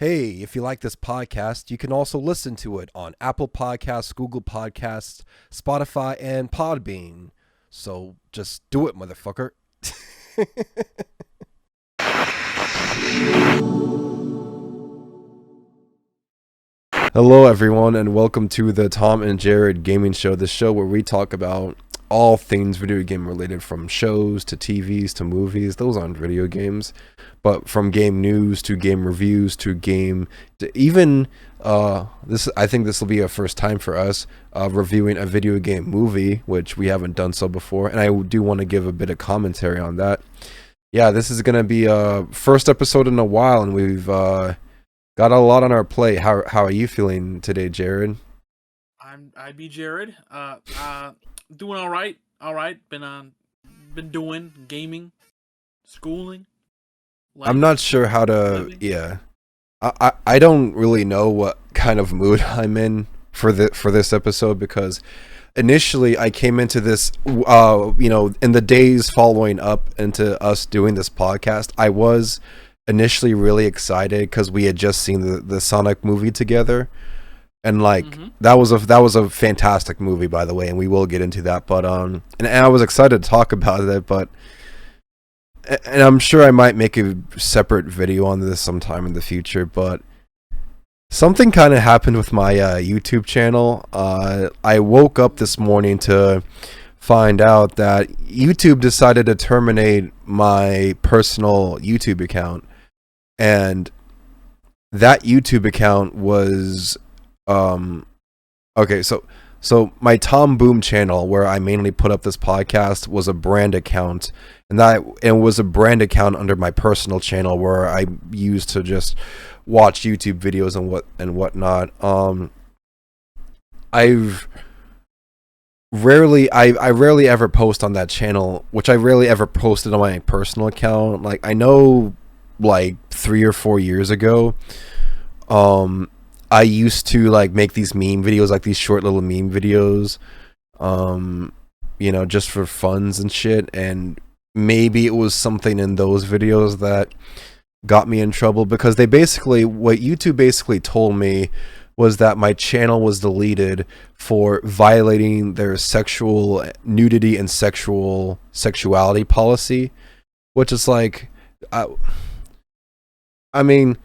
Hey, if you like this podcast, you can also listen to it on Apple Podcasts, Google Podcasts, Spotify, and Podbean. So just do it, motherfucker. Hello, everyone, and welcome to the Tom and Jared Gaming Show, the show where we talk about all things video game related, from shows to TVs to movies. Those aren't video games, but from game news to game reviews to game to even this. I think this will be a first time for us reviewing a video game movie, which we haven't done so before, and I do want to give a bit of commentary on that. Yeah, this is gonna be a first episode in a while, and we've got a lot on our plate. How are you feeling today, Jared? I'd be Jared. Doing all right. Been doing gaming, schooling. I'm not sure how to. Living. Yeah, I don't really know what kind of mood I'm in for this episode, because initially I came into this, in the days following up into us doing this podcast, I was initially really excited because we had just seen the Sonic movie together, and that was a fantastic movie, by the way, and we will get into that. But and I was excited to talk about it, and I'm sure I might make a separate video on this sometime in the future, but something kind of happened with my YouTube channel. I woke up this morning to find out that YouTube decided to terminate my personal YouTube account. And that YouTube account was okay, so my Tom Boom channel, where I mainly put up this podcast, was a brand account, and it was a brand account under my personal channel where I used to just watch YouTube videos and whatnot. I rarely ever post on that channel, which I rarely ever posted on my personal account. Like, I know, like 3 or 4 years ago, I used to make these meme videos, like these short little meme videos, just for funs and shit. And maybe it was something in those videos that got me in trouble, because what YouTube basically told me was that my channel was deleted for violating their sexual nudity and sexuality policy, which is like, I mean,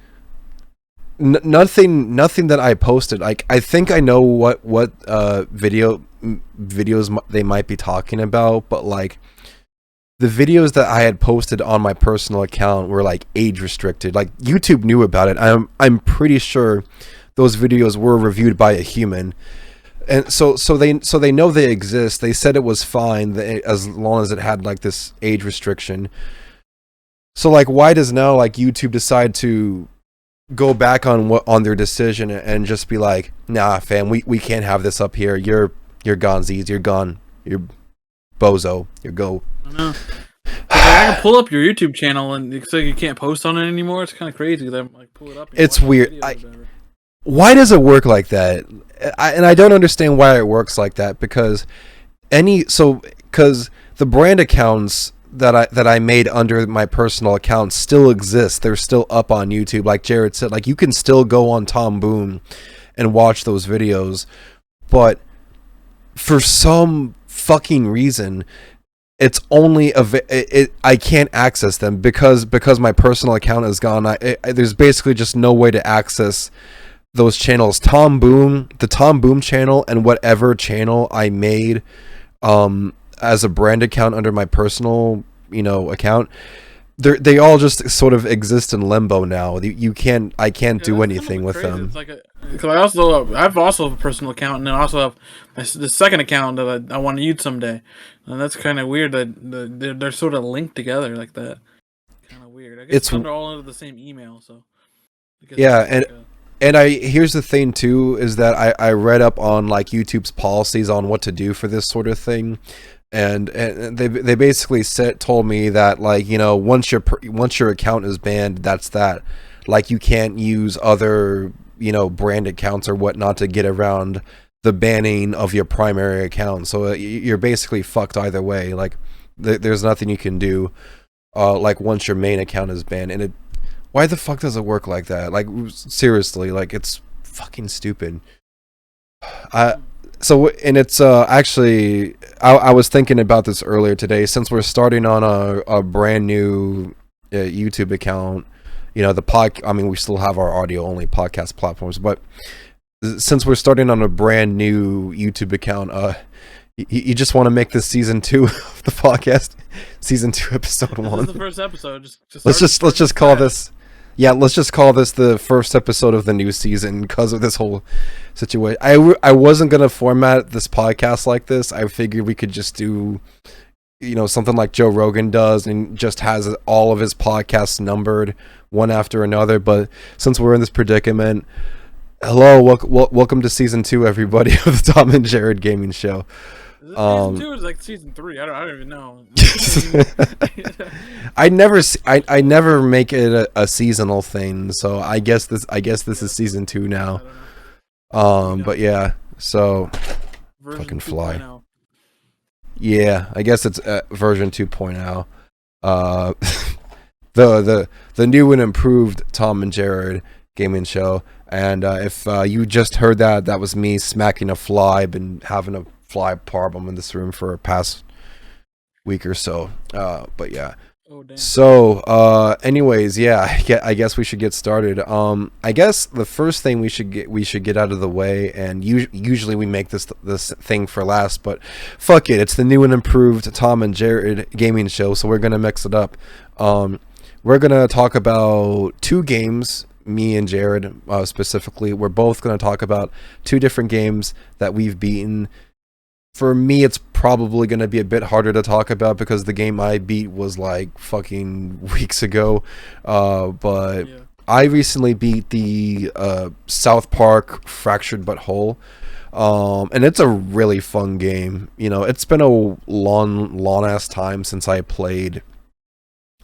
nothing that I posted. Like, I think I know what videos they might be talking about, but like the videos that I had posted on my personal account were like age restricted. Like, YouTube knew about it. I'm pretty sure those videos were reviewed by a human, and so they know they exist. They said it was fine as long as it had like this age restriction. So like, why does now YouTube decide to go back on their decision and just be like, nah, fam, we can't have this up here. You're gonesies. You're gone. You're bozo. You go. I know. I can pull up your YouTube channel and it's like you can't post on it anymore. It's kind of crazy. Then pull it up. And it's weird. Why does it work like that? I don't understand why it works like that, because the brand accounts that I made under my personal account still exist. They're still up on YouTube. Like Jared said, like, you can still go on Tom Boom and watch those videos, but for some fucking reason, it's only I can't access them because my personal account is gone. There's basically just no way to access those channels. The Tom Boom channel, and whatever channel I made as a brand account under my personal account, they all just sort of exist in limbo now. I can't do anything with them. Because I've also have a personal account, and then I also have the second account that I want to use someday, and that's kind of weird that they're sort of linked together like that. Kind of weird. I guess they're all under the same email, so. Yeah, and here's the thing too, is that I read up on YouTube's policies on what to do for this sort of thing, and they basically told me that once your account is banned, that's that. Like, you can't use other brand accounts or whatnot to get around the banning of your primary account. So you're basically fucked either way. Like, there's nothing you can do once your main account is banned. And Why the fuck does it work like that? Like seriously, like it's fucking stupid. I so and it's actually I was thinking about this earlier today since we're starting on a brand new YouTube account. You know, I mean, we still have our audio only podcast platforms, but since we're starting on a brand new YouTube account, you just want to make this season 2 of the podcast, season 2, episode 1. This is the first episode. Let's just call this. Yeah, let's just call this the first episode of the new season because of this whole situation. I wasn't gonna format this podcast like this. I figured we could just do, you know, something like Joe Rogan does and just has all of his podcasts numbered one after another. But since we're in this predicament, hello, welcome to season 2, everybody, of the Tom and Jared Gaming Show. Is this season 2 or is it like season 3? I don't even know. I never make it a seasonal thing, so I guess this is season 2 now. But yeah, so Version fucking fly. 2.0. Yeah, I guess it's version 2.0. The new and improved Tom and Jared Gaming Show. And if you just heard that, that was me smacking a fly. Been having a fly problem in this room for a past week or so. But yeah. Oh, damn. So, anyways, yeah, I guess we should get started. I guess the first thing we should get out of the way, and usually we make this thing for last, but fuck it, it's the new and improved Tom and Jared Gaming Show, so we're gonna mix it up. We're gonna talk about 2 games. Me and Jared specifically, we're both gonna talk about 2 different games that we've beaten. For me, it's probably going to be a bit harder to talk about because the game I beat was like fucking weeks ago. But yeah. I recently beat the South Park Fractured But Whole. And it's a really fun game. You know, it's been a long ass time since I played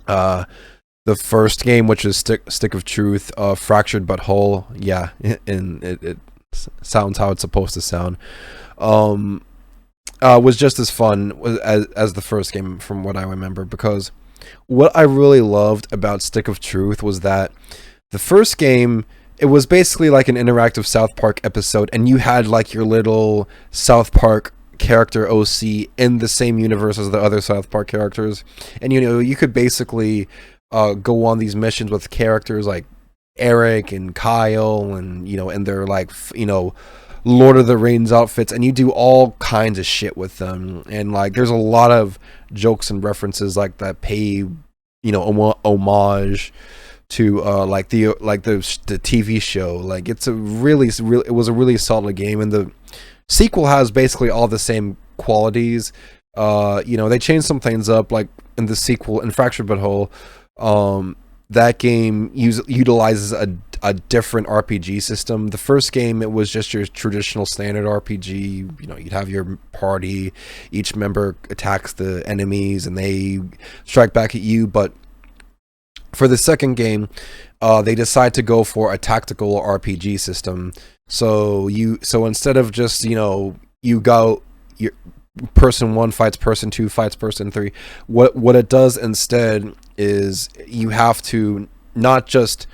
the first game, which is Stick of Truth, Fractured But Whole. Yeah, and it sounds how it's supposed to sound. Was just as fun as the first game from what I remember, because what I really loved about Stick of Truth was that the first game, it was basically like an interactive South Park episode, and you had like your little South Park character OC in the same universe as the other South Park characters, and you know, you could basically go on these missions with characters like Eric and Kyle, and you know, and they're like, you know, Lord of the Rings outfits, and you do all kinds of shit with them, and like there's a lot of jokes and references like that pay, you know, homage to like the TV show. Like it's a really it was a really solid game, and the sequel has basically all the same qualities. You know, they changed some things up, like in the sequel in Fractured But Whole. That game utilizes a different RPG system. The first game, it was just your traditional standard RPG. You know, you'd have your party, each member attacks the enemies and they strike back at you. But for the second game, they decide to go for a tactical RPG system. So instead of just, you know, your person 1 fights person 2 fights person 3, what it does instead is you have to not just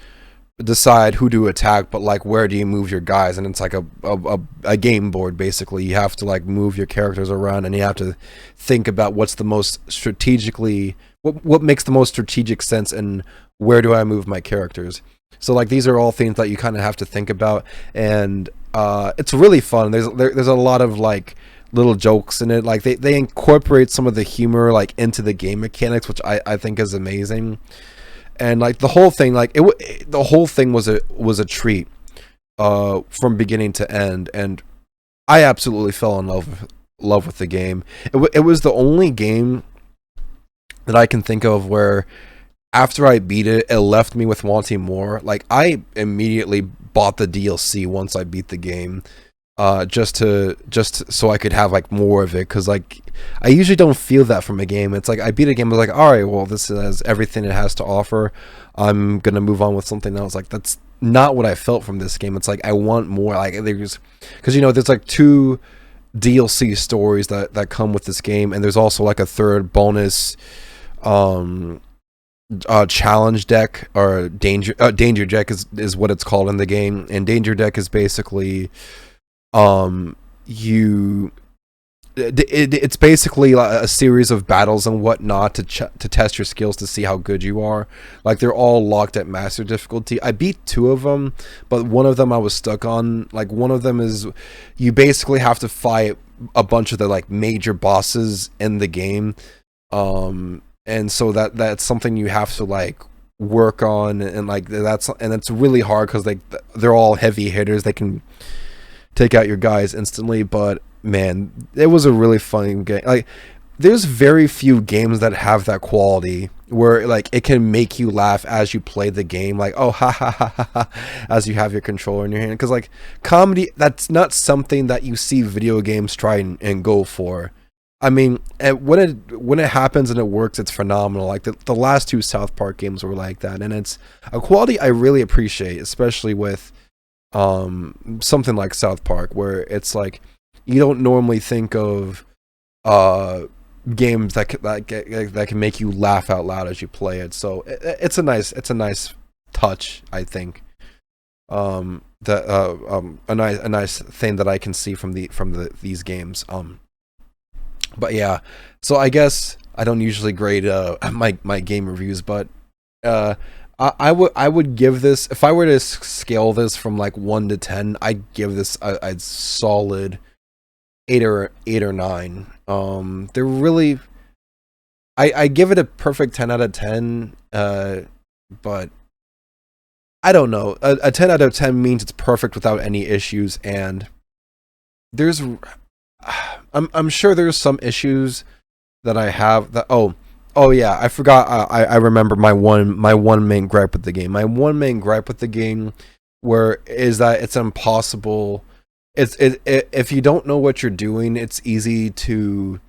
decide who to attack, but like where do you move your guys, and it's like a game board basically. You have to like move your characters around, and you have to think about what's the most strategically, what makes the most strategic sense, and where do I move my characters. So like these are all things that you kind of have to think about, and it's really fun. There's a lot of like little jokes in it. Like they incorporate some of the humor like into the game mechanics, which I think is amazing. And like the whole thing, like the whole thing was a treat from beginning to end, and I absolutely fell in love with the game. It was the only game that I can think of where after I beat it, it left me with wanting more. Like I immediately bought the DLC once I beat the game. Just so I could have like more of it, because like I usually don't feel that from a game. It's like I beat a game, I was like, all right, well, this has everything it has to offer, I'm gonna move on with something else. Like that's not what I felt from this game. It's like I want more. Like there's, because you know, there's like 2 DLC stories that come with this game, and there's also like a third bonus challenge deck or danger deck is what it's called in the game, and danger deck is basically you it's basically a series of battles and whatnot to test your skills to see how good you are. Like they're all locked at master difficulty. I beat 2 of them, but one of them I was stuck on. Like one of them is you basically have to fight a bunch of the like major bosses in the game, and so that's something you have to like work on, and like it's really hard because they're all heavy hitters. They can take out your guys instantly, but man, it was a really fun game. Like there's very few games that have that quality where like it can make you laugh as you play the game, like oh ha ha ha ha, ha as you have your controller in your hand, because like comedy, that's not something that you see video games try and go for. I mean, when it happens and it works, it's phenomenal. Like the last 2 South Park games were like that, and it's a quality I really appreciate, especially with something like South Park, where it's like you don't normally think of games that can make you laugh out loud as you play it. So it's a nice touch, I think. A nice thing that I can see from these games. But yeah, so I guess I don't usually grade my game reviews, but I would give this, if I were to scale this from like 1 to 10, I'd give this a solid 8 or 9. They're really, I give it a perfect 10 out of 10, but I don't know. A 10 out of 10 means it's perfect without any issues, and there's I'm sure there's some issues that I have that oh yeah, I forgot. I remember my one main gripe with the game. My one main gripe with the game is that it's impossible. If you don't know what you're doing, it's easy to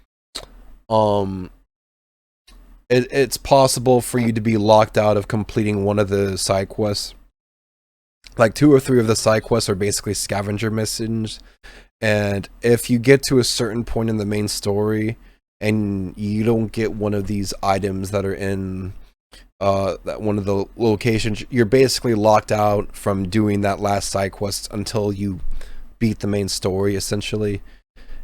it's possible for you to be locked out of completing one of the side quests. Like 2 or 3 of the side quests are basically scavenger missions, and if you get to a certain point in the main story and you don't get one of these items that are in that one of the locations, you're basically locked out from doing that last side quest until you beat the main story, essentially.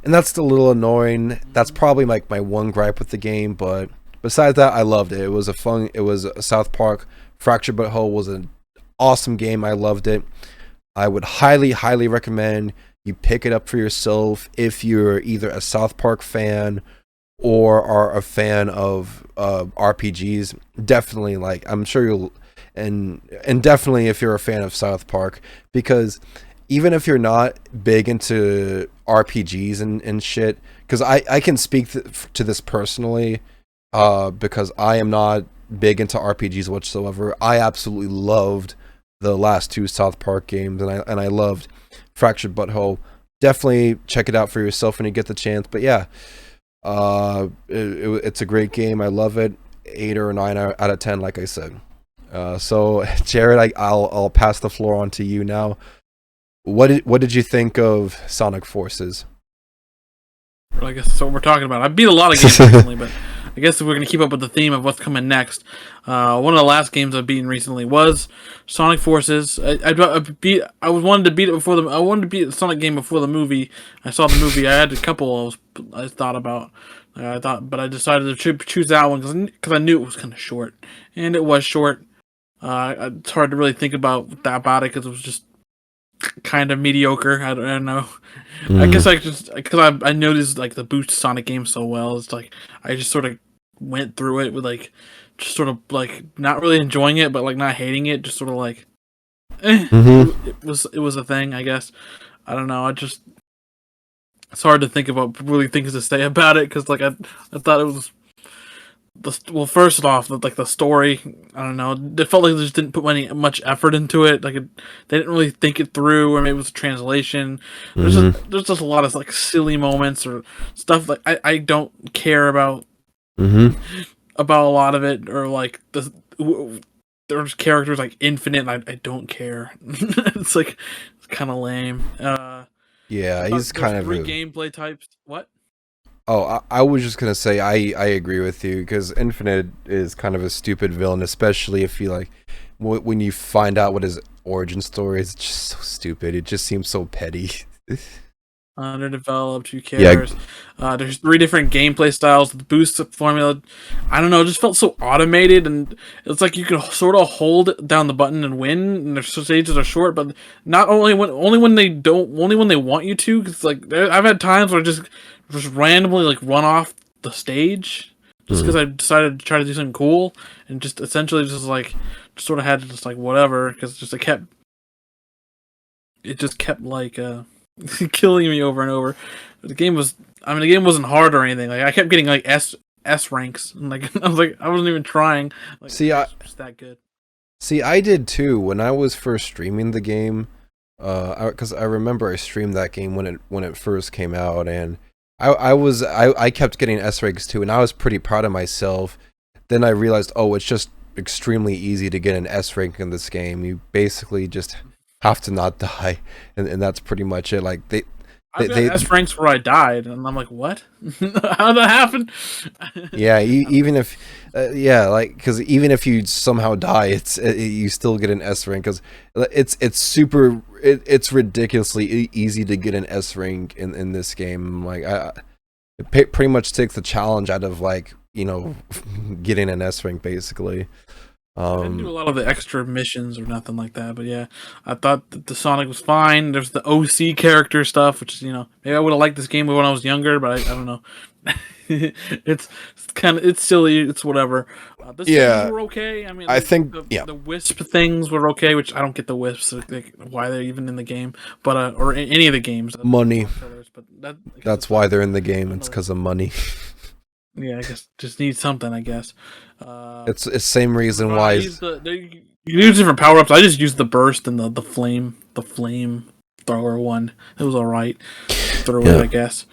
And that's a little annoying. That's probably like my one gripe with the game, but besides that, I loved it. It was a South Park. Fractured But Whole was an awesome game. I loved it. I would highly recommend you pick it up for yourself if you're either a South Park fan or are a fan of RPGs. Definitely, like, I'm sure you'll, and definitely if you're a fan of South Park, because even if you're not big into RPGs and shit, because I can speak to this personally, because I am not big into RPGs whatsoever. I absolutely loved the last 2 South Park games, and I loved Fractured But Whole. Definitely check it out for yourself when you get the chance. But yeah, it's a great game. I love it. 8 or 9 out of 10, like I said. So Jared, I'll pass the floor on to you now. What did you think of Sonic Forces? I guess that's what we're talking about. I beat a lot of games recently, but I guess if we're going to keep up with the theme of what's coming next, one of the last games I've beaten recently was Sonic Forces. I wanted to beat it before I wanted to beat the Sonic game before the movie. I saw the movie. I had a couple I thought about. But I decided to choose that one because I knew it was kind of short, and it was short. It's hard to really think about it because it was just kind of mediocre. I don't know. I guess because I noticed like the boost Sonic game so well. It's like I just sort of went through it with like just sort of like not really enjoying it, but like not hating it. Just sort of like, it was a thing. I guess I don't know. It's hard to think about really things to say about it because like I thought it was. Well, first off, like the story, I don't know. It felt like they just didn't put much effort into it. Like they didn't really think it through, or maybe it was a translation. There's just a lot of like silly moments or stuff like I don't care about a lot of it, or like there's characters like Infinite, and I don't care. It's kind of lame. Yeah, he's kind of 3 gameplay types. What? Oh, I was just gonna say I agree with you because Infinite is kind of a stupid villain, especially if you like when you find out what his origin story is. It's just so stupid. It just seems so petty. Underdeveloped. Who Yeah, cares? There's 3 different gameplay styles. The boost formula, I don't know, it just felt so automated, and it's like you can sort of hold down the button and win. And their stages are short, but not only when they don't, only when they want you to. Cause like I've had times where I just randomly like run off the stage just because I decided to try to do something cool, and just essentially just like sort of had to just like whatever, because it just kept like killing me over and over. The game was, I mean, the game wasn't hard or anything. Like I kept getting like S ranks, and like I wasn't even trying. Like see, it was just that good. I did too when I was first streaming the game. Because I remember I streamed that game when it first came out, and I kept getting S ranks too, and I was pretty proud of myself. Then I realized, oh, it's just extremely easy to get an S rank in this game. You basically just have to not die, and that's pretty much it. Like I got S ranks where I died, and I'm like, what? How did that happen? yeah, even if like because even if you somehow die, you still get an S rank because it's ridiculously easy to get an S rank in this game. Like it pretty much takes the challenge out of like getting an S rank basically. I didn't do a lot of the extra missions or nothing like that, but yeah, I thought that the Sonic was fine. There's the OC character stuff, which is, maybe I would have liked this game when I was younger, but I don't know. it's it's silly. It's whatever. The stages were okay. I mean, I think the Wisp things were okay, which I don't get the Wisps, like, why they're even in the game, but or in any of the games. Money. But that's why they're in the game. It's because of money. Yeah, I guess just need something. I guess. It's the same reason why. You use different power ups. I just used the burst and the flame thrower one. It was all right. Throw it, I guess.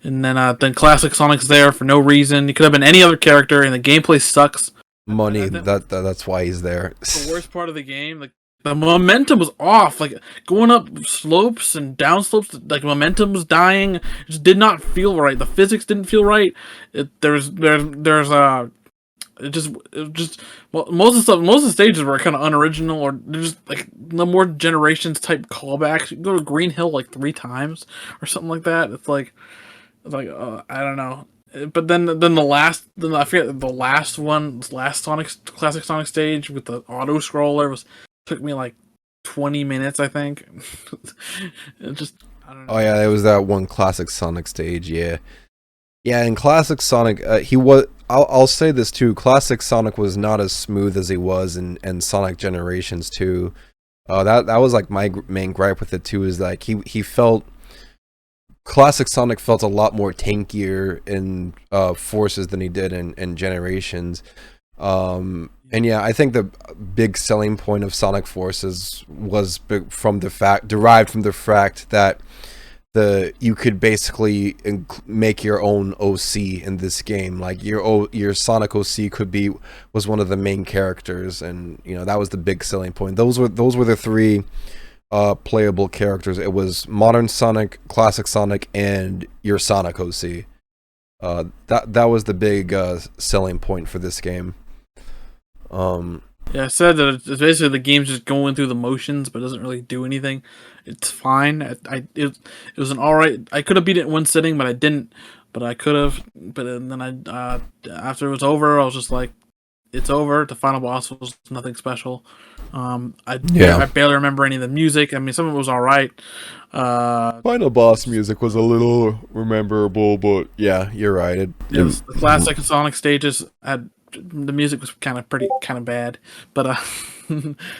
And then classic Sonic's there for no reason. He could have been any other character, and the gameplay sucks. Money. That's why he's there. The worst part of the game, like the momentum was off. Like going up slopes and down slopes, like momentum was dying. It just did not feel right. The physics didn't feel right. Most of the stages were kind of unoriginal, or just like the more Generations type callbacks. You can go to Green Hill like 3 times or something like that. It's like I don't know. But then I forget the last one, classic Sonic stage with the auto scroller took me like 20 minutes, I think. It just, I don't know. Oh yeah, there was that one classic Sonic stage. Yeah, in classic Sonic, he was. I'll say this too. Classic Sonic was not as smooth as he was in Sonic Generations 2. That was like my main gripe with it too. Is like he felt. Classic Sonic felt a lot more tankier in Forces than he did in Generations. And yeah, I think the big selling point of Sonic Forces was derived from the fact that you could basically make your own OC in this game. Like your Sonic OC was one of the main characters, and that was the big selling point. Those were the 3 playable characters. It was Modern Sonic, Classic Sonic, and your Sonic OC. That was the big selling point for this game. Yeah, I said that it's basically the game's just going through the motions, but doesn't really do anything. It's fine. It was an alright. I could have beat it in one sitting, but I didn't. But I could have. But then after it was over, I was just like, it's over. The final boss was nothing special. I barely remember any of the music. I mean, some of it was alright. Final boss music was a little memorable, but yeah, you're right. The classic Sonic stages had. The music was kind of bad, but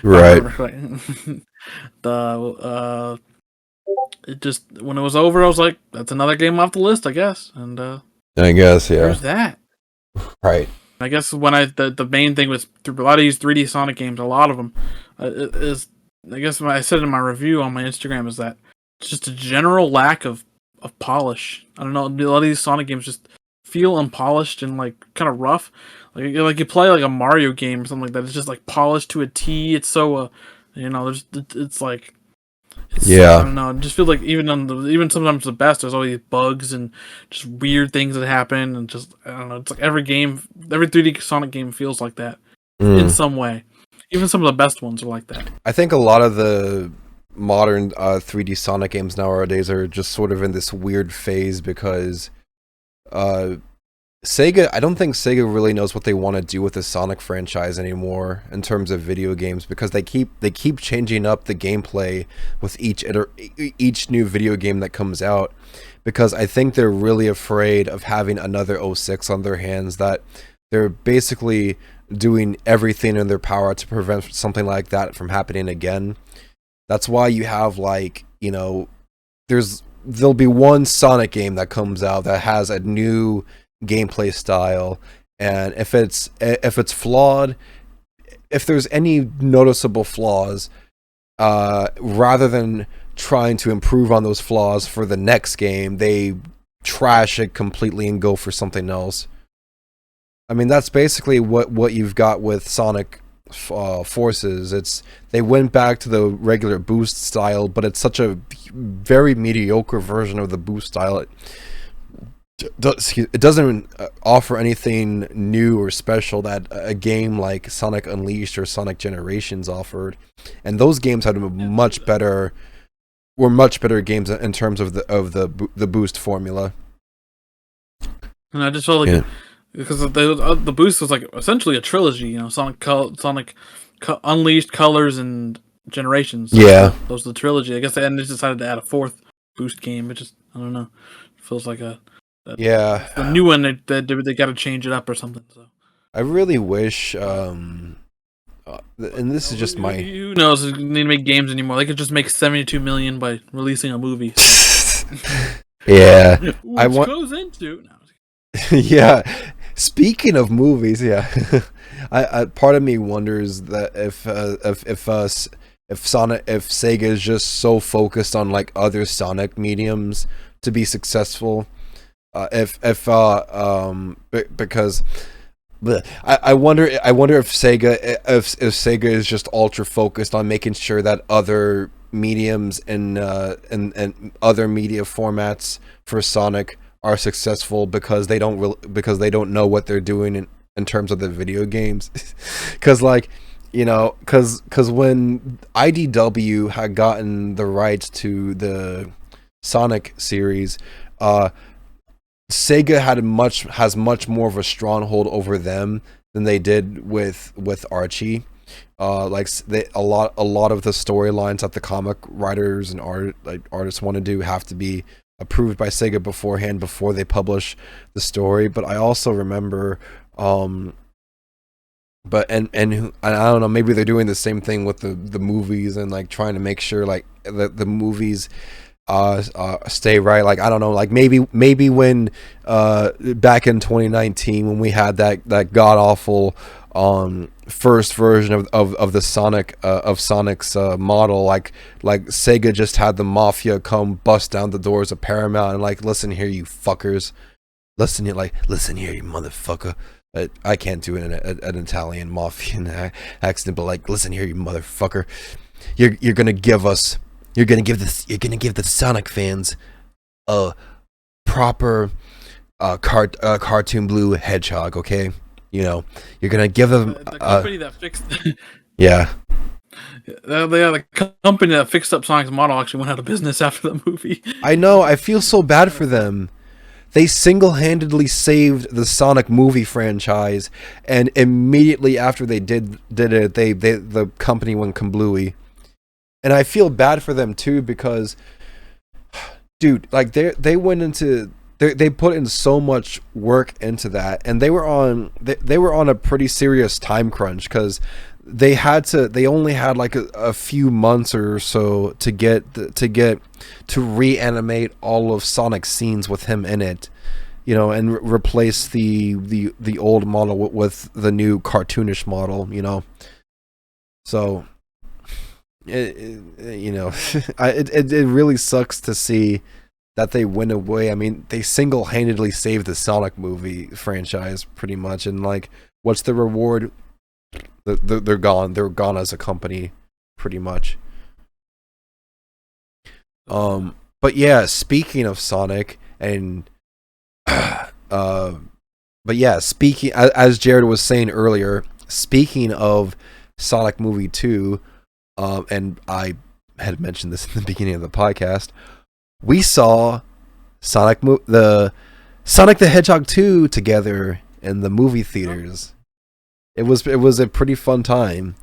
right. It just, when it was over, I was like, that's another game off the list, I guess. And I guess, yeah. There's that. Right. I guess when the main thing was through a lot of these 3D Sonic games, a lot of them is, I guess what I said in my review on my Instagram, is that it's just a general lack of polish. I don't know, a lot of these Sonic games just feel unpolished and like kind of rough. Like you play like a Mario game or something like that. It's just like polished to a T. It's so it's like I Yeah. don't know. It just feels like even sometimes the best, there's always bugs and just weird things that happen, and just I don't know. It's like every game, every 3D Sonic game feels like that in Mm. some way. Even some of the best ones are like that. I think a lot of the modern 3D Sonic games nowadays are just sort of in this weird phase because uh, Sega. I don't think Sega really knows what they want to do with the Sonic franchise anymore in terms of video games because they keep changing up the gameplay with each new video game that comes out. Because I think they're really afraid of having another '06 on their hands. That they're basically doing everything in their power to prevent something like that from happening again. That's why you have like, there'll be one Sonic game that comes out that has a new gameplay style, and if it's flawed, if there's any noticeable flaws, rather than trying to improve on those flaws for the next game, they trash it completely and go for something else. I mean, that's basically what you've got with Sonic Forces. They went back to the regular boost style, but it's such a very mediocre version of the boost style. It doesn't offer anything new or special that a game like Sonic Unleashed or Sonic Generations offered, and those games had were much better games in terms of the boost formula. And I just felt like Yeah. because the boost was like essentially a trilogy, Sonic Unleashed, Colors, and Generations. Yeah. Those are the trilogy. I guess they decided to add a fourth boost game. It just I don't know. It feels like Yeah. the new one they got to change it up or something. So I really wish, and this is just my. who knows? They need to make games anymore. They could just make 72 million by releasing a movie. Yeah, Which goes into no. Yeah. Speaking of movies, yeah, I part of me wonders that if Sega is just so focused on like other Sonic mediums to be successful, because. I wonder if Sega is just ultra focused on making sure that other mediums and other media formats for Sonic are successful because they don't know what they're doing in terms of the video games. Because like, because when IDW had gotten the rights to the Sonic series, Sega has much more of a stronghold over them than they did with Archie. A lot of the storylines that the comic writers and artists want to do have to be approved by Sega beforehand before they publish the story. But I also remember, and I don't know, maybe they're doing the same thing with the movies and like trying to make sure like the movies stay right. Like I don't know, like maybe when back in 2019 when we had that god awful first version of the Sonic's model, like Sega just had the mafia come bust down the doors of Paramount and like, listen here you fuckers, listen here you motherfucker. I can't do an Italian mafia accent, but like, listen here you motherfucker, you're gonna give the Sonic fans a proper cartoon blue hedgehog, okay? You're gonna give them The company that fixed yeah. the company that fixed up Sonic's model actually went out of business after the movie. I know, I feel so bad for them. They single-handedly saved the Sonic movie franchise, and immediately after they did it, the company went kablooey. And I feel bad for them too because, dude, like they went into they put in so much work into that, and they were on a pretty serious time crunch because they only had like a few months or so to reanimate all of Sonic's scenes with him in it, and replace the old model with the new cartoonish model, so. It really sucks to see that they went away. I mean, they single-handedly saved the Sonic movie franchise pretty much, and like, what's the reward? They're gone. They're gone as a company, pretty much. But yeah, speaking of Sonic and but yeah, speaking as Jared was saying earlier, speaking of Sonic Movie 2, and I had mentioned this in the beginning of the podcast, we saw the Sonic the Hedgehog 2 together in the movie theaters. It was a pretty fun time.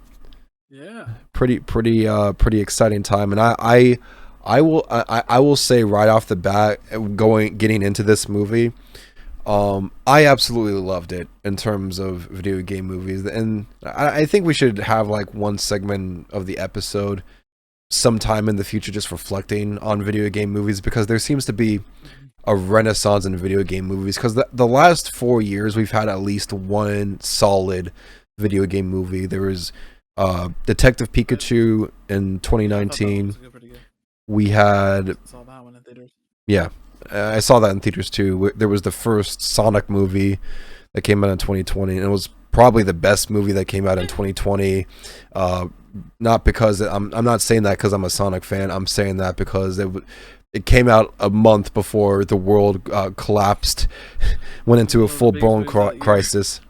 Yeah. Pretty exciting time, and I will say right off the bat, getting into this movie, I absolutely loved it in terms of video game movies, and I think we should have like one segment of the episode sometime in the future just reflecting on video game movies, because there seems to be a renaissance in video game movies, because the last 4 years we've had at least one solid video game movie. There was Detective Pikachu in 2019. We had saw that one in theaters. Yeah, I saw that in theaters too. There was the first Sonic movie that came out in 2020, and it was probably the best movie that came out in 2020. Not because I'm not saying that because I'm a Sonic fan. I'm saying that because it came out a month before the world collapsed, went into a full blown crisis,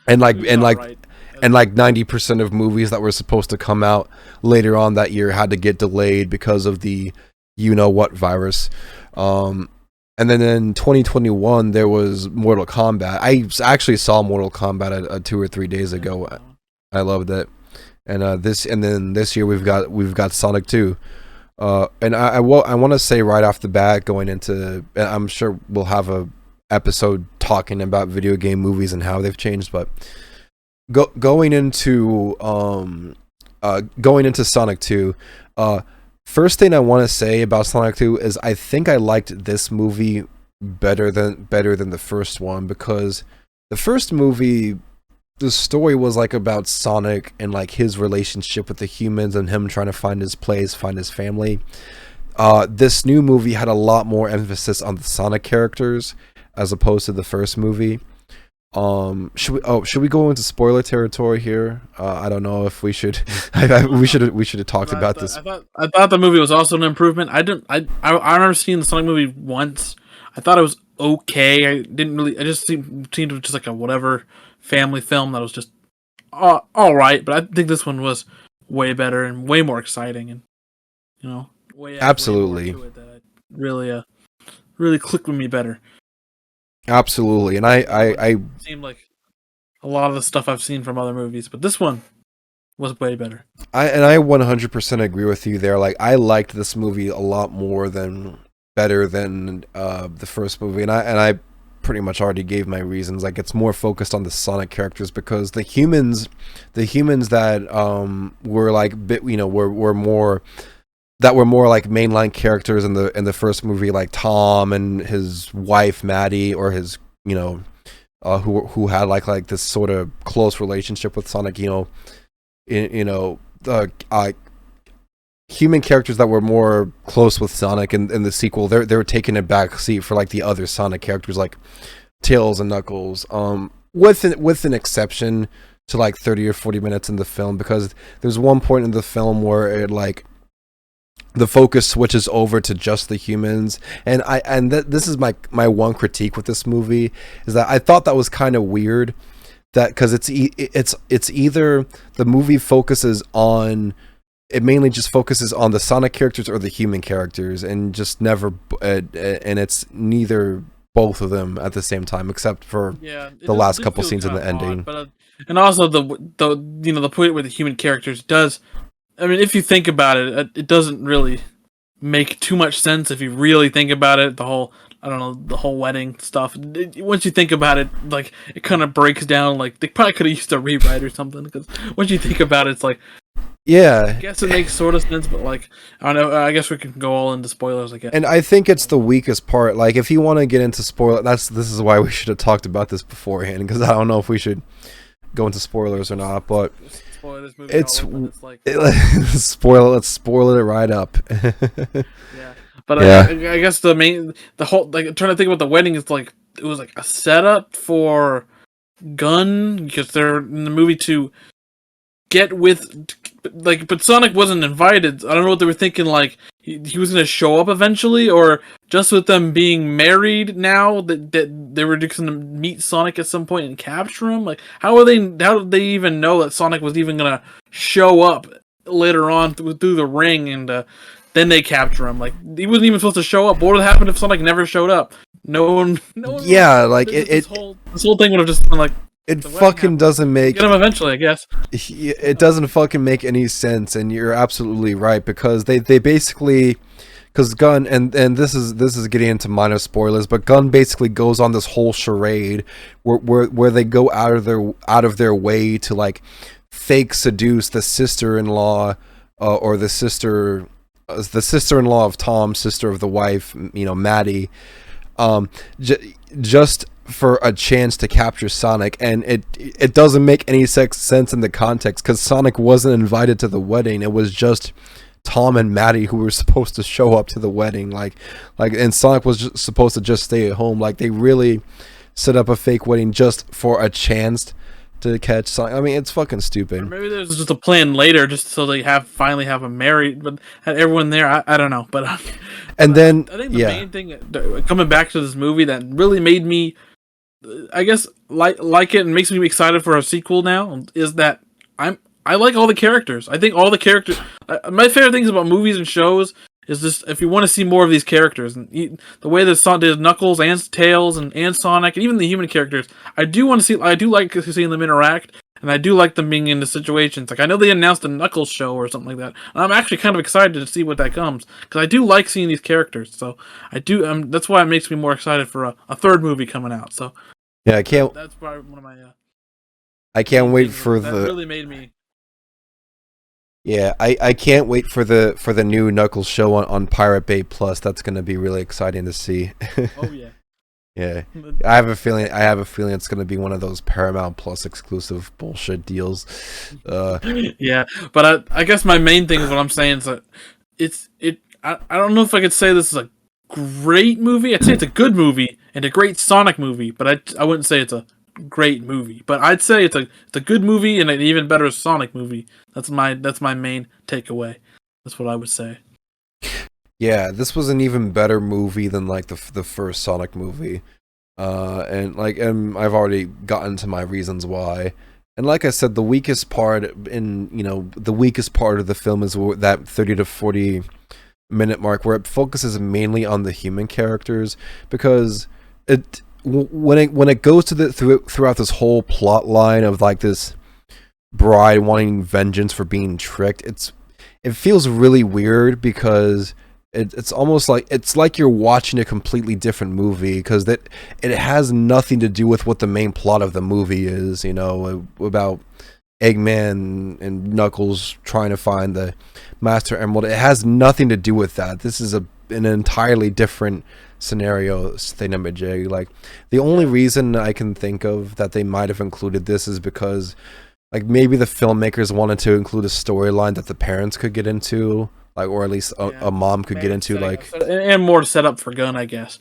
and like 90% of movies that were supposed to come out later on that year had to get delayed because of the you-know-what virus. And then in 2021, there was Mortal Kombat. I actually saw Mortal Kombat 2 or 3 days ago. I loved it. And then this year we've got Sonic 2. And I want to say right off the bat, going into, I'm sure we'll have a episode talking about video game movies and how they've changed, but going into Sonic 2, first thing I want to say about Sonic 2 is I think I liked this movie better than the first one, because the first movie, the story was like about Sonic and like his relationship with the humans and him trying to find his place, find his family. This new movie had a lot more emphasis on the Sonic characters as opposed to the first movie. Should we go into spoiler territory here? I don't know if we should. we should have talked about this. I thought the movie was also an improvement. I remember seeing the Sonic movie once. I thought it was okay. I just seemed just like a whatever family film that was just all right. But I think this one was way better and way more exciting, and absolutely way more to it that really clicked with me better. Absolutely, and I seemed like a lot of the stuff I've seen from other movies, but this one was way better. I 100% agree with you there. Like, I liked this movie a lot better than the first movie, and I pretty much already gave my reasons. Like, it's more focused on the Sonic characters, because the humans that were like were more like mainline characters in the first movie, like Tom and his wife Maddie, or his who had like this sort of close relationship with Sonic. The human characters that were more close with Sonic in the sequel, they were taking a back seat for like the other Sonic characters like Tails and Knuckles. With an exception to like 30 or 40 minutes in the film, because there's one point in the film where it like the focus switches over to just the humans, and this is my one critique with this movie, is that I thought that was kind of weird, that because it's either the movie mainly just focuses on the Sonic characters or the human characters, and just never and it's neither both of them at the same time, except for the last couple scenes in the ending. But and also the point where the human characters does. I mean, if you think about it, it doesn't really make too much sense if you really think about it. The whole wedding stuff. Once you think about it, like, it kind of breaks down. Like, they probably could have used a rewrite or something, because once you think about it, it's like, yeah, I guess it makes sort of sense, but like, I don't know. I guess we can go all into spoilers again. And I think it's the weakest part. Like, if you want to get into spoiler, this is why we should have talked about this beforehand, because I don't know if we should go into spoilers or not, but this movie it's like let's spoil it right up. Yeah, but I guess the whole, like, trying to think about the wedding, is like, it was like a setup for Gun, because they're in the movie to get with, like, but Sonic wasn't invited. I don't know what they were thinking. Like, he was going to show up eventually, or just with them being married now that they were just going to meet Sonic at some point and capture him? Like, how did they even know that Sonic was even going to show up later on through the ring, and then they capture him? Like, he wasn't even supposed to show up. What would happen if Sonic never showed up? No one. Yeah, like this whole thing would have just been like. It fucking doesn't make... Get him eventually, I guess. It doesn't fucking make any sense, and you're absolutely right, because they basically... Because Gunn, and this is getting into minor spoilers, but Gunn basically goes on this whole charade where they go out of their way to, like, fake seduce the sister-in-law, or the sister-in-law of Tom, sister of the wife, Maddie, just for a chance to capture Sonic, and it doesn't make any sense in the context, because Sonic wasn't invited to the wedding. It was just Tom and Maddie who were supposed to show up to the wedding, and Sonic was supposed to just stay at home. Like, they really set up a fake wedding just for a chance to catch Sonic. I mean, it's fucking stupid. Or maybe there's just a plan later, just so they finally have him married, but had everyone there. I don't know, but and then I think the main thing coming back to this movie that really made me, I guess, like it and makes me excited for a sequel now is that I like all the characters. I think all the characters. My favorite things about movies and shows is just if you want to see more of these characters, and the way that Sonic did Knuckles and Tails and Sonic and even the human characters. I do want to see. I do like seeing them interact, and I do like them being in the situations. Like, I know they announced a Knuckles show or something like that, and I'm actually kind of excited to see what that comes, because I do like seeing these characters. So I do. That's why it makes me more excited for a third movie coming out. So yeah, I can't. That's probably one of my. I can't wait for that really made me. Yeah, I can't wait for the new Knuckles show on Pirate Bay Plus. That's going to be really exciting to see. Oh yeah. Yeah, I have a feeling it's going to be one of those Paramount Plus exclusive bullshit deals. Yeah, but I guess my main thing is what I'm saying is that I don't know if I could say this is a great movie. I'd say it's a good movie and a great Sonic movie, but I wouldn't say it's a great movie. But I'd say it's a good movie and an even better Sonic movie. That's my main takeaway. That's what I would say. Yeah, this was an even better movie than like the first Sonic movie, and I've already gotten to my reasons why. And like I said, the weakest part of the film is that 30 to 40 minute mark, where it focuses mainly on the human characters, because when it goes to throughout this whole plot line of like this bride wanting vengeance for being tricked, it feels really weird, because it's almost like you're watching a completely different movie, because it has nothing to do with what the main plot of the movie is, about Eggman and Knuckles trying to find the Master Emerald. It has nothing to do with that. This is an entirely different scenario thingamajig. Like, the only reason I can think of that they might have included this is because, like, maybe the filmmakers wanted to include a storyline that the parents could get into, like, or at least a mom could get into, like, and more to set up for Gunn, I guess.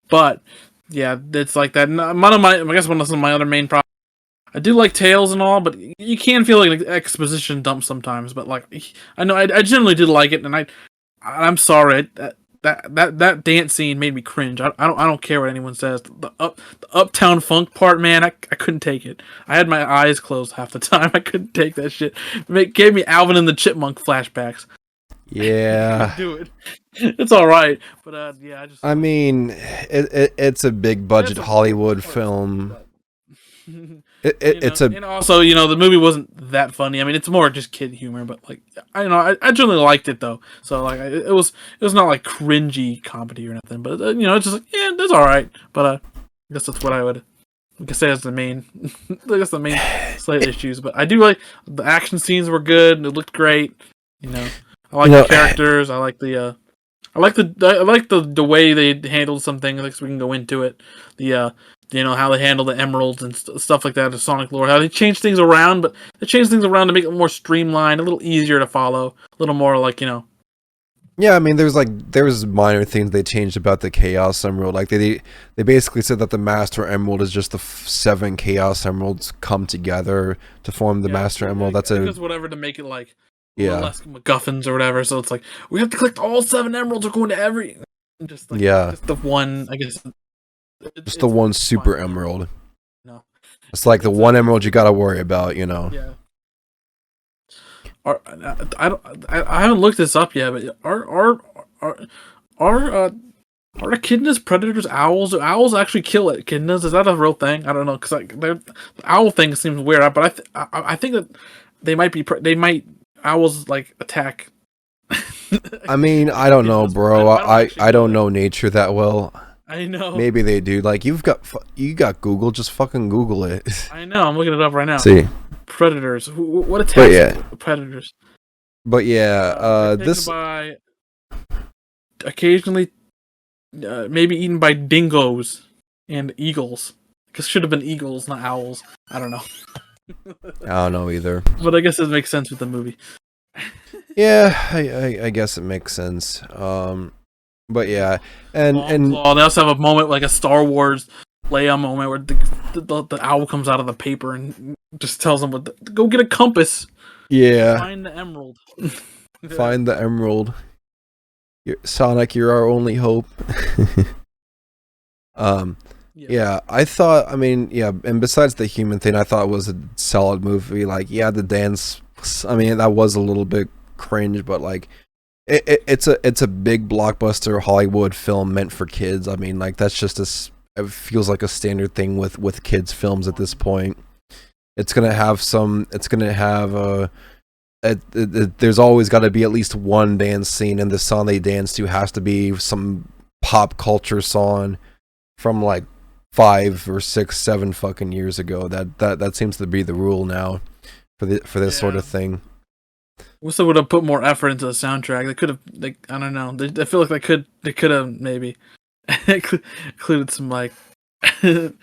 But yeah, it's like that. One of my other main problems. I do like Tails and all, but you can feel like an exposition dump sometimes. But like, I know I generally did like it, and I'm sorry that dance scene made me cringe. I don't care what anyone says. The Uptown Funk part, man, I couldn't take it. I had my eyes closed half the time. I couldn't take that shit. It gave me Alvin and the Chipmunk flashbacks. Yeah, do it. It's all right, but yeah, I mean, it's a big budget Hollywood film. And also, the movie wasn't that funny. I mean, it's more just kid humor, but like, I generally liked it though. So like, it was not like cringy comedy or nothing, but it's just like, yeah, that's all right. But I guess that's what I can say as the main, I guess the main slight issues. But I do like the action scenes were good. It looked great. I like the characters. I like the way they handled some things. Like, so we can go into it. How they handle the emeralds and stuff like that, the Sonic lore, how they change things around, but they change things around to make it more streamlined, a little easier to follow, a little more like, Yeah, I mean, there's minor things they changed about the Chaos Emerald. Like, they basically said that the Master Emerald is just the 7 Chaos Emeralds come together to form the Master Emerald. That's just whatever to make it like Yeah. less MacGuffins or whatever. So it's like we have to collect all 7 emeralds. We're going to every just like Yeah. just the one. I guess Just the one super emerald. No, It's like the one emerald you gotta worry about, you know. Yeah. I haven't looked this up yet, but are echidnas predators owls? Do owls actually kill echidnas? Is that a real thing? I don't know, because like the owl thing seems weird, but I think that they might be owls like attack. I mean, I don't know, bro. I don't know nature that well. I know. Maybe they do. Like you got Google. Just fucking Google it. I know. I'm looking it up right now. See. Predators. What attacks predators? But yeah, this by occasionally maybe eaten by dingoes and eagles. Because should have been eagles, not owls. I don't know. I don't know either. But I guess it makes sense with the movie. Yeah, I guess it makes sense. But yeah, and they also have a moment like a Star Wars Leia moment where the owl comes out of the paper and just tells them go get a compass. Yeah. Find the emerald. Find the emerald. Sonic, you're our only hope. Yeah, I thought. I mean, yeah, and besides the human thing, I thought it was a solid movie. Like, yeah, the dance. I mean, that was a little bit cringe, but like, it's a big blockbuster Hollywood film meant for kids. I mean, like that's just it feels like a standard thing with kids films at this point. It's gonna have there's always got to be at least one dance scene, and the song they dance to has to be some pop culture song from like 5 or 6, 7 fucking years ago. That seems to be the rule now for this sort of thing. Wish they would have put more effort into the soundtrack. They could have, I don't know. I feel like they could have maybe included some like the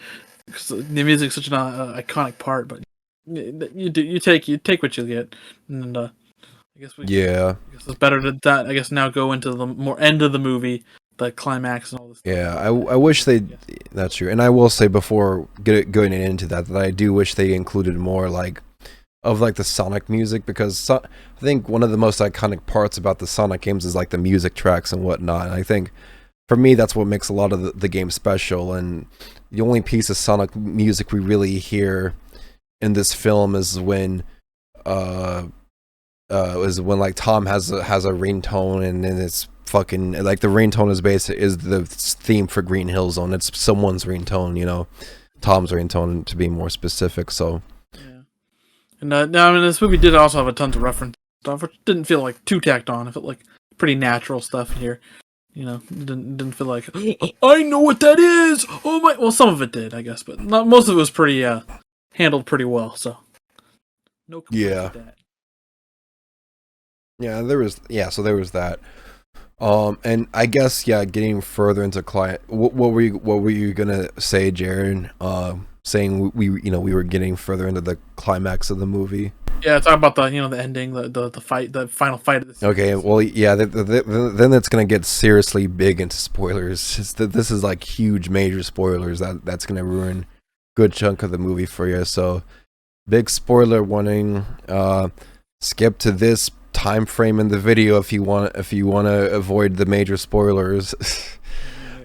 music's such an iconic part, but you take what you get, and I guess I guess it's better to that. I guess now go into the more end of the movie, the climax and all this. Yeah, I wish they. That's true, and I will say before going into that I do wish they included more like of like the Sonic music, because I think one of the most iconic parts about the Sonic games is like the music tracks and whatnot. And I think for me that's what makes a lot of the game special. And the only piece of Sonic music we really hear in this film is when like Tom has a ringtone, and then it's fucking like the ringtone is the theme for Green Hill Zone. It's someone's ringtone, you know, Tom's ringtone to be more specific. So yeah, and now I mean this movie did also have a tons of reference stuff, which didn't feel like too tacked on. It felt like pretty natural stuff in here. You know, didn't feel like I know what that is. Oh my! Well, some of it did, I guess, but not most of it was pretty handled pretty well. So no complaints with that. Yeah, so there was that. And I guess getting further into client, what were you gonna say, Jared? Saying we were getting further into the climax of the movie. Yeah, talk about the the ending, the fight, the final fight of the series. Okay, well, yeah, then it's gonna get seriously big into spoilers. This is like huge, major spoilers that's gonna ruin a good chunk of the movie for you. So, big spoiler warning. Skip to this time frame in the video if you want to avoid the major spoilers.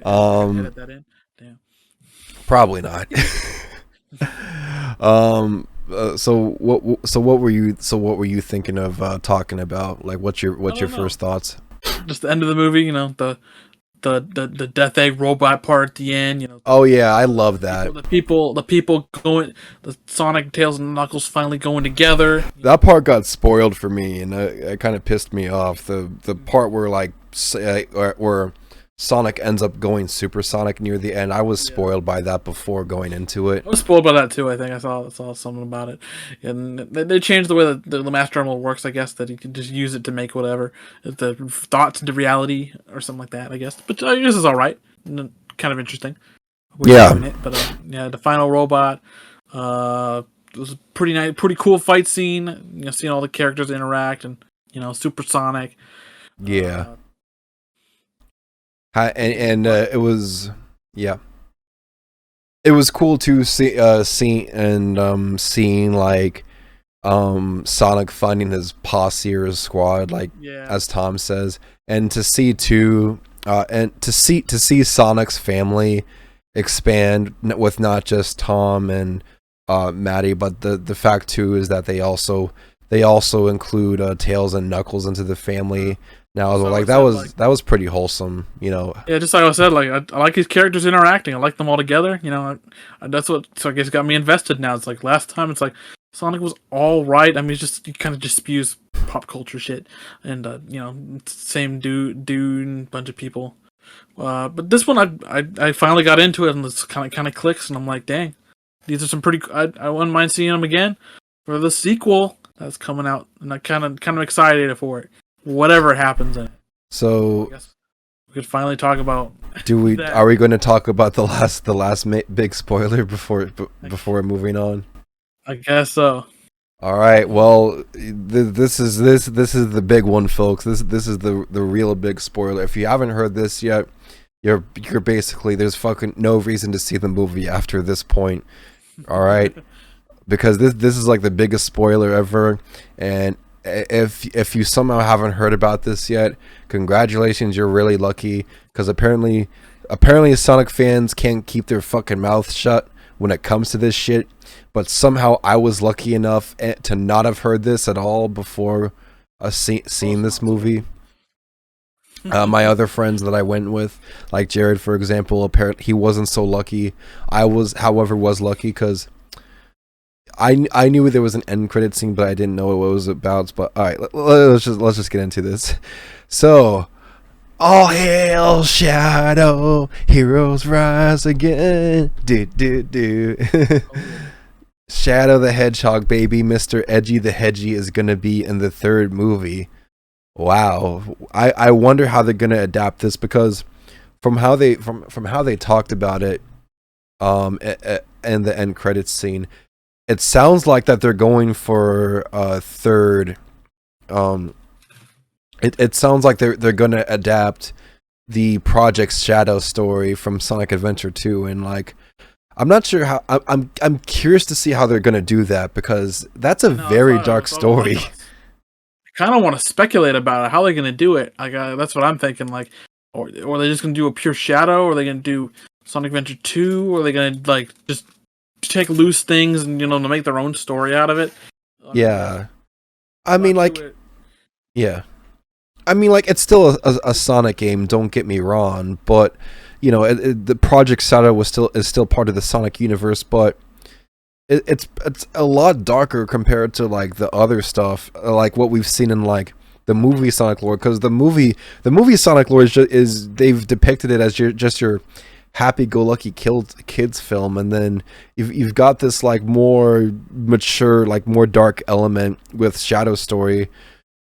Edit that in? Damn. Probably not. So what were you thinking of talking about? Like what's your first thoughts? Just the end of the movie, you know, the Death Egg robot part at the end, you know. Oh yeah, I love that. The people going, the Sonic, Tails, and Knuckles finally going together. That part got spoiled for me, and it kind of pissed me off. The part where like where Sonic ends up going supersonic near the end. I was spoiled by that before going into it. I was spoiled by that too. I think I saw something about it, and they changed the way that the Master Emerald works. I guess that you can just use it to make whatever the thoughts into reality or something like that. I guess, but this is all right, kind of interesting. Yeah, but the final robot. It was a pretty nice, pretty cool fight scene. You know, seeing all the characters interact and supersonic. Yeah. It was it was cool to see seeing like Sonic finding his posse or his squad, like Yeah. as Tom says, and to see too, and to see Sonic's family expand with not just Tom and Maddie, but the fact too is that they also include Tails and Knuckles into the family now as well. So Like I said, like, that was pretty wholesome, you know. yeah, just like I said, like I like these characters interacting. I like them all together. You know, that's what so I guess got me invested. Now it's like last time, it's like Sonic was all right. I mean, it's just he kind of just spews pop culture shit, and you know, same dude, and bunch of people. But this one, I finally got into it, and it's kind of clicks, and I'm like, dang, these are some pretty. I wouldn't mind seeing them again for the sequel that's coming out, and I kind of excited for it. Whatever happens in it, I So guess we could finally talk about do we that. are we going to talk about the last big spoiler before moving on? I guess so. All right. Well, this is the big one, folks. This is the real big spoiler. If you haven't heard this yet, you're basically there's fucking no reason to see the movie after this point. All right, because this is like the biggest spoiler ever, and if you somehow haven't heard about this yet, congratulations, you're really lucky because apparently Sonic fans can't keep their fucking mouths shut when it comes to this shit. But somehow I was lucky enough to not have heard this at all before seeing this movie. My other friends that I went with, like Jared, for example, apparently he wasn't so lucky. I was, however, was lucky because I knew there was an end credit scene, but I didn't know what it was about. But all right, let's just get into this. So, all hail Shadow, heroes rise again. Do. Shadow the Hedgehog, baby, Mr. Edgy the Hedgy is gonna be in the third movie. Wow, I wonder how they're gonna adapt this because from how they talked about it, in the end credits scene, it sounds like that they're going for a third. It sounds like they're gonna adapt the Project Shadow story from Sonic Adventure 2, and like I'm not sure how. I'm curious to see how they're gonna do that because that's a very dark story. I kind of want to speculate about it. How they're gonna do it? Like that's what I'm thinking. Like, or are they just gonna do a pure Shadow? Or are they gonna do Sonic Adventure 2? Or are they gonna like just take loose things and to make their own story out of it? Yeah, I mean like, yeah, I mean like it's still a Sonic game. Don't get me wrong, but the Project Shadow is still part of the Sonic universe, but it's a lot darker compared to like the other stuff, like what we've seen in like the movie Sonic lore. Because the movie Sonic lore is they've depicted it as just your happy-go-lucky kids film, and then you've got this like more mature, like more dark element with Shadow Story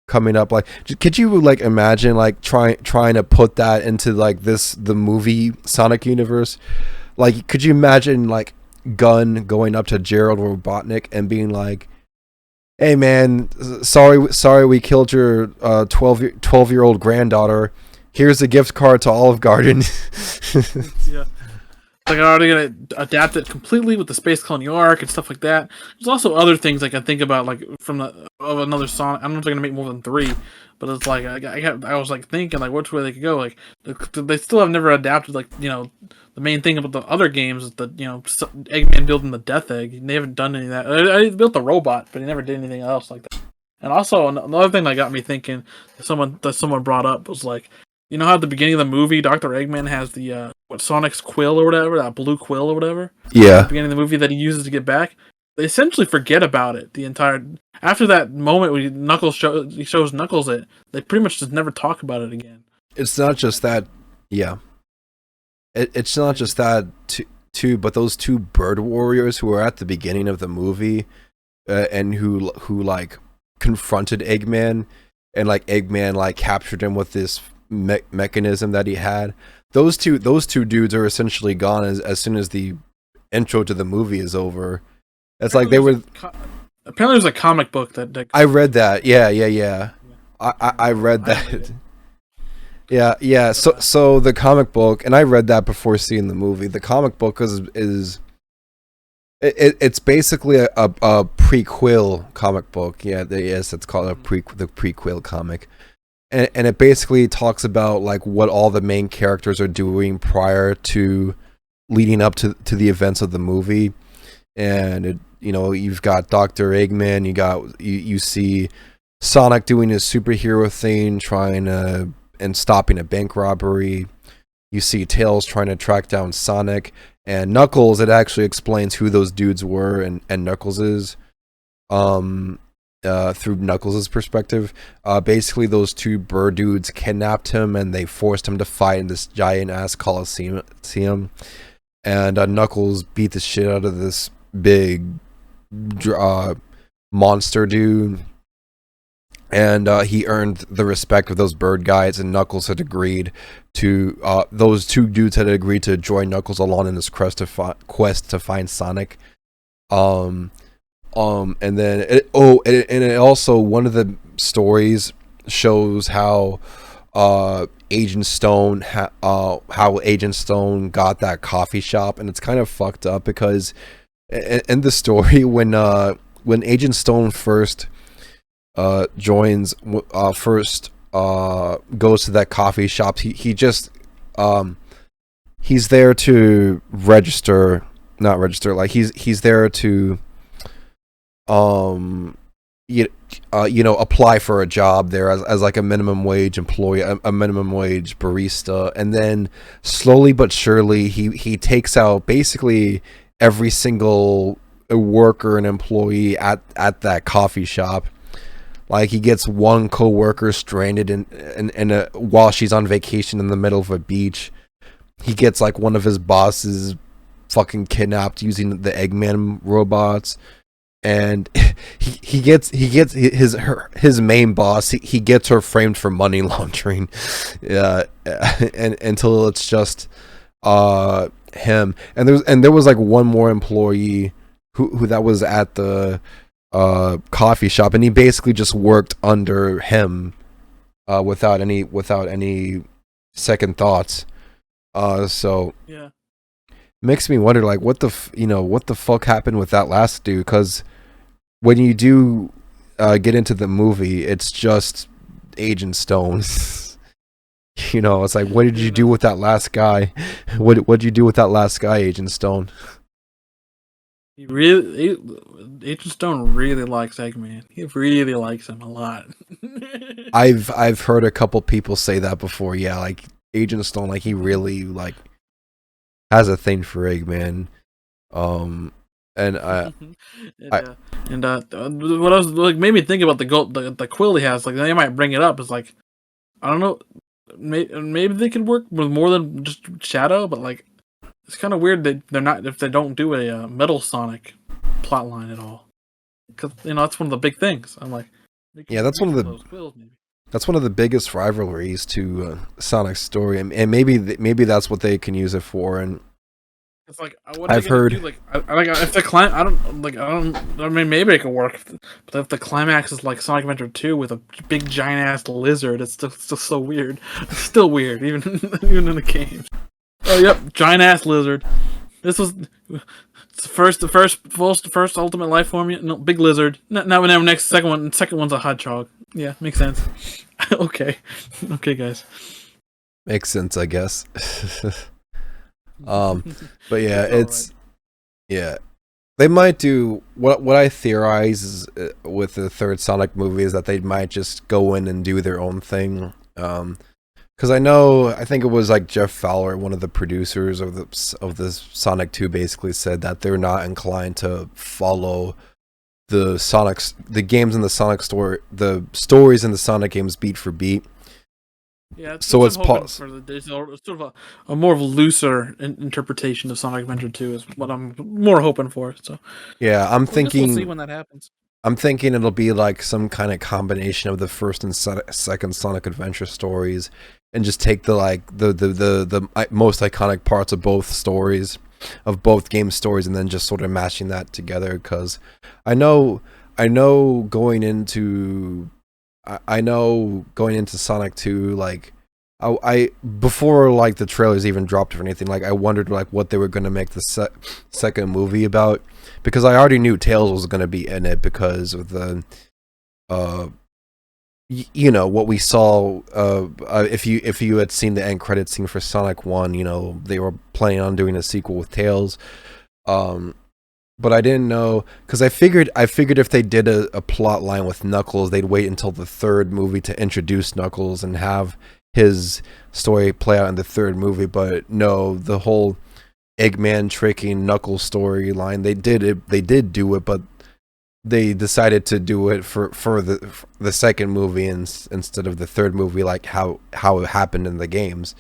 coming up. Like, could you like imagine like trying to put that into like the movie Sonic universe? Like, could you imagine like Gunn going up to Gerald Robotnik and being like, "Hey man, sorry we killed your 12-year-old granddaughter. Here's a gift card to Olive Garden." Yeah. Like, are they gonna adapt it completely with the Space Colony arc and stuff like that? There's also other things I can think about, like from of another Sonic. I don't know if they're gonna make more than 3, but it's like I was like thinking like which way they could go. Like they still have never adapted like the main thing about the other games is the Eggman building the Death Egg. They haven't done any of that. I built the robot, but he never did anything else like that. And also another thing that got me thinking, that someone brought up was like, how at the beginning of the movie, Dr. Eggman has the Sonic's quill or whatever, that blue quill or whatever. Yeah. At the beginning of the movie that he uses to get back. They essentially forget about it the entire after that moment when he shows Knuckles it. They pretty much just never talk about it again. It's not just that. Yeah. It's not just that too, but those two bird warriors who were at the beginning of the movie, and who like confronted Eggman, and like Eggman like captured him with this mechanism that he had. Those two dudes are essentially gone as soon as the intro to the movie is over. It's like they were. Apparently, there's a comic book that I read that. Yeah. I read that. Yeah. So the comic book, and I read that before seeing the movie. The comic book is It's basically a prequel comic book. Yeah, yes, it's called the prequel comic, and it basically talks about like what all the main characters are doing prior to leading up to the events of the movie. And you've got Dr. Eggman, you see Sonic doing his superhero thing, trying to and stopping a bank robbery. You see Tails trying to track down Sonic, and Knuckles. It actually explains who those dudes were, and Knuckles is through Knuckles' perspective. Basically, those two bird dudes kidnapped him, and they forced him to fight in this giant ass coliseum. And Knuckles beat the shit out of this big monster dude, and he earned the respect of those bird guys. And Knuckles had agreed to those two dudes had agreed to join Knuckles along in this quest to find Sonic. And then it also, one of the stories shows how Agent Stone how Agent Stone got that coffee shop. And it's kind of fucked up because in the story, when Agent Stone first joins goes to that coffee shop, he just he's there to not register, like he's there to apply for a job there as like a minimum wage employee, a minimum wage barista. And then slowly but surely he takes out basically every single worker and employee at that coffee shop. Like, he gets one co-worker stranded while she's on vacation in the middle of a beach. He gets like one of his bosses fucking kidnapped using the Eggman robots. And he gets his main boss. He gets her framed for money laundering, and until it's just him. And there was like one more employee who that was at the coffee shop, and he basically just worked under him without any second thoughts. So Yeah. makes me wonder, like, what the fuck happened with that last dude? Because when you do get into the movie, it's just Agent Stone. It's like, what did you do with that last guy? What'd you do with that last guy, Agent Stone? Agent Stone really likes Eggman. He really likes him a lot. I've heard a couple people say that before. Yeah, like Agent Stone, like he really like has a thing for Eggman. And what else like made me think about the quill he has. Like, they might bring it up. It's like, I don't know, maybe they could work with more than just Shadow, but like, it's kind of weird that they're not, if they don't do a Metal Sonic plotline at all, because that's one of the big things. I'm like, yeah, that's one of the those quills, maybe. That's one of the biggest rivalries to Sonic's story, and maybe that's what they can use it for. And it's like, what I've heard, do? Like, if the I mean, maybe it could work, but if the climax is like Sonic Adventure 2 with a big giant ass lizard, it's still so weird. It's still weird, even in the game. Oh, yep, giant ass lizard. This was the first ultimate life form. No, big lizard. Now, second one's a hedgehog. Yeah, makes sense. Okay, guys. Makes sense, I guess. But yeah, it's yeah. They might do what I theorize is, with the third Sonic movie, is that they might just go in and do their own thing. Because I think it was like Jeff Fowler, one of the producers of the Sonic 2, basically said that they're not inclined to follow the games in the Sonic story, the stories in the Sonic games beat for beat. Yeah, so it's sort of a more of a looser interpretation of Sonic Adventure 2 is what I'm more hoping for. So yeah, I'm thinking we'll see when that happens. I'm thinking it'll be like some kind of combination of the first and second Sonic Adventure stories, and just take the most iconic parts of both stories, of both game stories, and then just sort of mashing that together. Because I know going into Sonic 2, like I before like the trailers even dropped or anything, like I wondered like what they were gonna make the second movie about, because I already knew Tails was gonna be in it because of the uh you know what we saw. If you had seen the end credit scene for Sonic 1, you know they were planning on doing a sequel with Tails. Um, but I didn't know, because I figured if they did a plot line with Knuckles, they'd wait until the third movie to introduce Knuckles and have his story play out in the third movie. But no, the whole Eggman tricking Knuckles storyline, they did do it, but they decided to do it for the second movie instead of the third movie, like how it happened in the games.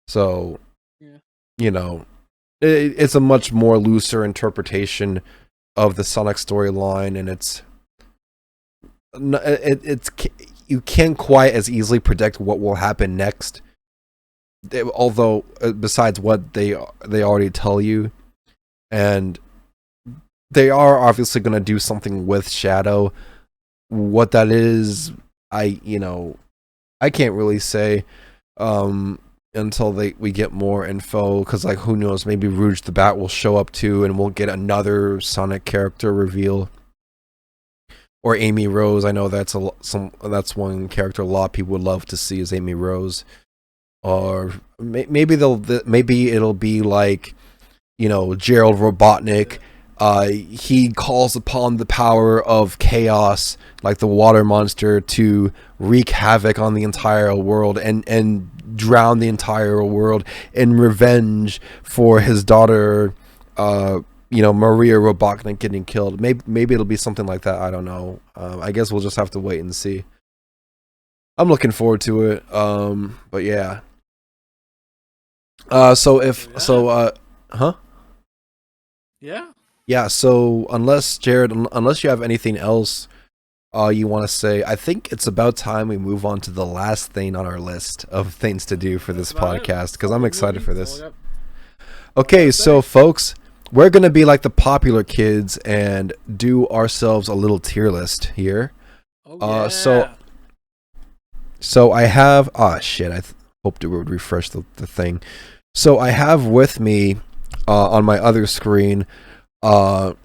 So Yeah. you know, it's a much more looser interpretation of the Sonic storyline, and it's you can't quite as easily predict what will happen next. Although, besides what they already tell you, and they are obviously going to do something with Shadow. What that is, I can't really say until we get more info, because like who knows, maybe Rouge the Bat will show up too, and we'll get another Sonic character reveal. Or Amy Rose. I know that's that's one character a lot of people would love to see, is Amy Rose. Or maybe maybe it'll be like, Gerald Robotnik. He calls upon the power of chaos, like the water monster, to wreak havoc on the entire world and drown the entire world in revenge for his daughter, Maria Robotnik getting killed. Maybe it'll be something like that. I don't know. I guess we'll just have to wait and see. I'm looking forward to it. But yeah. Huh? Yeah. Yeah, so Jared, unless you have anything else you want to say, I think it's about time we move on to the last thing on our list of things to do for this podcast, because I'm excited for this. Okay, so folks, we're going to be like the popular kids and do ourselves a little tier list here. Oh, yeah. So I have, shit, I hoped it would refresh the thing. So I have with me on my other screen a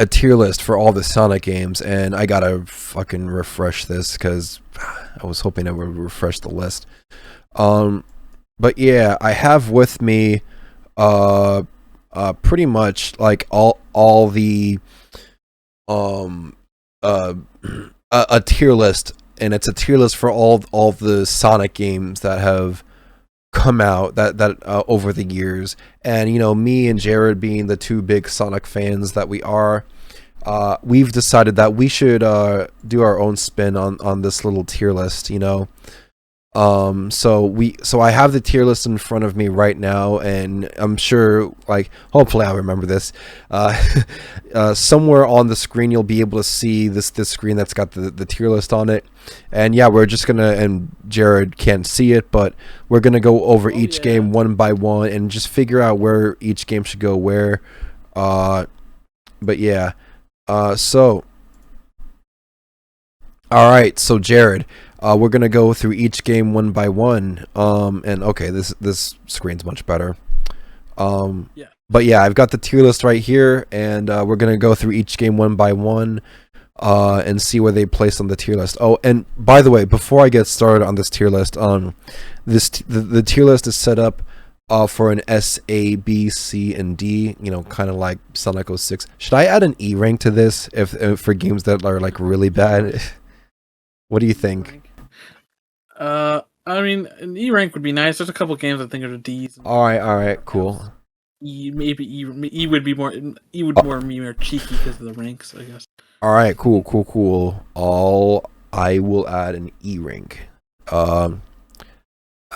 tier list for all the Sonic games, and I gotta fucking refresh this because I was hoping it would refresh the list. But yeah, I have with me pretty much like all the a tier list, and it's a tier list for all the Sonic games that have come out that over the years. And me and Jared, being the two big Sonic fans that we are, we've decided that we should do our own spin on this little tier list. So I have the tier list in front of me right now, and I'm sure, like, hopefully I'll remember this. Somewhere on the screen you'll be able to see this screen that's got the tier list on it. And yeah, we're just gonna, and Jared can't see it, but we're gonna go over each game one by one and just figure out where each game should go where. But yeah, so all right, so Jared, we're gonna go through each game one by one. And okay, this screen's much better. Yeah. But yeah, I've got the tier list right here, and we're gonna go through each game one by one, and see where they place on the tier list. Oh, and by the way, before I get started on this tier list, the tier list is set up for an S, A, B, C, and D. Kind of like Sonic 06. Should I add an E rank to this if for games that are like really bad? What do you think? I mean, an E rank would be nice. There's a couple games I think are D's. All right, cool. Maybe E would be more. E would be more cheeky because of the ranks, I guess. All right, cool. I will add an E rank. Add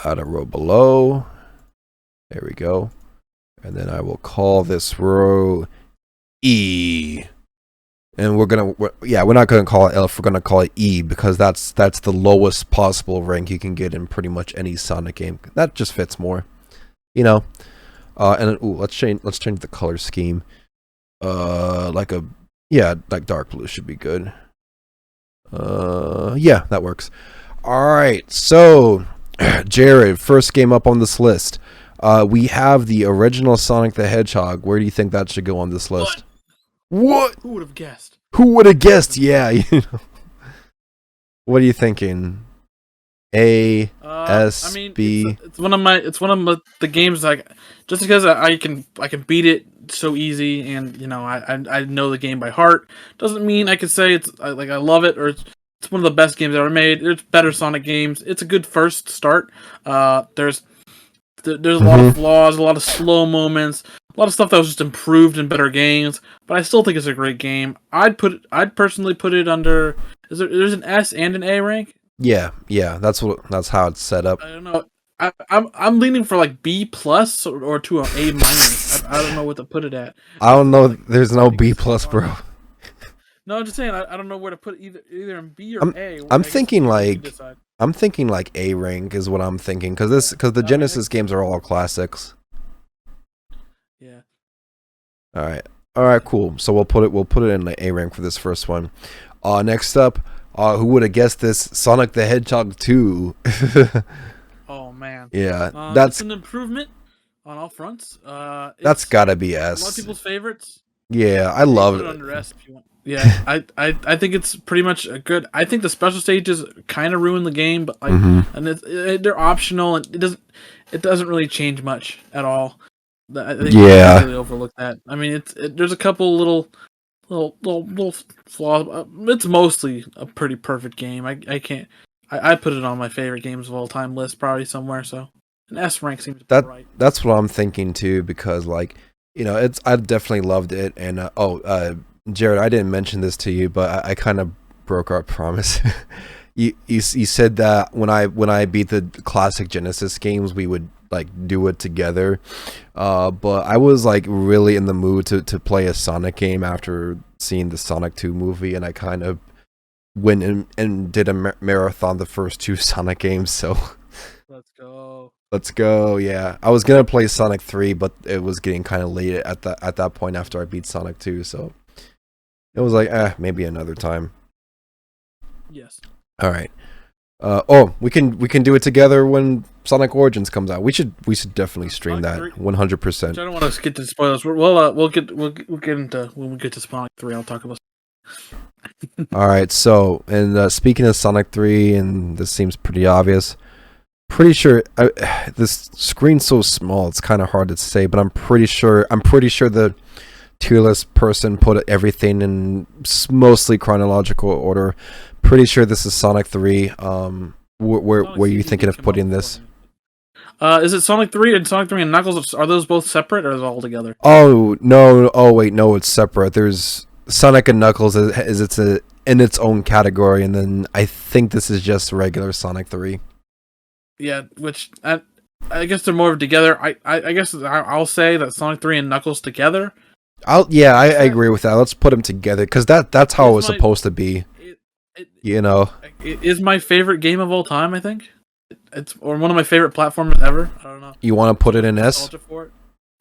a row below. There we go. And then I will call this row E. And we're not gonna call it F. We're gonna call it E, because that's the lowest possible rank you can get in pretty much any Sonic game. That just fits more, And then, let's change the color scheme. Like dark blue should be good. Yeah, that works. All right, so Jared, first game up on this list. We have the original Sonic the Hedgehog. Where do you think that should go on this list? What? Who would have guessed? Who would have guessed? Yeah, you know. What are you thinking? A, S, I mean, B. it's one of the games like just because I can beat it so easy, and you know I know the game by heart doesn't mean I could say I love it or it's one of the best games ever made. There's better Sonic games. It's a good first start. There's a lot of flaws, a lot of slow moments, a lot of stuff that was just improved in better games. But I still think it's a great game. I'd personally put it under. There's an S and an A rank? Yeah, that's how it's set up. I don't know. I'm leaning for like B plus or to an A minus. I don't know what to put it at. I don't know. There's no B plus, bro. No, I'm just saying I don't know where to put either in B or A. I'm thinking like A rank is what I'm thinking because the Genesis games are all classics. Yeah. All right, cool. So we'll put it in the A rank for this first one. Next up, who would have guessed this? Sonic the Hedgehog 2. Oh man. Yeah, that's an improvement on all fronts. That's gotta be S. A lot of people's favorites. Yeah, I love it. Under S if you want. Yeah, I think it's pretty much a good. I think the special stages kind of ruin the game, but like, and they're optional, and it doesn't really change much at all. I think yeah, really overlook that. I mean, there's a couple little flaws. It's mostly a pretty perfect game. I put it on my favorite games of all time list, probably somewhere. So an S rank seems right. That's what I'm thinking too, because like I definitely loved it, and Jared, I didn't mention this to you, but I kind of broke our promise. you said that when I beat the classic Genesis games, we would like do it together. But I was like really in the mood to play a Sonic game after seeing the Sonic 2 movie, and I kind of went and did a marathon the first 2 Sonic games. So let's go. Yeah, I was gonna play Sonic 3, but it was getting kind of late at that point after I beat Sonic 2. So it was like, maybe another time. Yes. All right. We can do it together when Sonic Origins comes out. We should definitely stream that 100%. I don't want to get to spoilers. We'll get into when we get to Sonic 3. I'll talk about. All right. So, and speaking of Sonic 3, and this seems pretty obvious. Pretty sure this screen's so small, it's kind of hard to say, but I'm pretty sure the tier list person put everything in mostly chronological order. Pretty sure this is Sonic 3. Where were you thinking of putting this? Is it Sonic 3 and Knuckles? Are those both separate or is it all together? Oh no! Oh wait, no, it's separate. There's Sonic and Knuckles it's in its own category, and then I think this is just regular Sonic 3. Yeah, which I guess they're more together. I guess I'll say that Sonic 3 and Knuckles together. I agree with that. Let's put them together because that's how it was supposed to be. It is my favorite game of all time. I think it's one of my favorite platformers ever. I don't know. You want to put it in S?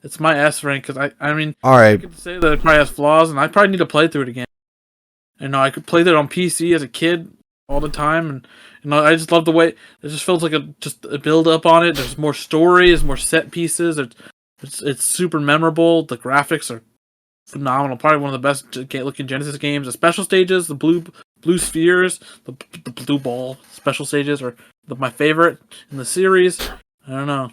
It's my S rank because I mean, all right. I could say that it probably has flaws, and I probably need to play through it again. I could play that on PC as a kid all the time, and I just love the way it just feels like a build up on it. There's more story, there's more set pieces. It's super memorable. The graphics are phenomenal. Probably one of the best looking Genesis games. The special stages, the blue spheres, the blue ball special stages are my favorite in the series. I don't know.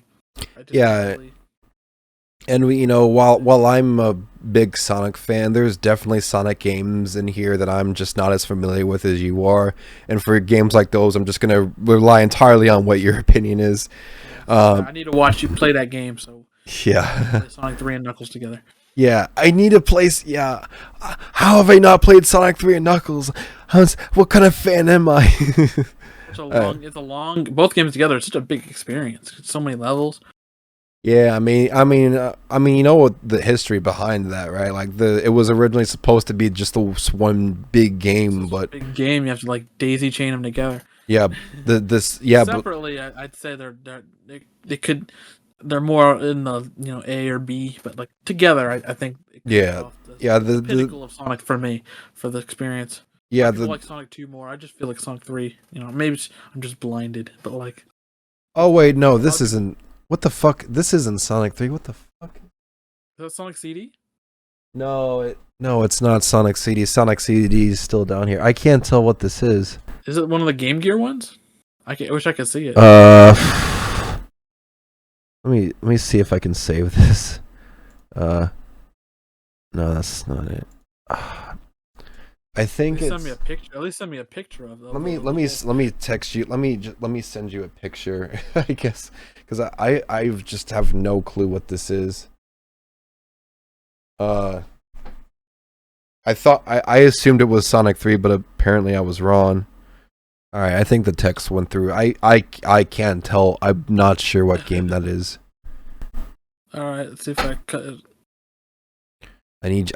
And while I'm a big Sonic fan, there's definitely Sonic games in here that I'm just not as familiar with as you are. And for games like those, I'm just gonna rely entirely on what your opinion is. I need to watch you play that game. So yeah, Sonic 3 and Knuckles together. Yeah, I need to play. Yeah, how have I not played Sonic 3 and Knuckles? What kind of fan am I? It's a long. Both games together. It's such a big experience. It's so many levels. Yeah, I mean, you know what the history behind that, right? Like it was originally supposed to be just one big game, but big game. You have to like daisy chain them together. Yeah, separately, I'd say they're more in the A or B, but like together, I think. The pinnacle of Sonic for me for the experience. Yeah, I like Sonic 2 more. I just feel like Sonic 3. Maybe I'm just blinded, but like. Oh wait, no, this isn't. What the fuck? This isn't Sonic 3. What the fuck? Is that Sonic CD? No, it's not Sonic CD. Sonic CD is still down here. I can't tell what this is. Is it one of the Game Gear ones? I wish I could see it. Let me see if I can save this. No, that's not it. I think it's. Send me a picture. At least send me a picture of them. Let me text you. Let me send you a picture. I guess because I just have no clue what this is. I thought I assumed it was Sonic 3, but apparently I was wrong. All right, I think the text went through. I can't tell. I'm not sure what game that is. All right, let's see if I cut it.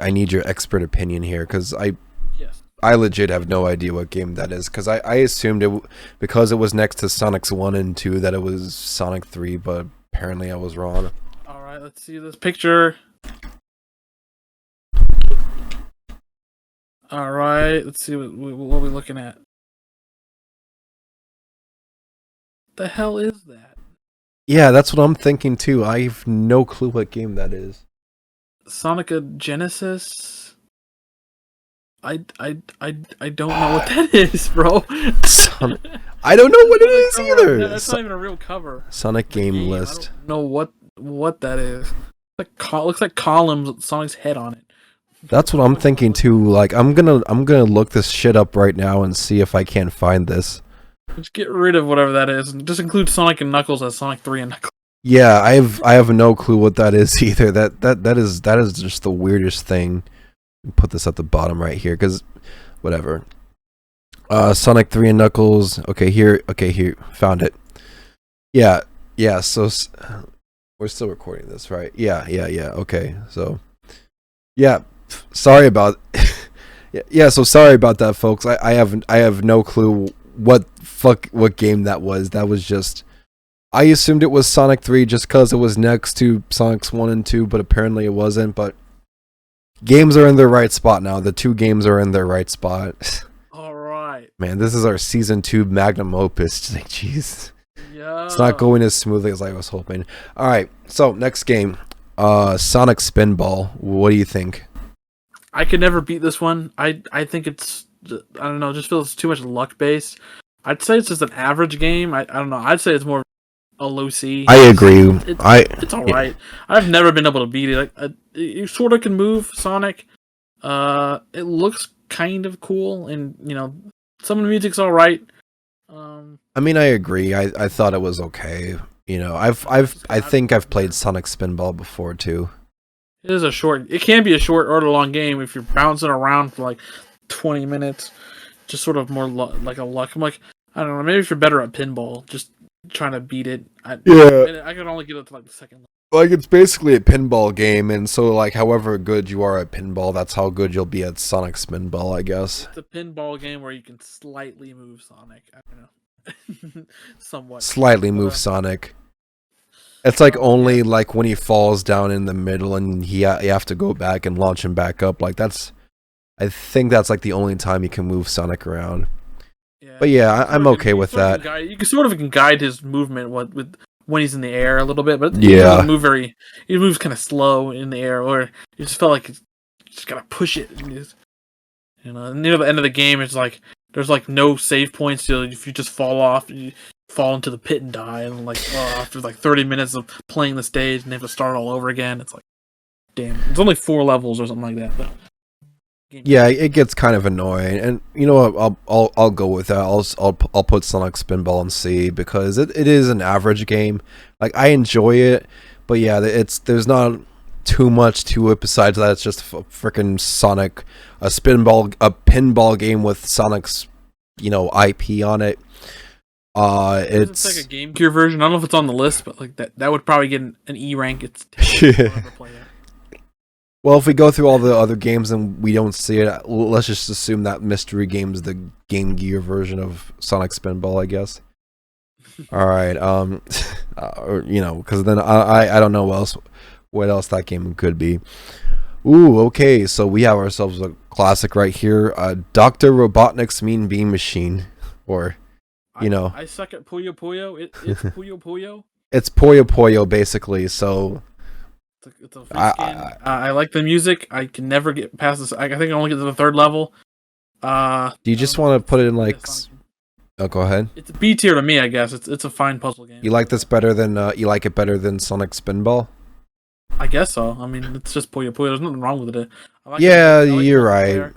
I need your expert opinion here because Yes. I legit have no idea what game that is because I assumed it because it was next to Sonic's 1 and 2 that it was Sonic 3, but apparently I was wrong. All right, let's see this picture. All right, let's see what we're looking at. The hell is that? Yeah, that's what I'm thinking too. I have no clue what game that is. Sonica Genesis. I don't know what that is, bro. I don't know what it is either. That's not even a real cover. Sonic game list. I don't know what that is. Looks like columns with Sonic's head on it. That's what I'm thinking too. Like I'm gonna look this shit up right now and see if I can't find this. Just get rid of whatever that is, and just include Sonic and Knuckles as Sonic 3 and Knuckles. Yeah, I have no clue what that is either. That is just the weirdest thing. Put this at the bottom right here, because whatever. Sonic 3 and Knuckles. Okay, here. Found it. Yeah. So we're still recording this, right? Yeah. Okay, so yeah. Sorry about. yeah. So sorry about that, folks. I have no clue what game that was. That was just. I assumed it was Sonic 3 just because it was next to Sonic's 1 and 2, but apparently it wasn't. But games are in their right spot now. The two games are in their right spot. All right. Man, this is our Season 2 magnum opus. Like, jeez. Yeah. It's not going as smoothly as I was hoping. All right, so next game. Sonic Spinball. What do you think? I could never beat this one. I think it's... I don't know, just feels too much luck-based. I'd say it's just an average game. I don't know. I'd say it's more a low C. I agree. It's all right. I've never been able to beat it. Like, you sort of can move Sonic. It looks kind of cool, and some of the music's all right. I mean, I agree. I thought it was okay. I think I've played Sonic Spinball before too. It is it can be a short or a long game if you're bouncing around for like 20 minutes. Just sort of more like a luck. I'm like, I don't know, maybe if you're better at pinball, just trying to beat it. I could only get it to like the second. Like, it's basically a pinball game, and so like however good you are at pinball, that's how good you'll be at Sonic Spinball, I guess. It's a pinball game where you can slightly move Sonic. I don't know. Somewhat. Slightly move Sonic. It's like only like when he falls down in the middle and you have to go back and launch him back up. Like I think that's like the only time you can move Sonic around. Yeah. But yeah, I'm okay with that. You can sort of guide his movement with when he's in the air a little bit, but yeah, he moves kind of slow in the air, or you just felt like you just gotta push it. And near the end of the game, it's like there's like no save points. So if you just fall off, you fall into the pit and die. And like after like 30 minutes of playing the stage, and they have to start all over again. It's like, damn, it's only 4 levels or something like that. But yeah, it gets kind of annoying, and you know what? I'll go with that. I'll put Sonic Spinball in C because it is an average game. Like, I enjoy it, but yeah, there's not too much to it besides that. It's just a freaking Sonic, a pinball game with Sonic's IP on it. It's like a Game Gear version. I don't know if it's on the list, but like that would probably get an E rank. It's well, if we go through all the other games and we don't see it, let's just assume that Mystery Game's the Game Gear version of Sonic Spinball, I guess. All right, because then I don't know what else that game could be. Ooh, okay, so we have ourselves a classic right here, Dr. Robotnik's Mean Bean Machine, or you know, I suck at Puyo Puyo. It's Puyo Puyo. it's Puyo Puyo basically. So It's a I, face game. I I like the music. I can never get past this. I think I only get to the third level. do you I just don't know. want to put it in Really like? a Sonic game. Oh, go ahead. It's a B tier to me, I guess. It's a fine puzzle game. You like this better than you like it better than Sonic Spinball? I guess so. I mean, it's just Puyo Puyo. There's nothing wrong with it. I like Yeah, I like you're right.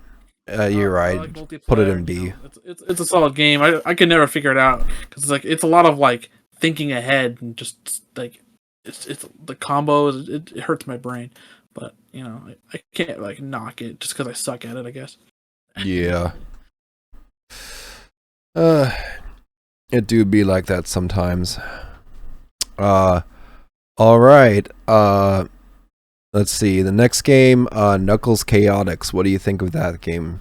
multiplayer. You're I right. like Put it multiplayer. in B. It's a solid game. I can never figure it out because it's like it's a lot of like thinking ahead and just like it's the combos. It hurts my brain, but you know I can't like knock it just because I suck at it. I guess. Yeah. It do be like that sometimes. All right. Let's see. The next game, Knuckles Chaotix. What do you think of that game?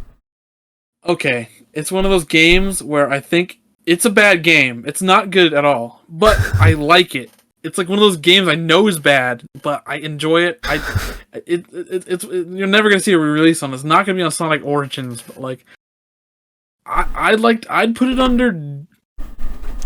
Okay, it's one of those games where I think it's a bad game. It's not good at all, but I like it. It's like one of those games I know is bad, but I enjoy it. You're never gonna see a re-release on this. It's not gonna be on Sonic Origins, but like, I'd put it under.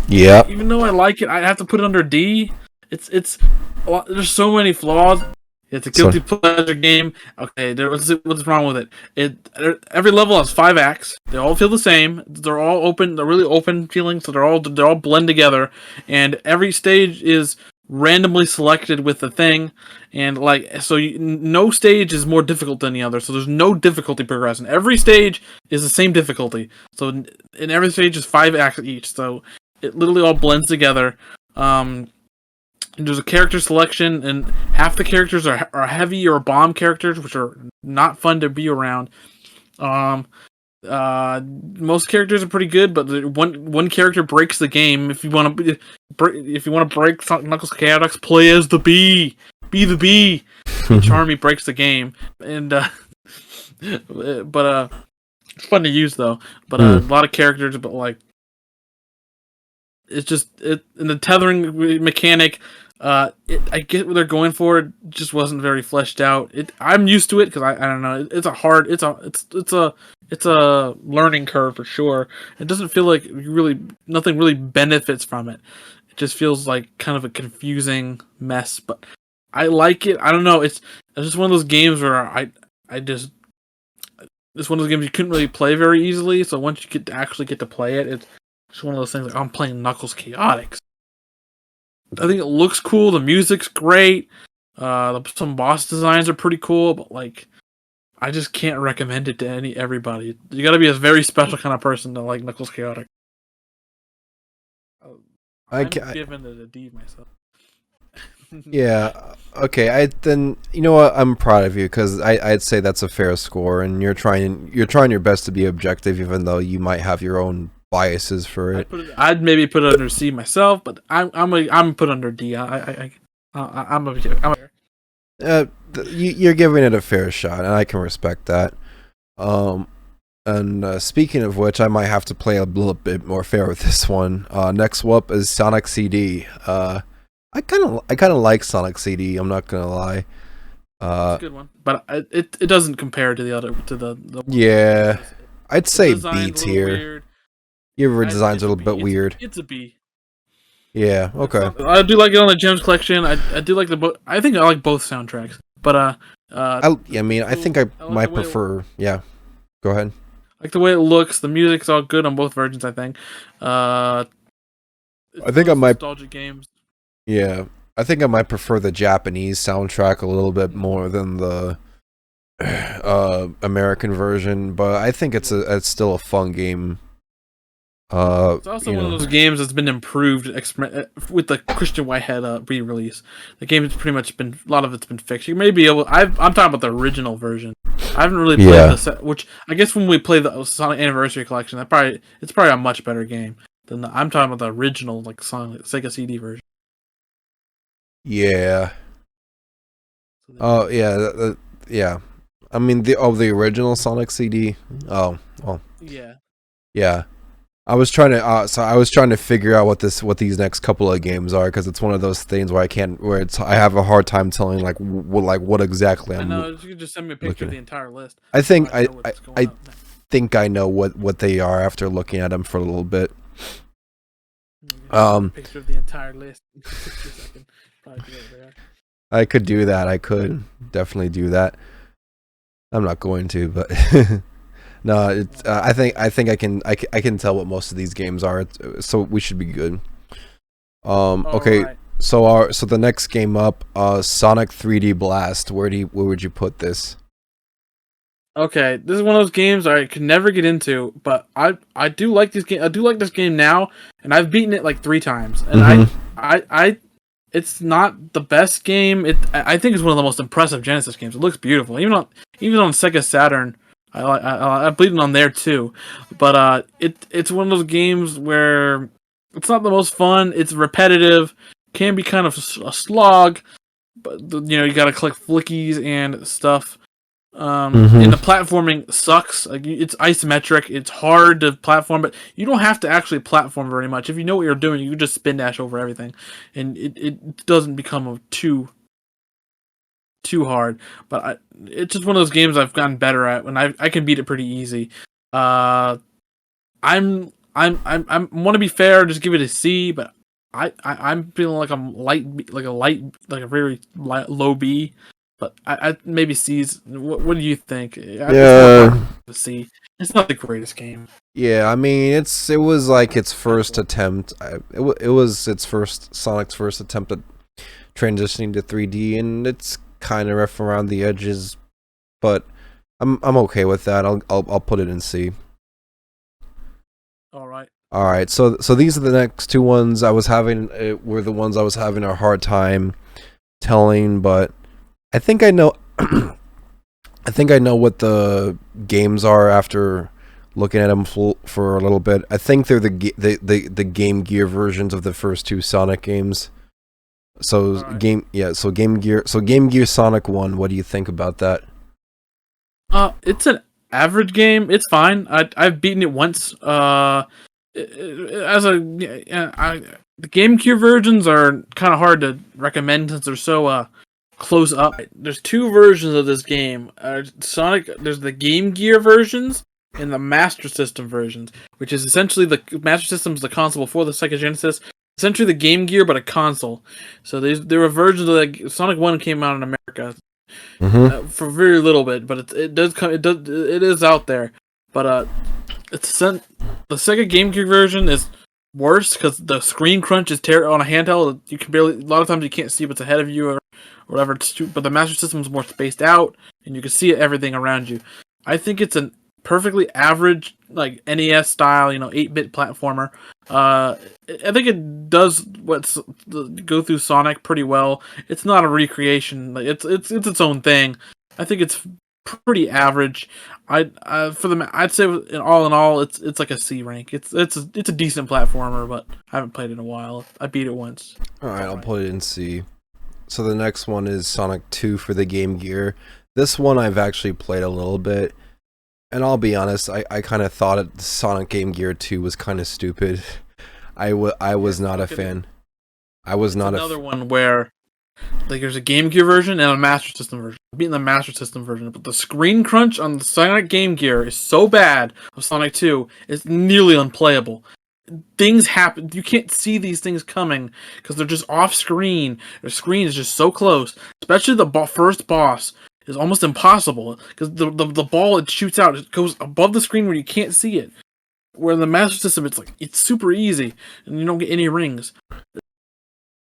Yeah. Even though I like it, I'd have to put it under D. It's a lot, there's so many flaws. It's a guilty pleasure game. Okay, what's wrong with it? Every level has 5 acts. They all feel the same. They're all open. They're really open feeling. So they're all blend together. And every stage is randomly selected with the thing. And like so, no stage is more difficult than the other. So there's no difficulty progression. Every stage is the same difficulty. So in every stage is 5 acts each. So it literally all blends together. There's a character selection, and half the characters are heavy or bomb characters, which are not fun to be around. Most characters are pretty good, but one character breaks the game. If you want to break Knuckles Chaotix, play as the bee. Be the bee. Charmy breaks the game, and but it's fun to use though. But a lot of characters, but like. It's just in the tethering mechanic. I get what they're going for. It just wasn't very fleshed out. I'm used to it because I don't know. It's a learning curve for sure. It doesn't feel like nothing really benefits from it. It just feels like kind of a confusing mess. But I like it. I don't know. It's just one of those games where it's one of those games you couldn't really play very easily. So once you actually get to play it, it's just one of those things like I'm playing Knuckles Chaotix. I think it looks cool. The music's great. Some boss designs are pretty cool, but like, I just can't recommend it to everybody. You got to be a very special kind of person to like Knuckles Chaotix. I'm giving it a D myself. Yeah. Okay. Then you know what? I'm proud of you because I'd say that's a fair score, and you're trying your best to be objective, even though you might have your own biases for it. I'd maybe put it under C myself, but I'm put under D. You're giving it a fair shot, and I can respect that. And speaking of which, I might have to play a little bit more fair with this one. Next up is Sonic CD. I kind of like Sonic CD. I'm not gonna lie. It's a good one, but it doesn't compare to the other the yeah. I'd say B tier. Your design's a little bit weird. It's a B. Yeah. Okay. I do like it on the Gems collection. I do like I think I like both soundtracks, but I mean, I think I might prefer. Yeah. Go ahead. Like the way it looks, the music's all good on both versions. I think. I think I might nostalgic games. Yeah, I think I might prefer the Japanese soundtrack a little bit more than the American version, but I think it's still a fun game. It's also one of those games that's been improved with the Christian Whitehead re-release. The game has pretty much been a lot of it's been fixed. You may be able. I'm talking about the original version. I haven't really played the set, which I guess when we play the Sonic Anniversary Collection, it's probably a much better game than I'm talking about the original like Sega CD version. Yeah. Oh yeah, yeah. I mean the original Sonic CD. Oh. Yeah. Yeah. I was trying to figure out what these next couple of games are because it's one of those things where I have a hard time telling what exactly I'm. I know. You could just send me a picture of the entire list. I think I think I know what they are after looking at them for a little bit. Picture of the entire list. 60 seconds. Probably do it there. I could do that. I could definitely do that. I'm not going to, but no. It's. I think I can tell what most of these games are. So we should be good. Okay. Alright. So the next game up, Sonic 3D Blast. Where would you put this? Okay, this is one of those games I could never get into, but I do like this game. I do like this game now, and I've beaten it like 3 times. And I it's not the best game. I think it's one of the most impressive Genesis games. It looks beautiful, even on Sega Saturn. I beat it on there too, but it's one of those games where it's not the most fun. It's repetitive, can be kind of a slog, but you gotta collect flickies and stuff. And the platforming sucks. Like it's isometric. It's hard to platform, but you don't have to actually platform very much. If you know what you're doing, you can just spin dash over everything, and it doesn't become too hard. But it's just one of those games I've gotten better at, and I can beat it pretty easy. I'm want to be fair, just give it a C, but I'm feeling like a very low B. But I maybe C's. What do you think? Yeah. C. It's not the greatest game. Yeah, I mean, it was like its first attempt. It was its Sonic's first attempt at transitioning to 3D, and it's kind of rough around the edges, but I'm okay with that. I'll put it in C. All right. All right. So these are the next two ones were the ones I was having a hard time telling, but I think I know. I think I know what the games are after looking at them for a little bit. I think they're the Game Gear versions of the first two Sonic games. So right. So Game Gear Sonic 1. What do you think about that? It's an average game. It's fine. I've beaten it once. The Game Gear versions are kind of hard to recommend since they're so close up. There's 2 versions of this game. Sonic. There's the Game Gear versions and the Master System versions, which is essentially the Master System's the console before the Sega Genesis. Essentially the Game Gear, but a console. So there were versions of Sonic 1 came out in America for very little bit, but it is out there. But the Sega Game Gear version is worse because the screen crunch is terrible on a handheld. You can barely, a lot of times you can't see what's ahead of you or whatever. But the Master System is more spaced out, and you can see everything around you. I think it's an perfectly average, like NES style, 8-bit platformer. I think it does go through Sonic pretty well. It's not a recreation; like it's its own thing. I think it's pretty average. I'd say in all, it's like a C rank. It's a decent platformer, but I haven't played it in a while. I beat it once. All right, I'll put it in C. So the next one is Sonic 2 for the Game Gear. This one I've actually played a little bit. And I'll be honest, I kind of thought Sonic Game Gear 2 was kind of stupid. I was not a fan. I was not another one where there's a Game Gear version and a Master System version. I'm beating the Master System version, but the screen crunch on the Sonic Game Gear is so bad of Sonic 2, it's nearly unplayable. Things happen. You can't see these things coming because they're just off screen. The screen is just so close, especially the first boss. Is almost impossible because the ball it shoots out, it goes above the screen where you can't see it. Where in the Master System it's super easy and you don't get any rings.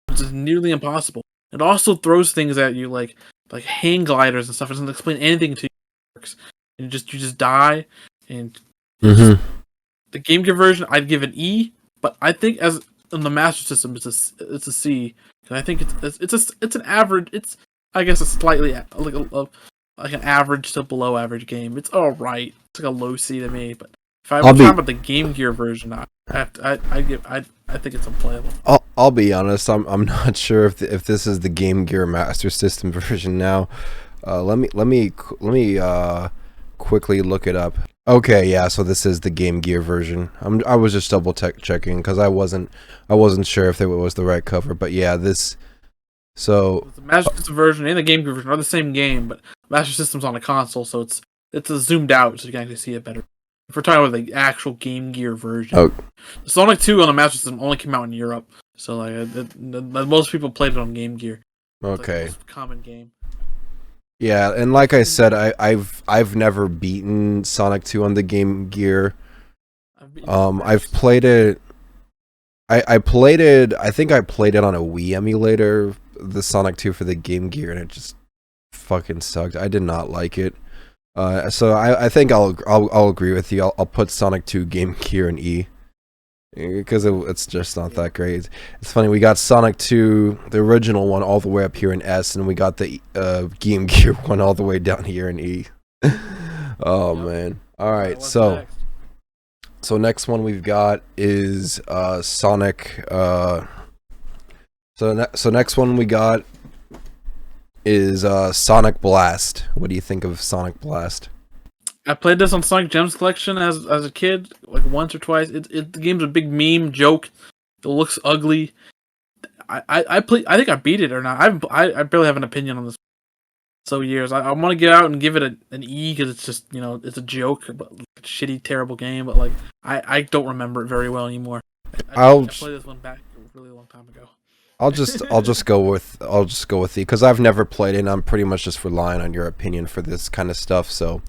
It's just nearly impossible. It also throws things at you like hang gliders and stuff. It doesn't explain anything to you. And you just die. And the Game Gear version I'd give an E, but I think as in the Master System it's a C. I think it's an average. I guess it's slightly like an average to below average game. It's all right. It's like a low C to me. But if I was talking about the Game Gear version, I think it's unplayable. I'll be honest. I'm not sure if this is the Game Gear Master System version now. Let me quickly look it up. Okay, yeah. So this is the Game Gear version. I was just double checking because I wasn't sure if it was the right cover. But yeah, this. So the Master System version and the Game Gear version are the same game, but Master System's on a console, so it's a zoomed out, so you can actually see it better. If we're talking about the actual Game Gear version, Oh, Sonic 2 on the Master System only came out in Europe, so like most people played it on Game Gear. It's like the okay. most common game. Yeah, and like I said, I've never beaten Sonic 2 on the Game Gear. I've played it. I played it. I think I played it on a Wii emulator, the Sonic 2 for the Game Gear, and it just fucking sucked. I did not like it. So I think I'll agree with you. I'll put Sonic 2 Game Gear in E because it's just not that great. It's funny, we got Sonic 2, the original one, all the way up here in S, and we got the Game Gear one all the way down here in E. Oh man! All right, so. So next one we've got is Sonic. So next one we got is Sonic Blast. What do you think of Sonic Blast? I played this on Sonic Gems Collection as a kid, like once or twice. The game's a big meme joke. It looks ugly. I think I beat it or not. I barely have an opinion on this. So years. I want to get out and give it an E because it's just it's a joke, but a shitty, terrible game. But like I don't remember it very well anymore. I played this one back a really long time ago. I'll just go with you because I've never played it, and I'm pretty much just relying on your opinion for this kind of stuff. So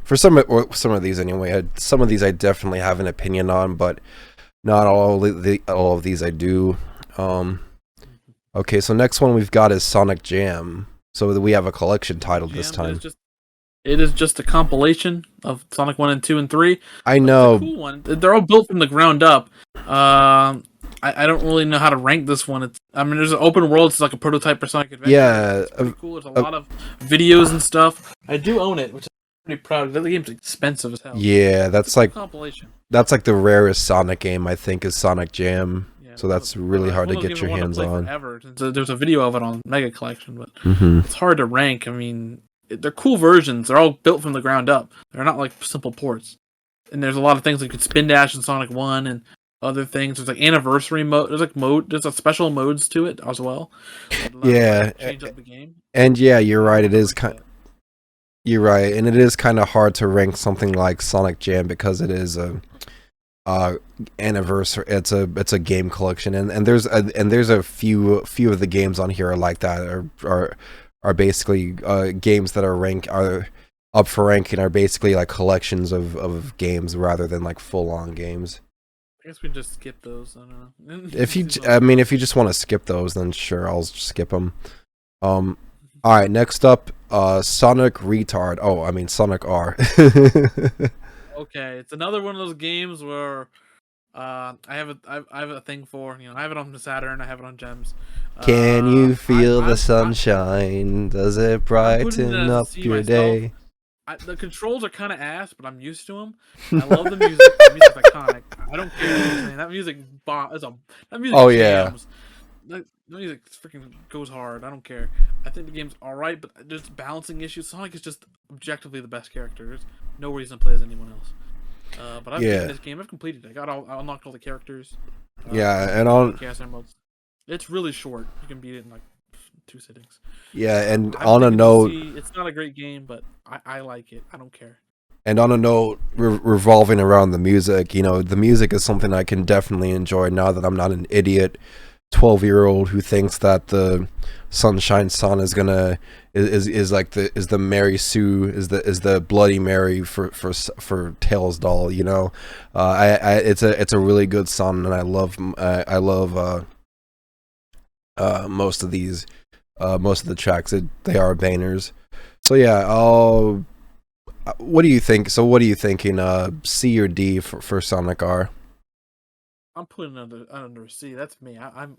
for some of these anyway, some of these I definitely have an opinion on, but not all of these I do. Okay, so next one we've got is Sonic Jam. So we have a collection title this time. It is just a compilation of Sonic 1 and 2 and 3. I know. It's a cool one. They're all built from the ground up. I don't really know how to rank this one. There's an open world. It's like a prototype for Sonic Adventure. Yeah. It's pretty cool. There's a lot of videos and stuff. I do own it, which I'm pretty proud of. The game's expensive as hell. Yeah, that's like compilation. That's like the rarest Sonic game, I think, is Sonic Jam. So that's really hard to get your hands on. Forever. There's a video of it on Mega Collection, but it's hard to rank. I mean, they're cool versions. They're all built from the ground up. They're not like simple ports. And there's a lot of things like you could spin dash in Sonic 1 and other things. There's like anniversary mode. There's a special modes to it as well. Yeah. Change up the game. And yeah, you're right. You're right, and it is kind of hard to rank something like Sonic Jam because it is a anniversary. It's a game collection, and there's a few of the games on here are like that are basically games that are up for ranking are basically like collections of games rather than like full on games. I guess we just skip those. I don't know. If you just want to skip those, then sure, I'll skip them. All right, next up, Sonic Retard. Oh, I mean Sonic R. Okay, it's another one of those games where I have a thing for. I have it on Saturn. I have it on Gems. Can you feel the sunshine? Does it brighten up your day? The controls are kind of ass, but I'm used to them. I love the music. The music's iconic. I don't care. Man. That music Oh yeah. Jams. The music freaking goes hard. I don't care. I think the game's alright, but there's balancing issues. Sonic is just objectively the best character. There's no reason to play as anyone else. But I've beaten this game. I've completed it. I unlocked all the characters. And it's really short. You can beat it in like 2 sittings. Yeah, and on a note, it's not a great game, but I like it. I don't care. And on a note revolving around the music, the music is something I can definitely enjoy now that I'm not an idiot 12-year-old who thinks that the Sunshine Son is the Mary Sue, is the Bloody Mary for Tails doll. It's a really good song, and I love most of the tracks. They are bangers. So yeah, what do you think? So what are you thinking? C or D for Sonic R? I'm putting it under a C. That's me. I'm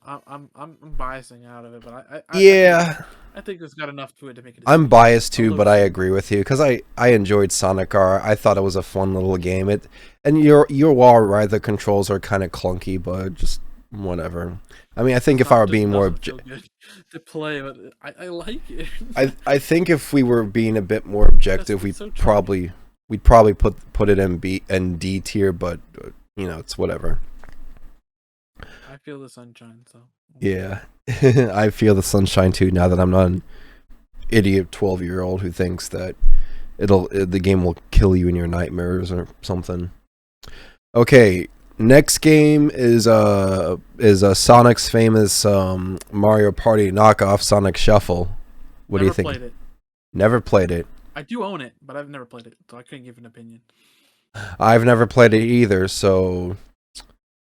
biasing out of it, but I think it's got enough to it to make it. I'm biased too, but I agree with you because I enjoyed Sonic R. I thought it was a fun little game. And you're all right. The controls are kind of clunky, but just whatever. I mean, I think if I were being more to play, but I like it. I think if we were being a bit more objective, we'd probably put it in D tier, but it's whatever. I feel the sunshine, so yeah. I feel the sunshine too now that I'm not an idiot 12-year-old who thinks that the game will kill you in your nightmares or something. Okay, next game is Sonic's famous Mario Party knockoff, Sonic Shuffle. What do you think? Never played it. Never played it. I do own it, but I've never played it, so I couldn't give an opinion. I've never played it either, so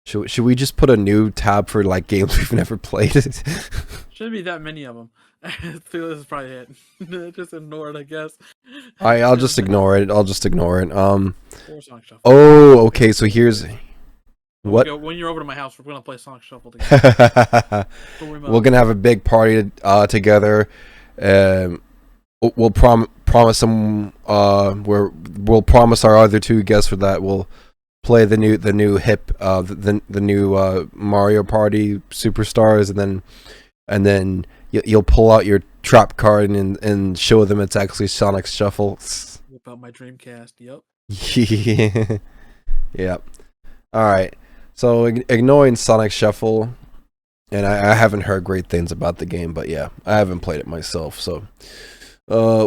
should we just put a new tab for like games we've never played? Shouldn't be that many of them. I feel this is probably it. Just ignore it, I guess. I'll just ignore it. Or Sonic Shuffle. Oh, okay. So here's what. When you're over to my house, we're gonna play Sonic Shuffle together. We're gonna have a big party together. We'll promise them. We'll promise our other two guests for that. We'll play the new hip the new Mario Party Superstars, and then you'll pull out your trap card and show them it's actually Sonic Shuffle. Whip out my Dreamcast. Yep. Yeah. Yep. All right. So ignoring Sonic Shuffle, and I haven't heard great things about the game, but yeah, I haven't played it myself. So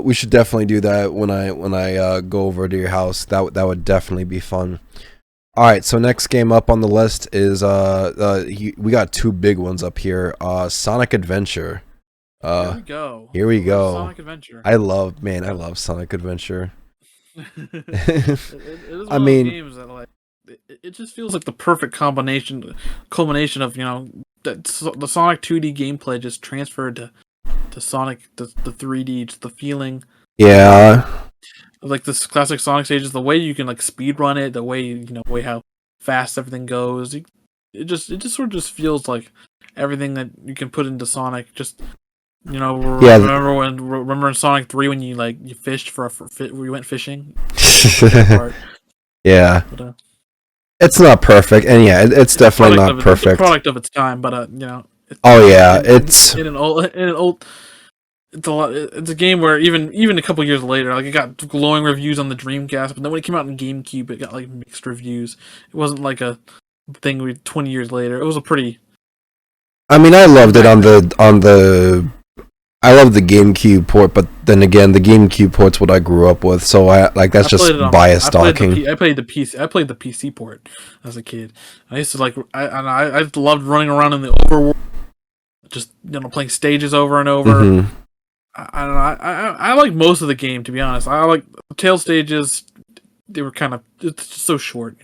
we should definitely do that when I go over to your house. That would definitely be fun. All right, so next game up on the list is we got two big ones up here. Sonic Adventure. Here we go. Sonic Adventure. I love Sonic Adventure. It is one of those games that like it just feels like the perfect culmination of the Sonic 2D gameplay just transferred to Sonic the 3D, just the feeling. Yeah. Like this classic Sonic stages, the way you can like speed run it, the way way how fast everything goes, it just sort of just feels like everything that you can put into Sonic. Just remember in Sonic 3 when you fished where you went fishing. Yeah, but, it's not perfect, and yeah, it's definitely not perfect. It's a product of its time, but it's in an old. It's a lot. It's a game where even a couple years later, like it got glowing reviews on the Dreamcast, but then when it came out in GameCube, it got like mixed reviews. It wasn't like a thing 20 years later. It was a pretty. I mean, I loved it on the. I love the GameCube port, but then again, the GameCube port's what I grew up with, so that's just bias talking. I played the PC port as a kid. I used to I loved running around in the overworld, just playing stages over and over. Mm-hmm. I like most of the game, to be honest. I like the tail stages. They were it's just so short,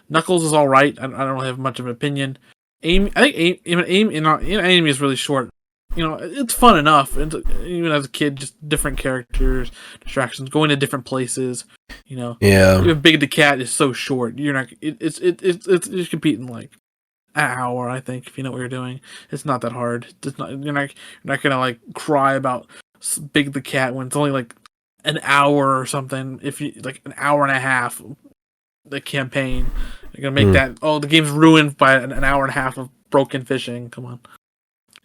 Knuckles is all right. I don't really have much of an opinion. I think aim is really short. It's fun enough. And even as a kid, just different characters, distractions, going to different places. Yeah. Even Big the Cat is so short. You're not. It's competing like an hour, I think, if you know what you're doing. It's not that hard. It's not. You're not gonna cry about Big the Cat when it's only like an hour or something. If you an hour and a half, the campaign, you're gonna make that. Oh, the game's ruined by an hour and a half of broken fishing. Come on.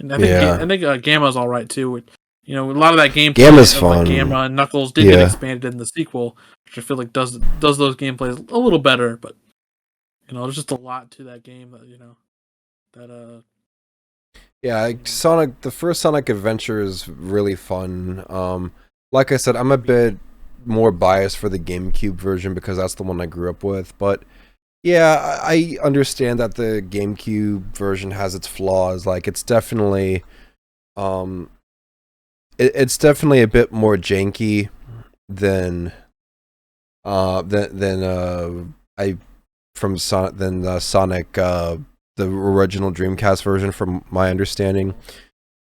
And I think Gamma's all right too. A lot of that gameplay. Gamma's fun. Gamma and Knuckles did get expanded in the sequel, which I feel like does those gameplays a little better. But there's just a lot to that game that Yeah, the first Sonic Adventure is really fun. Like I said, I'm a bit more biased for the GameCube version because that's the one I grew up with. But yeah, I understand that the GameCube version has its flaws. Like it's definitely, it's definitely a bit more janky than Sonic the original Dreamcast version, from my understanding.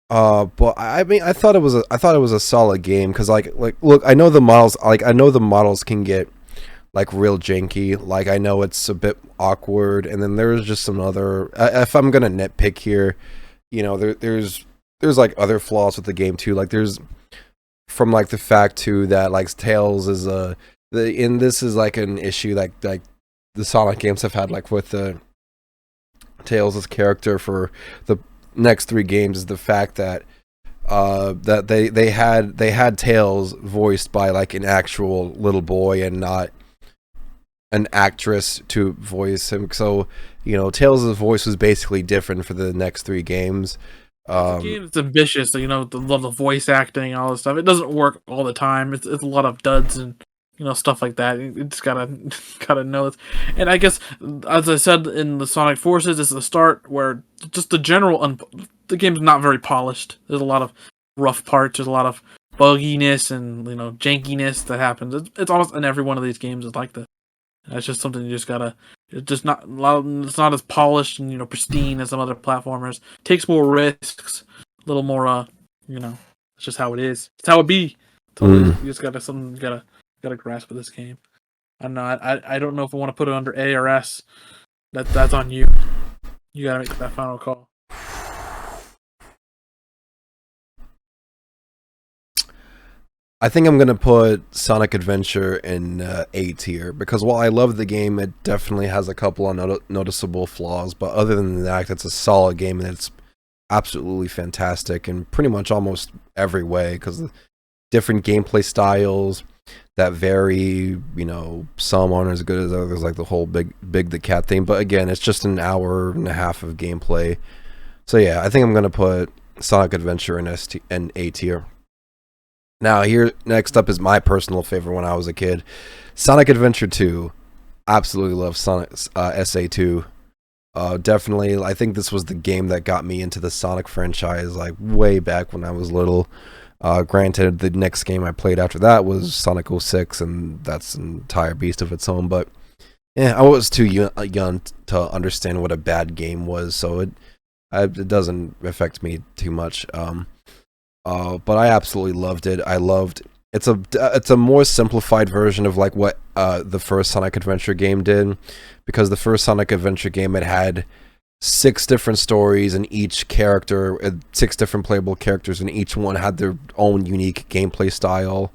But I mean, I thought it was a solid game because look, I know the models can get real janky. I know it's a bit awkward, and then there's just some other. If I'm gonna nitpick here, there's other flaws with the game too. There's from the fact too that Tails is this is an issue that the Sonic games have had with the Tails' character for the next 3 games is the fact that that they had Tails voiced by an actual little boy and not an actress to voice him. So Tails' voice was basically different for the next 3 games. It's a Um, game that's ambitious, so, the voice acting and all this stuff. It doesn't work all the time. It's a lot of duds and stuff like that. You just gotta gotta know it. And I guess, as I said in the Sonic Forces, it's the start where just the game's not very polished. There's a lot of rough parts. There's a lot of bugginess and jankiness that happens. It's almost in every one of these games is like that. That's just something you just gotta. It's just not. It's not as polished and pristine as some other platformers. Takes more risks. A little more. It's just how it is. It's how it be. Totally. You just gotta something. You gotta grasp with this game. I don't know. I don't know if I want to put it under A or S. That's on you. You gotta make that final call. I think I'm gonna put Sonic Adventure in A tier because while I love the game, it definitely has a couple of noticeable flaws. But other than that, it's a solid game and it's absolutely fantastic in pretty much almost every way because different gameplay styles that vary. Some aren't as good as others, like the whole Big the Cat thing. But again, it's just an hour and a half of gameplay. So yeah, I think I'm gonna put Sonic Adventure in A tier. Now, here next up is my personal favorite when I was a kid, Sonic Adventure 2. Absolutely love Sonic SA2. Definitely, I think this was the game that got me into the Sonic franchise, like way back when I was little. Granted, the next game I played after that was Sonic 06, and that's an entire beast of its own. But yeah, I was too young to understand what a bad game was, so it doesn't affect me too much. But I absolutely loved it. It's a more simplified version of like what the first Sonic Adventure game did, because the first Sonic Adventure game it had 6 different stories and each character, 6 different playable characters, and each one had their own unique gameplay style.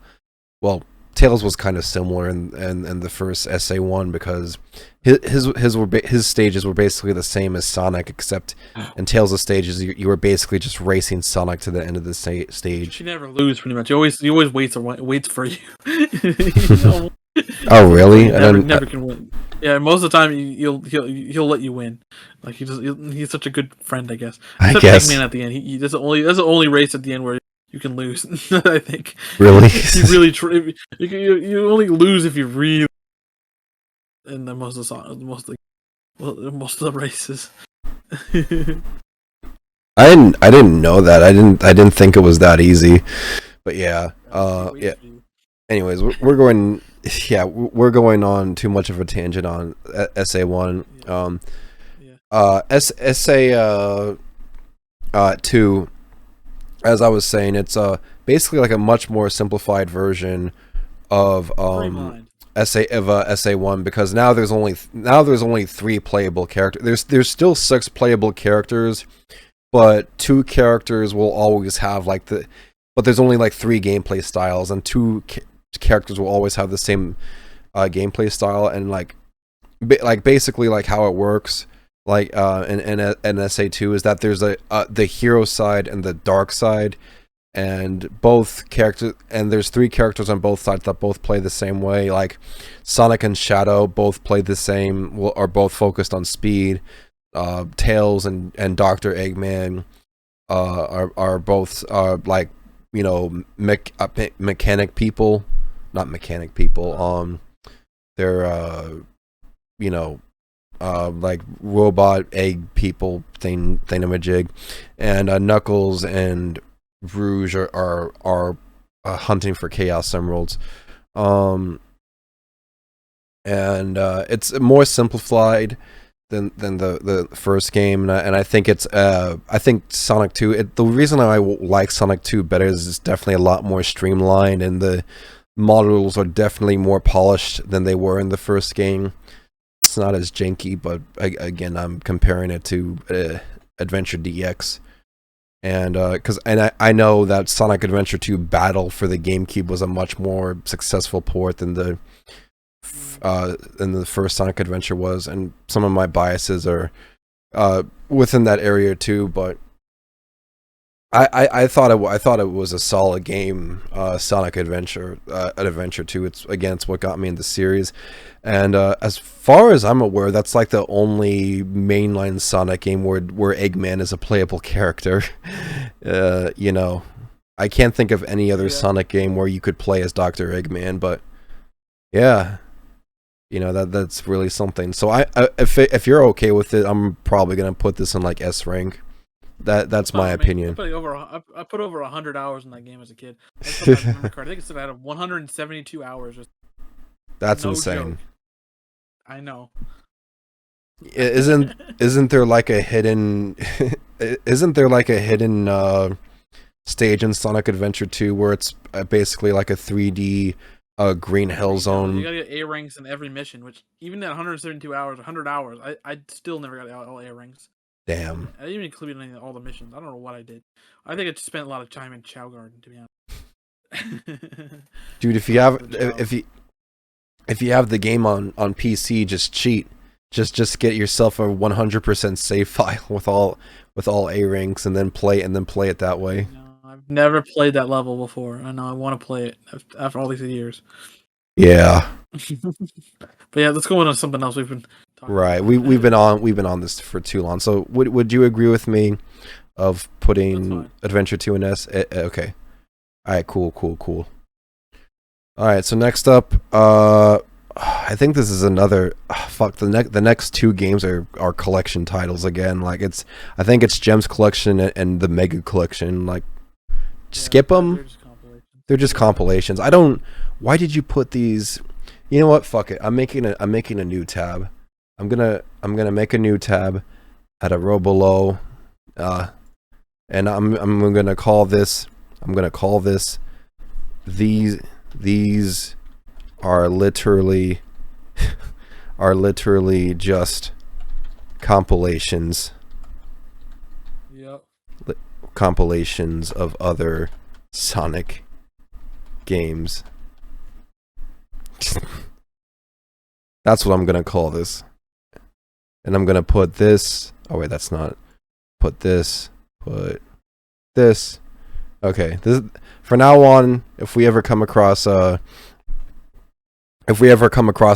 Well, Tails was kind of similar in the first SA1 because his stages were basically the same as Sonic, except in Tails' stages you were basically just racing Sonic to the end of the stage. You never lose, pretty much. He always waits for you. Oh really? Never can win. Yeah, most of the time he'll let you win. Like he's such a good friend, I guess. I guess. Eggman at the end, he that's the only race at the end where you can lose. I think. Really? You really you only lose if you really. In the most of the races. I didn't know that. I didn't think it was that easy. But yeah. Yeah. Anyways, we're going. Yeah, we're going on too much of a tangent on SA1. SA2. As I was saying, it's basically like a much more simplified version of SA1 because now there's only 3 playable characters. There's still 6 playable characters, but 2 characters will always have but there's only like 3 gameplay styles, and 2 characters will always have the same gameplay style, and basically like how it works. Like in SA2 is that there's the hero side and the dark side, and both characters, and there's 3 characters on both sides that both play the same way. Like Sonic and Shadow both play the same, are both focused on speed. Tails and Dr. Eggman are both like mechanic people, not mechanic people. They're like robot egg people thingamajig, and Knuckles and Rouge are hunting for Chaos Emeralds, and it's more simplified than the first game, and I think it's I think Sonic 2. The reason I like Sonic 2 better is it's definitely a lot more streamlined, and the models are definitely more polished than they were in the first game. It's not as janky, but again, I'm comparing it to Adventure DX, and I know that Sonic Adventure 2 Battle for the GameCube was a much more successful port than the first Sonic Adventure was, and some of my biases are within that area too. But I thought it was a solid game, Sonic Adventure, Adventure 2. It's what got me in the series, and as far as I'm aware, that's like the only mainline Sonic game where Eggman is a playable character. You know, I can't think of any other Yeah. Sonic game where you could play as Dr. Eggman, but yeah, you know that's really something. So if you're okay with it, I'm probably gonna put this in like S rank. That's my I opinion. I put over 100 hours in that game as a kid. That's what my memory card. I think it said I had 172 hours. Just That's no insane. joke. I know. Isn't there like a hidden isn't there like a hidden stage in Sonic Adventure 2 where it's basically like a 3D green hell You zone? gotta get A ranks in every mission, which even at 172 hours, 100 hours, I still never got all A ranks. Damn. I didn't even complete any all the missions. I don't know what I did. I think I just spent a lot of time in Chow Garden, to be honest. Dude, if you have the game on PC, just cheat. Just get yourself a 100% save file with all A ranks and then play it that way. No, I've never played that level before. I know I want to play it after all these years. Yeah. But yeah, let's go on to something else we've been talking Right. about. We've been on this for too long. So would you agree with me of That's putting fine. Adventure 2 in S? Okay. All right, cool. All right, so next up, I think this is another fuck. The next two games are collection titles again. Like I think it's Gems Collection and the Mega Collection. Like, skip them. They're just compilations. I don't. Why did you put these? You know what? Fuck it. I'm making a new tab. I'm gonna make a new tab at a row below, and I'm gonna call this. These are literally just compilations Yep. of other Sonic games. That's what I'm gonna call this. And I'm gonna put this. Oh wait, that's not. Put this. Okay. This for now on. If we ever come across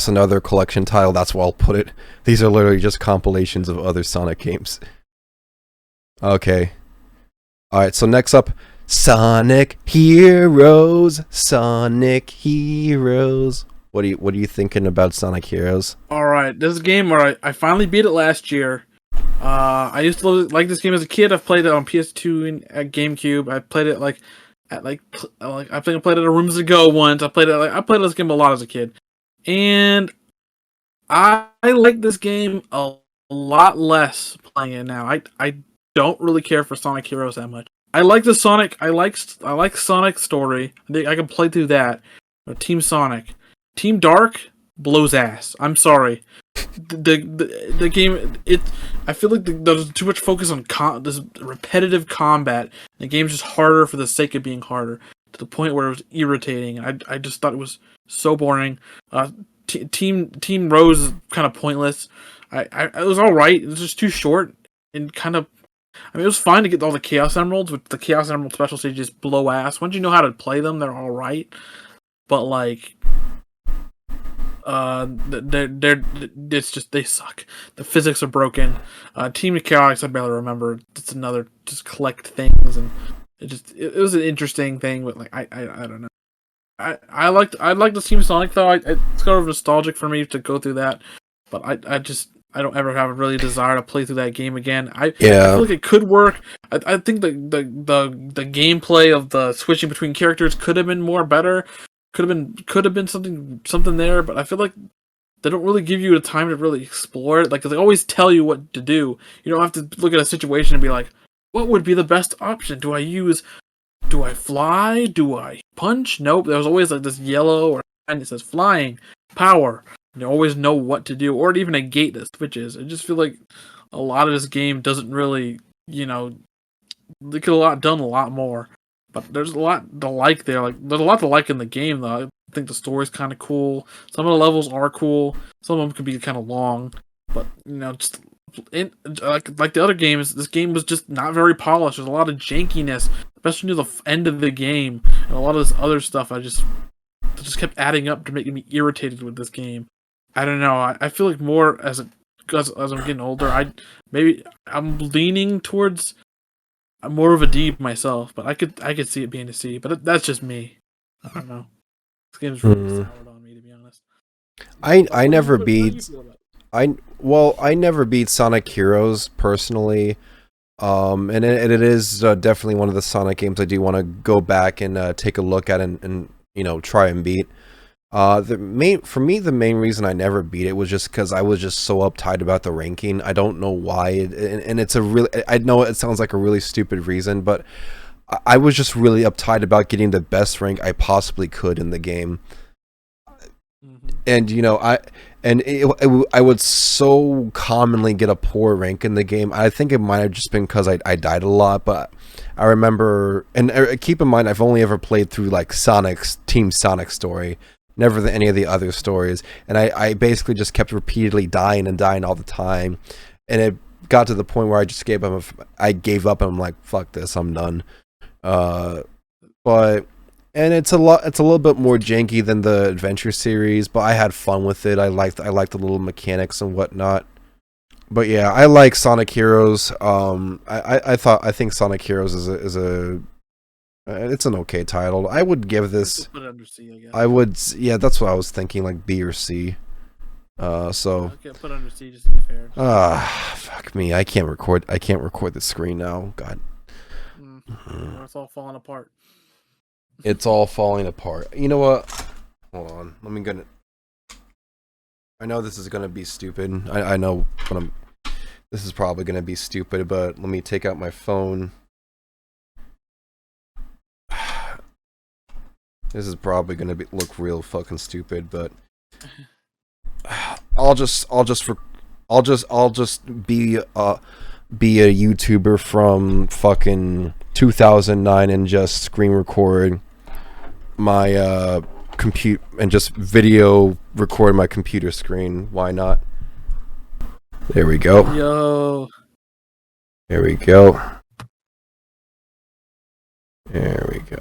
another collection title, that's where I'll put it. These are literally just compilations of other Sonic games. Okay. All right. So next up, Sonic Heroes. What are you thinking about Sonic Heroes? All right, this is a game where I finally beat it last year. I used to like this game as a kid. I've played it on PS2 and at GameCube. I played it I think I played it at Rooms to Go once. I played this game a lot as a kid, and I like this game a lot less playing it now. I don't really care for Sonic Heroes that much. I like the Sonic. I like Sonic story. I think I can play through that. But Team Sonic, Team Dark blows ass. I'm sorry. The game I feel like there's too much focus on this repetitive combat. The game's just harder for the sake of being harder to the point where it was irritating. I just thought it was so boring. Team Rose is kind of pointless. It was all right. It was just too short and kind of. I mean, it was fine to get all the Chaos Emeralds, but the Chaos Emerald special stages blow ass. Once you know how to play them, they're all right. But like, it's just they suck. The physics are broken. Team Chaotix, I barely remember. It's another just collect things, and it was an interesting thing, but like I don't know. I like the Team Sonic though. It's kind of nostalgic for me to go through that, but I don't ever have a really desire to play through that game again. I feel like it could work. I think the gameplay of the switching between characters could have been more better. Could have been something there, but I feel like they don't really give you the time to really explore it. Like they always tell you what to do. You don't have to look at a situation and be like, what would be the best option? Do I fly? Do I punch? Nope. There was always like this yellow or and it says flying, power. You always know what to do, or even a gate that switches. I just feel like a lot of this game doesn't really, they could have done a lot more. But there's a lot to like there. Like there's a lot to like in the game, though. I think the story's kind of cool. Some of the levels are cool. Some of them could be kind of long, but just like the other games, this game was just not very polished. There's a lot of jankiness, especially near the end of the game, and a lot of this other stuff. I just kept adding up to making me irritated with this game. I don't know. I feel like more as I'm getting older, I'm leaning towards more of a D myself, but I could see it being a C. But that's just me. I don't know. This game's really soured on me, to be honest. I never beat. I never beat Sonic Heroes personally, and it is definitely one of the Sonic games I do want to go back and take a look at and try and beat. The main reason I never beat it was just because I was just so uptight about the ranking. I don't know why, and it's a really, I know it sounds like a really stupid reason, but I was just really uptight about getting the best rank I possibly could in the game. And I would so commonly get a poor rank in the game. I think it might have just been because I died a lot, but I remember, and keep in mind, I've only ever played through like Team Sonic story, never any of the other stories, and I basically just kept repeatedly dying all the time, and it got to the point where I just gave up, and I'm like, fuck this, I'm done. But it's a little bit more janky than the Adventure series, but I had fun with it. I liked the little mechanics and whatnot. But yeah, I like Sonic Heroes. I think Sonic Heroes is it's an okay title. I would give this. Put it under C, I guess. I would, yeah, that's what I was thinking, like B or C. So. Okay, put it under C just to be fair. Fuck me. I can't record the screen now. God. It's all falling apart. It's all falling apart. You know what? Hold on. Let me get it. I know this is gonna be stupid. I know this is probably gonna be stupid, but let me take out my phone. This is probably gonna look real fucking stupid, but I'll just be a YouTuber from fucking 2009 and just screen record my compute and just video record my computer screen. Why not? There we go. Yo. There we go. There we go.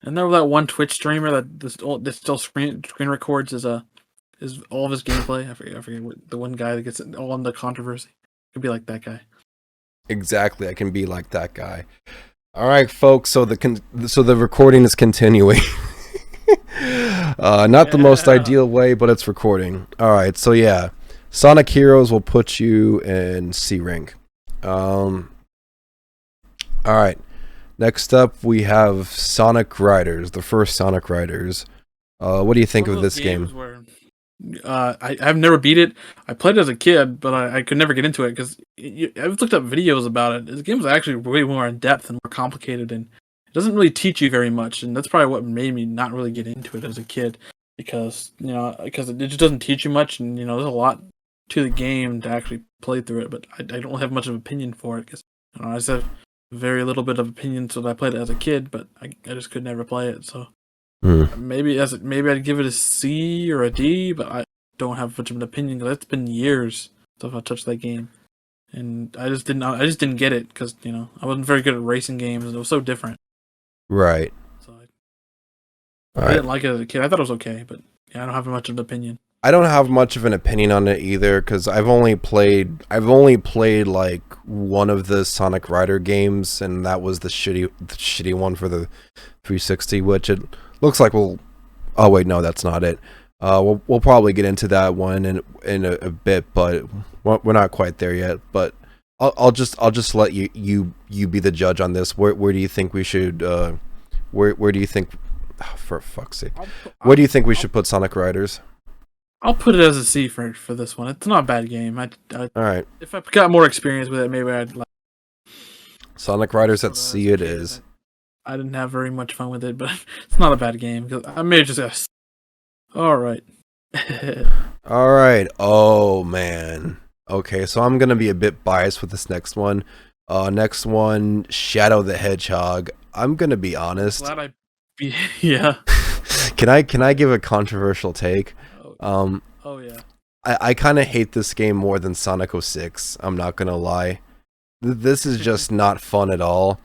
And there was that one Twitch streamer that still screen records is all of his gameplay. I forget what, the one guy that gets it all in the controversy. Could be like that guy. Exactly, I can be like that guy. All right, folks. So the recording is continuing. Not the most ideal way, but it's recording. All right. So yeah, Sonic Heroes will put you in C rank. All right. Next up, we have Sonic Riders, the first Sonic Riders. What do you think of this game? I've never beat it. I played it as a kid, but I could never get into it because I've looked up videos about it. This game is actually way more in depth and more complicated, and it doesn't really teach you very much. And that's probably what made me not really get into it as a kid, because it just doesn't teach you much, and there's a lot to the game to actually play through it. But I don't have much of an opinion for it because I just have very little bit of opinion. So I played it as a kid, but I just could never play it. So. Maybe I'd give it a C or a D, but I don't have much of an opinion because it's been years since I touched that game, and I just didn't get it because I wasn't very good at racing games. It was so different. Right. So I didn't like it as a kid. I thought it was okay, but yeah, I don't have much of an opinion. I don't have much of an opinion on it either because I've only played like one of the Sonic Rider games, and that was the shitty one for the 360, which it looks like oh wait, no, that's not it. We'll probably get into that one in a bit, but we're not quite there yet. But I'll just let you be the judge on this. Where do you think we should? Where do you think? Oh, for fuck's sake, where do you think we should put Sonic Riders? I'll put it as a C for this one. It's not a bad game. All right. If I got more experience with it, maybe I'd like. Sonic Riders at C it is. I didn't have very much fun with it, but it's not a bad game. I may just guess. All right. All right. Oh man. Okay, so I'm gonna be a bit biased with this next one. Next one, Shadow the Hedgehog. I'm gonna be honest. Yeah. Can I give a controversial take? Oh yeah. I kind of hate this game more than Sonic 06. I'm not gonna lie. This is just not fun at all.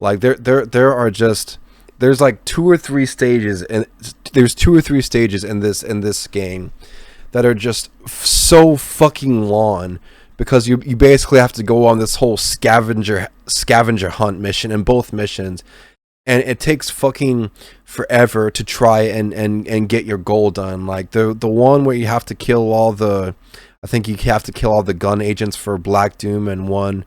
Like there are just there's like 2 or 3 stages, and there's 2 or 3 stages in this game that are just so fucking long, because you basically have to go on this whole scavenger hunt mission in both missions, and it takes fucking forever to try and get your goal done. Like the one where you have to kill all the, I think you have to kill all the gun agents for Black Doom, and one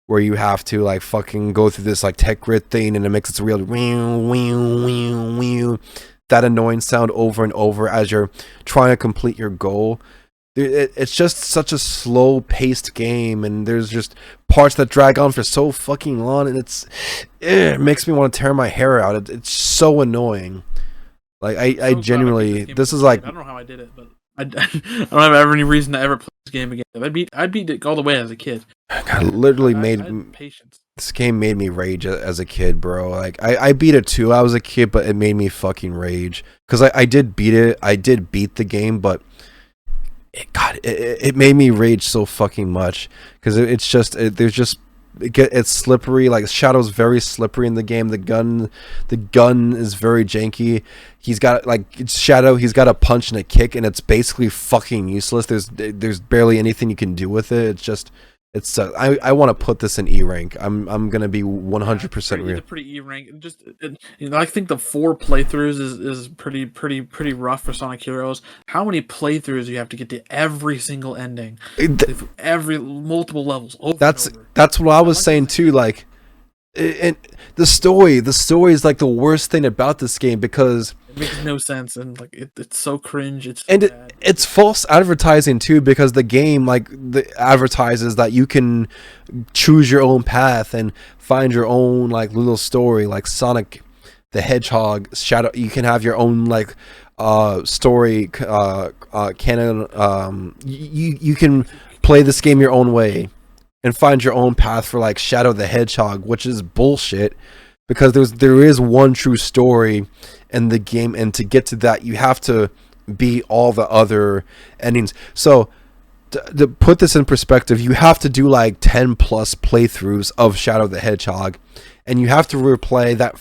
where you have to like fucking go through this like tech grid thing, and it makes its real that annoying sound over and over as you're trying to complete your goal. It's just such a slow paced game, and there's just parts that drag on for so fucking long, and it makes me want to tear my hair out. It's so annoying. Like I genuinely, this is like, I don't know how I did it, but I don't have any reason to ever play this game again. I beat it all the way as a kid. God, literally I had patience. This game made me rage as a kid, bro. Like I beat it too. I was a kid, but it made me fucking rage because I did beat it. I did beat the game, but it made me rage so fucking much because it's just it's slippery. Like Shadow's very slippery in the game. The gun is very janky. He's got it's Shadow. He's got a punch and a kick, and it's basically fucking useless. There's barely anything you can do with it. It's just I want to put this in E rank. I'm gonna be 100% real. It's a pretty E rank. I think the 4 playthroughs is pretty rough for Sonic Heroes. How many playthroughs do you have to get to every single ending, every multiple levels? That's what I was saying too. Like, and the story is like the worst thing about this game because it makes no sense, and like it's so cringe. It's false advertising too, because the game advertises that you can choose your own path and find your own like little story, like Sonic the Hedgehog Shadow. You can have your own like story canon. You can play this game your own way and find your own path for like Shadow the Hedgehog, which is bullshit, because there is one true story in the game, and to get to that you have to beat all the other endings. So to put this in perspective, you have to do like 10 plus playthroughs of Shadow the Hedgehog, and you have to replay that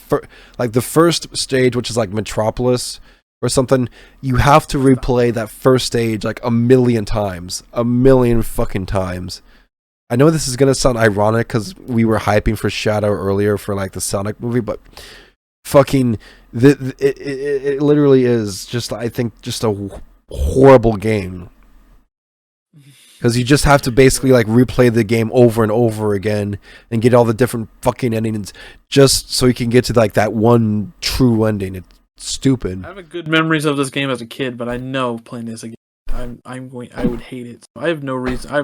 like the first stage, which is like Metropolis or something. You have to replay that first stage like a million fucking times. I know this is gonna sound ironic because we were hyping for Shadow earlier for like the Sonic movie, but fucking it literally is just, I think, just a horrible game, because you just have to basically like replay the game over and over again and get all the different fucking endings just so you can get to like that one true ending. It's stupid. I have good memories of this game as a kid, but I know playing this again, I would hate it. So I have no reason. I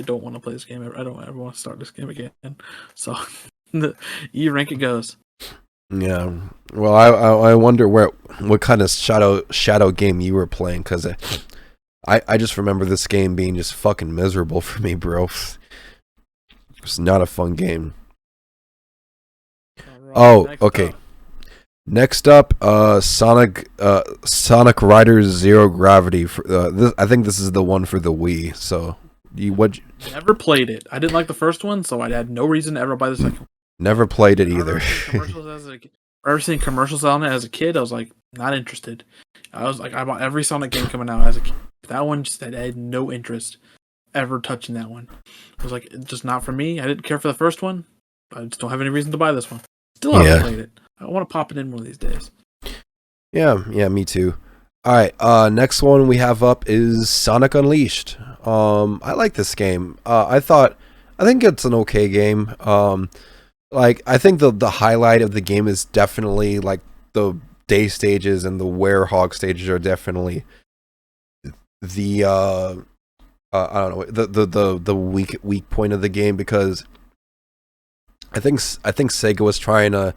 don't want to play this game. I don't ever want to start this game again. So the E rank it goes. Yeah. Well, I wonder what kind of shadow game you were playing, because I just remember this game being just fucking miserable for me, bro. It's not a fun game. Right, okay. Next up, Sonic Riders Zero Gravity. I think this is the one for the Wii. So Never played it. I didn't like the first one, so I had no reason to ever buy the second one. Never played it either. Ever seen commercials on it as a kid, I was like, not interested. I was like, I bought every Sonic game coming out as a kid. That one I had no interest ever touching that one. I was like, just not for me. I didn't care for the first one. I just don't have any reason to buy this one. Still haven't played it. I want to pop it in one of these days. Yeah, me too. All right, next one we have up is Sonic Unleashed. I like this game. I think it's an okay game. Like, I think the highlight of the game is definitely like the day stages, and the werehog stages are definitely the I don't know, the weak point of the game, because I think Sega was trying to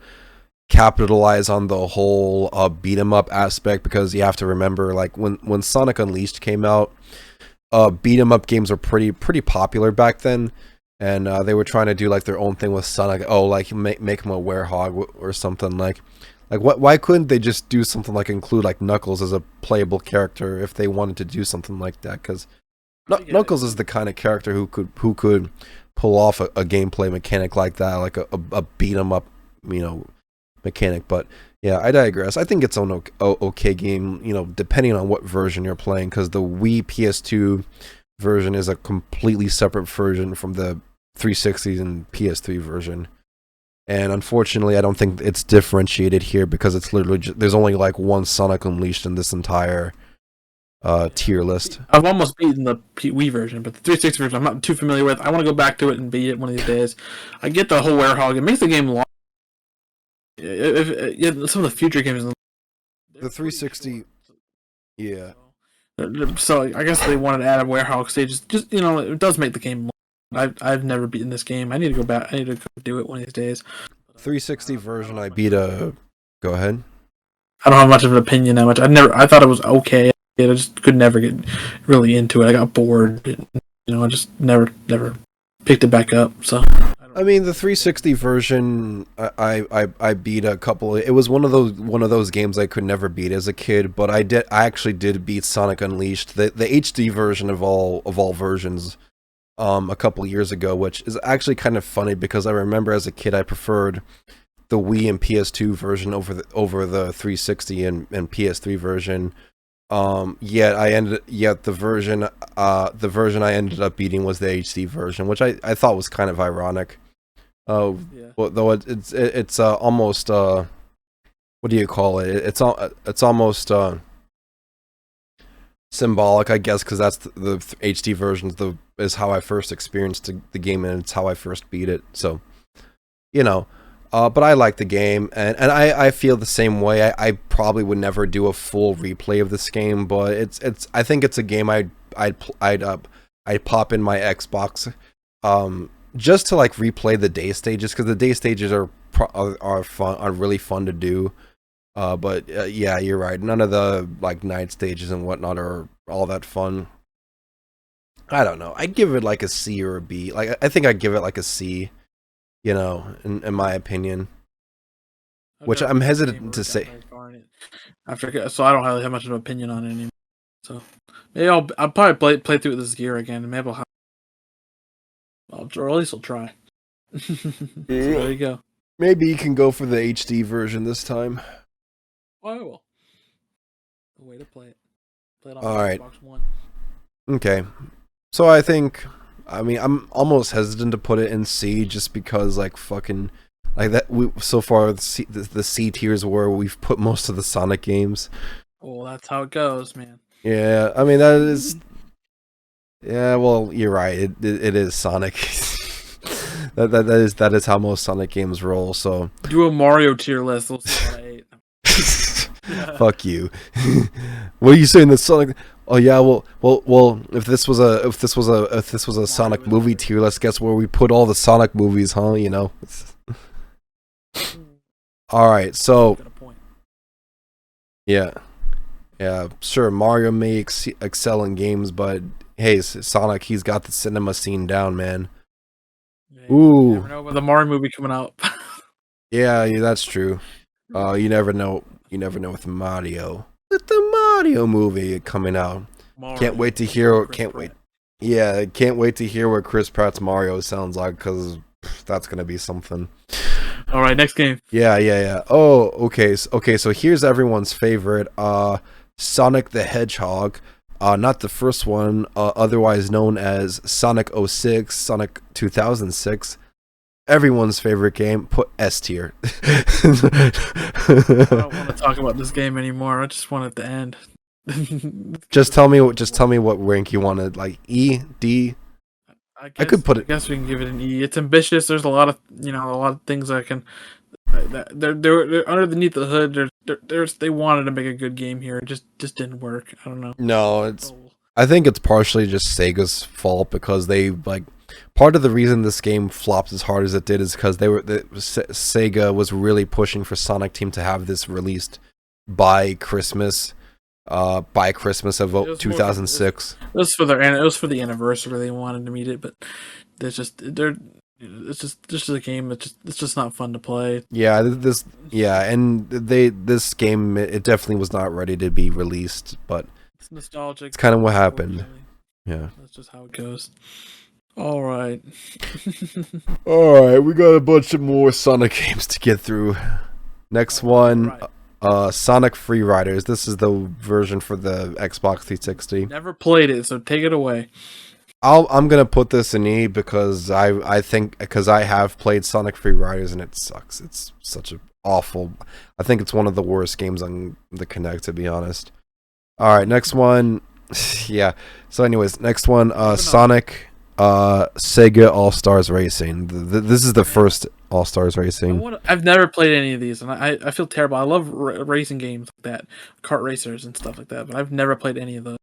capitalize on the whole beat 'em up aspect, because you have to remember, like, when Sonic Unleashed came out, beat 'em up games were pretty popular back then, and they were trying to do like their own thing with Sonic. Oh, like make him a werehog or something, like Like, why couldn't they just do something like include like Knuckles as a playable character if they wanted to do something like that? Because Knuckles is the kind of character who could pull off a gameplay mechanic like that, like a beat 'em up, mechanic. But yeah, I digress. I think it's an okay game, depending on what version you're playing, because the Wii PS2 version is a completely separate version from the 360 and PS3 version. And unfortunately, I don't think it's differentiated here because it's literally there's only like one Sonic Unleashed in this entire tier list. I've almost beaten the Wii version, but the 360 version I'm not too familiar with. I want to go back to it and beat it one of these days. I get the whole werehog. It makes the game long. Some of the future games. The 360, yeah. So I guess they wanted to add a werehog stage. Just it does make the game long. I've never beaten this game. I need to go back. I need to go do it one of these days. 360 version, I beat a. Go ahead. I don't have much of an opinion that much. I thought it was okay. I just could never get really into it. I got bored. I just never picked it back up. So. I mean, the 360 version, I beat a couple. It was one of those games I could never beat as a kid, but I actually did beat Sonic Unleashed, the HD version of all versions. A couple years ago, which is actually kind of funny because I remember as a kid I preferred the Wii and PS2 version over the 360 and PS3 version. Yet the version I ended up beating was the HD version, which I thought was kind of ironic. Well, though it's almost what do you call it? It's almost symbolic, I guess, because that's the HD versions is how I first experienced the game, and it's how I first beat it. So, but I like the game, and I feel the same way. I probably would never do a full replay of this game, but it's I think it's a game I'd pop in my Xbox, just to like replay the day stages, because the day stages are fun, are really fun to do. But yeah, you're right. None of the like night stages and whatnot are all that fun. I don't know. I'd give it like a C or a B. Like I think I'd give it like a C. In my opinion, which I'm hesitant to say. So I don't really have much of an opinion on it anymore. So maybe I'll probably play through this gear again, and maybe or at least I'll try. So there you go. Maybe you can go for the HD version this time. I will. The way to play it. Play it on Xbox One. Okay. So I'm almost hesitant to put it in C just because fucking that so far the C tiers where we've put most of the Sonic games. Well, that's how it goes, man. Yeah, I mean that is. Yeah, well, you're right. It is Sonic. that is how most Sonic games roll. So do a Mario tier list. We'll see what I ate. Fuck you. What are you saying? The Sonic? Oh yeah, well. If this was a Sonic movie tier, let's guess where we put all the Sonic movies, huh? All right, so yeah, sure. Mario may excel in games, but hey, Sonic, he's got the cinema scene down, man. Yeah, ooh, you never know about the Mario movie coming out. yeah, that's true. You never know. You never know with Mario. With the Mario movie coming out. Mario. Can't wait to hear. Yeah, can't wait to hear what Chris Pratt's Mario sounds like, because that's gonna be something. All right, next game. Yeah. Oh, okay. So here's everyone's favorite, Sonic the Hedgehog. Not the first one, otherwise known as Sonic 06, Sonic 2006. Everyone's favorite game. Put S tier. I don't want to talk about this game anymore. I just want it to end. Just tell me what rank you wanted, like E, D. I could put it. I guess we can give it an E. It's ambitious. There's a lot of things I can. They're underneath the hood. They wanted to make a good game here. It just didn't work. I don't know. No, I think it's partially just Sega's fault, because they part of the reason this game flopped as hard as it did is because Sega was really pushing for Sonic Team to have this released by Christmas of 2006. It was for the anniversary. They wanted to meet it, but they're It's just a game that it's just not fun to play. Yeah, and this game it definitely was not ready to be released, but It's nostalgic. it's kind of what happened. Unfortunately. Yeah. That's just how it goes. All right. All right, we got a bunch of more Sonic games to get through. Next one, Sonic Free Riders. This is the version for the Xbox 360. Never played it, so take it away. I'm gonna put this in E because I think because I have played Sonic Free Riders and it sucks. It's such a awful. I think it's one of the worst games on the Kinect, to be honest. All right, next one. Yeah. So, anyways, next one. Sonic. Sega All Stars Racing. This is the first All Stars Racing. I've never played any of these, and I feel terrible. I love racing games like that, kart racers and stuff like that, but I've never played any of those.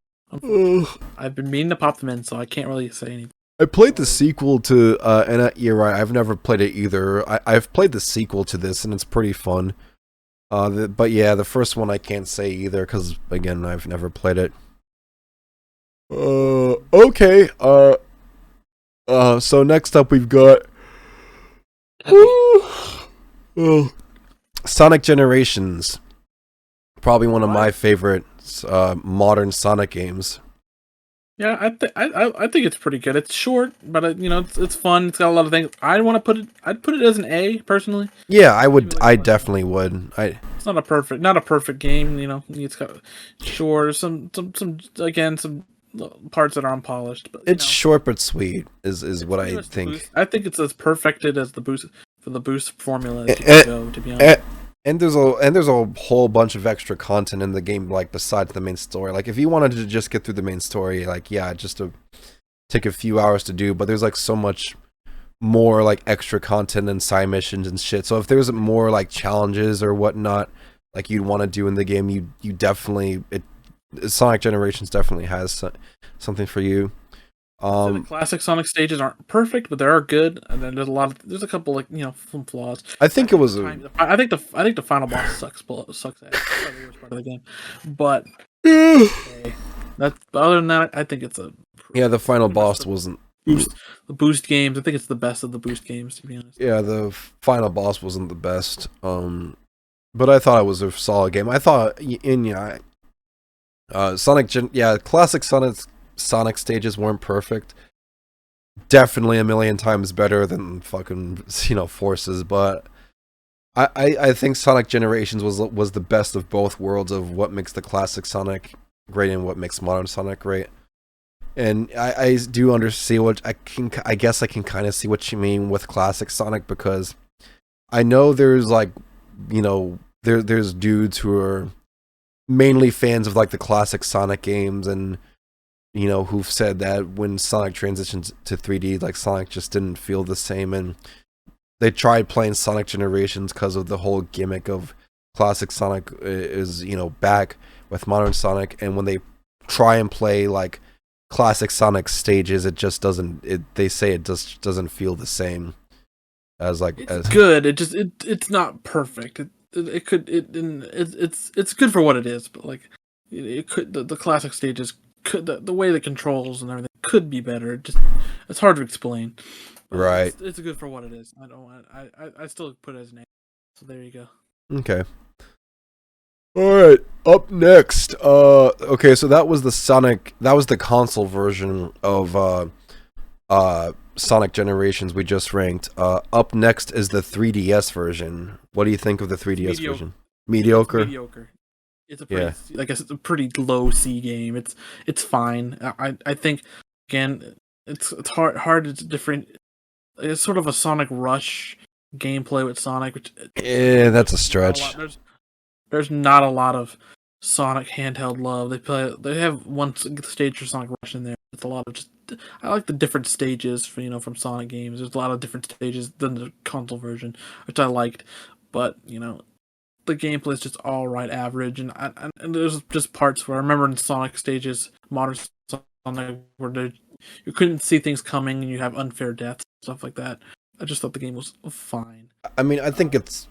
I've been meaning to pop them in, so I can't really say anything. I played the sequel to, and you're right, I've never played it either. I've played the sequel to this, and it's pretty fun. But yeah, the first one I can't say either, because, again, I've never played it. Okay, so next up we've got... Sonic Generations. Probably one of my favorite modern Sonic games. Yeah, I think it's pretty good. It's short, but it's fun. It's got a lot of things. I'd put it as an A personally. Yeah, I would. I definitely would. It's not a perfect game. It's got short. Some parts that are unpolished. But it's short but sweet. Is what I think. I think it's as perfected as the boost formula as you can go, to be honest. And there's a whole bunch of extra content in the game, like besides the main story. Like if you wanted to just get through the main story, like yeah, just to take a few hours to do. But there's like so much more like extra content and side missions and shit. So if there's more like challenges or whatnot, like you'd want to do in the game, you definitely Sonic Generations definitely has something for you. So the classic Sonic stages aren't perfect, but they are good. And then there's a couple like some flaws. I think it was. I think the final boss sucks. Sucks at the worst part of the game. But other than that, I think it's the final boss wasn't. The boost games. I think it's the best of the boost games, to be honest. Yeah, the final boss wasn't the best. But I thought it was a solid game. I thought classic Sonic stages weren't perfect. Definitely a million times better than fucking Forces, but I think Sonic Generations was the best of both worlds of what makes the classic Sonic great and what makes modern Sonic great. And I do understand what I guess I can kind of see what you mean with classic Sonic, because I know there's like there's dudes who are mainly fans of like the classic Sonic games, and who've said that when Sonic transitions to 3D, like Sonic just didn't feel the same, and they tried playing Sonic Generations because of the whole gimmick of classic Sonic is back with modern Sonic, and when they try and play like classic Sonic stages, it just doesn't. They say it just doesn't feel the same as like it's good. It's not perfect. It's good for what it is, but like it could the classic stages could the way the controls and everything could be better. It's hard to explain. Right. It's good for what it is. I still put it as an A. So there you go. Okay. All right. Up next. Okay. So that was the console version of Sonic Generations we just ranked. Up next is the 3DS version. What do you think of the 3DS version? Mediocre. It's a pretty, I guess it's a pretty low C game. It's fine. I think again, it's hard to different. It's sort of a Sonic Rush gameplay with Sonic, which that's a stretch. There's not a lot of Sonic handheld love. They have one stage for Sonic Rush in there. It's a lot of I like the different stages from Sonic games. There's a lot of different stages than the console version, which I liked, but the gameplay is just all right, average, and there's just parts where I remember in Sonic stages, modern Sonic, where you couldn't see things coming and you have unfair deaths, stuff like that. I just thought the game was fine. I mean, I think it's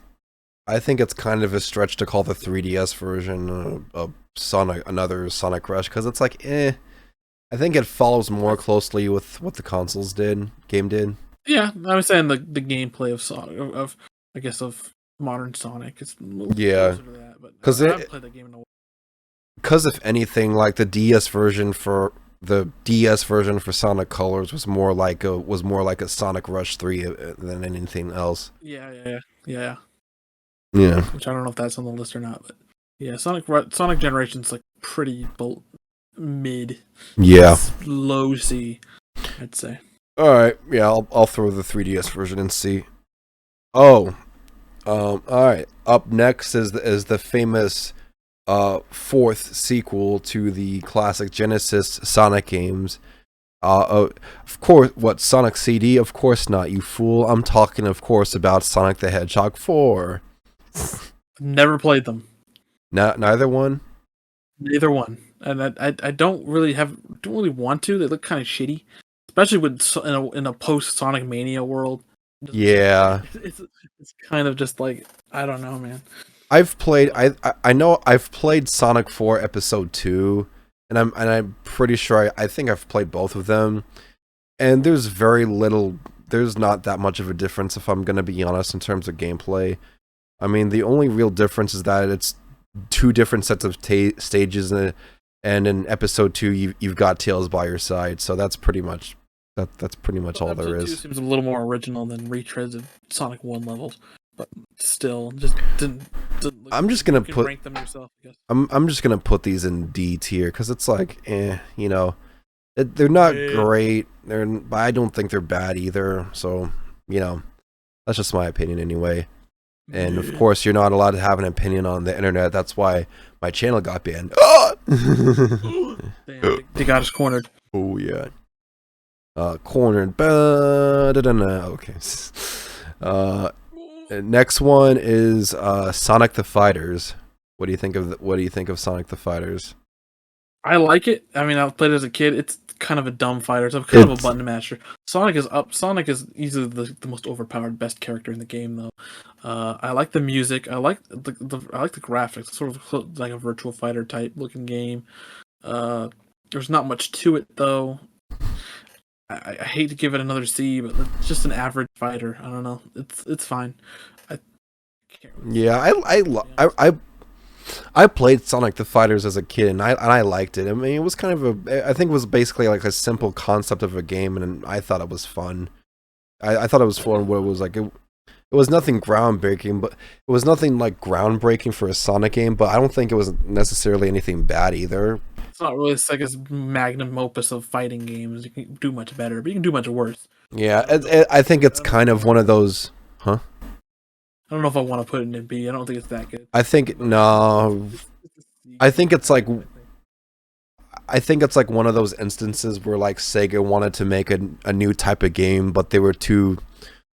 kind of a stretch to call the 3DS version another Sonic Rush, because it's like I think it follows more closely with what the game did. Yeah, I was saying the gameplay of Sonic of I guess of modern Sonic is a little Yeah, closer to that, but because I haven't played that game in a while. if anything, like the DS version for Sonic Colors was more like a Sonic Rush 3 than anything else. Yeah. Yeah, Which I don't know if that's on the list or not, but yeah, Sonic Generation's like pretty mid, yeah. low C, I'd say. All right, yeah, I'll throw the 3DS version and see. Oh, all right. Up next is the famous fourth sequel to the classic Genesis Sonic games. Of course, what, Sonic CD? Of course not, you fool. I'm talking, of course, about Sonic the Hedgehog 4. Never played them. Neither one. Neither one, and I don't really want to. They look kind of shitty, especially in a post Sonic Mania world. It doesn't look Yeah, great. It's kind of just like I don't know, man. I've played. But I know I've played Sonic 4 Episode 2, and I'm pretty sure I think I've played both of them. And there's very little. There's not that much of a difference, if I'm gonna be honest, in terms of gameplay. I mean, the only real difference is that it's two different sets of stages, and in Episode 2, you've got Tails by your side. So that's pretty much that's pretty much all there Episode 2 is. seems a little more original than retreads of Sonic 1 levels, but still, just didn't look. I'm just gonna You can put rank them yourself, I guess. I'm just gonna put these in D tier because it's like, you know, they're not great. But I don't think they're bad either. So, you know, that's just my opinion anyway. And of course, you're not allowed to have an opinion on the internet. That's why my channel got banned. Damn, they got us cornered. Oh yeah, cornered. Okay. Next one is Sonic the Fighters. What do you think of Sonic the Fighters? I like it. I mean, I played it as a kid. It's kind of a dumb fighter. It's kind of a button masher. Sonic is up. Sonic is easily the most overpowered, best character in the game, though. I like the music. I like I like the graphics. It's sort of like a Virtual Fighter type looking game. There's not much to it though. I hate to give it another C, but it's just an average fighter. I don't know. It's fine. I can't really Yeah, I played Sonic the Fighters as a kid, and I liked it. I mean, it was kind of I think it was basically like a simple concept of a game, and I thought it was fun. I thought it was fun. Where it was like it was nothing groundbreaking, but it was nothing like groundbreaking for a Sonic game. But I don't think it was necessarily anything bad either. It's not really like a magnum opus of fighting games. You can do much better, but you can do much worse. Yeah, I think it's kind of one of those, huh? I don't know if I want to put it in B. I don't think it's that good. I think no. I think it's like one of those instances where like Sega wanted to make a new type of game, but they were too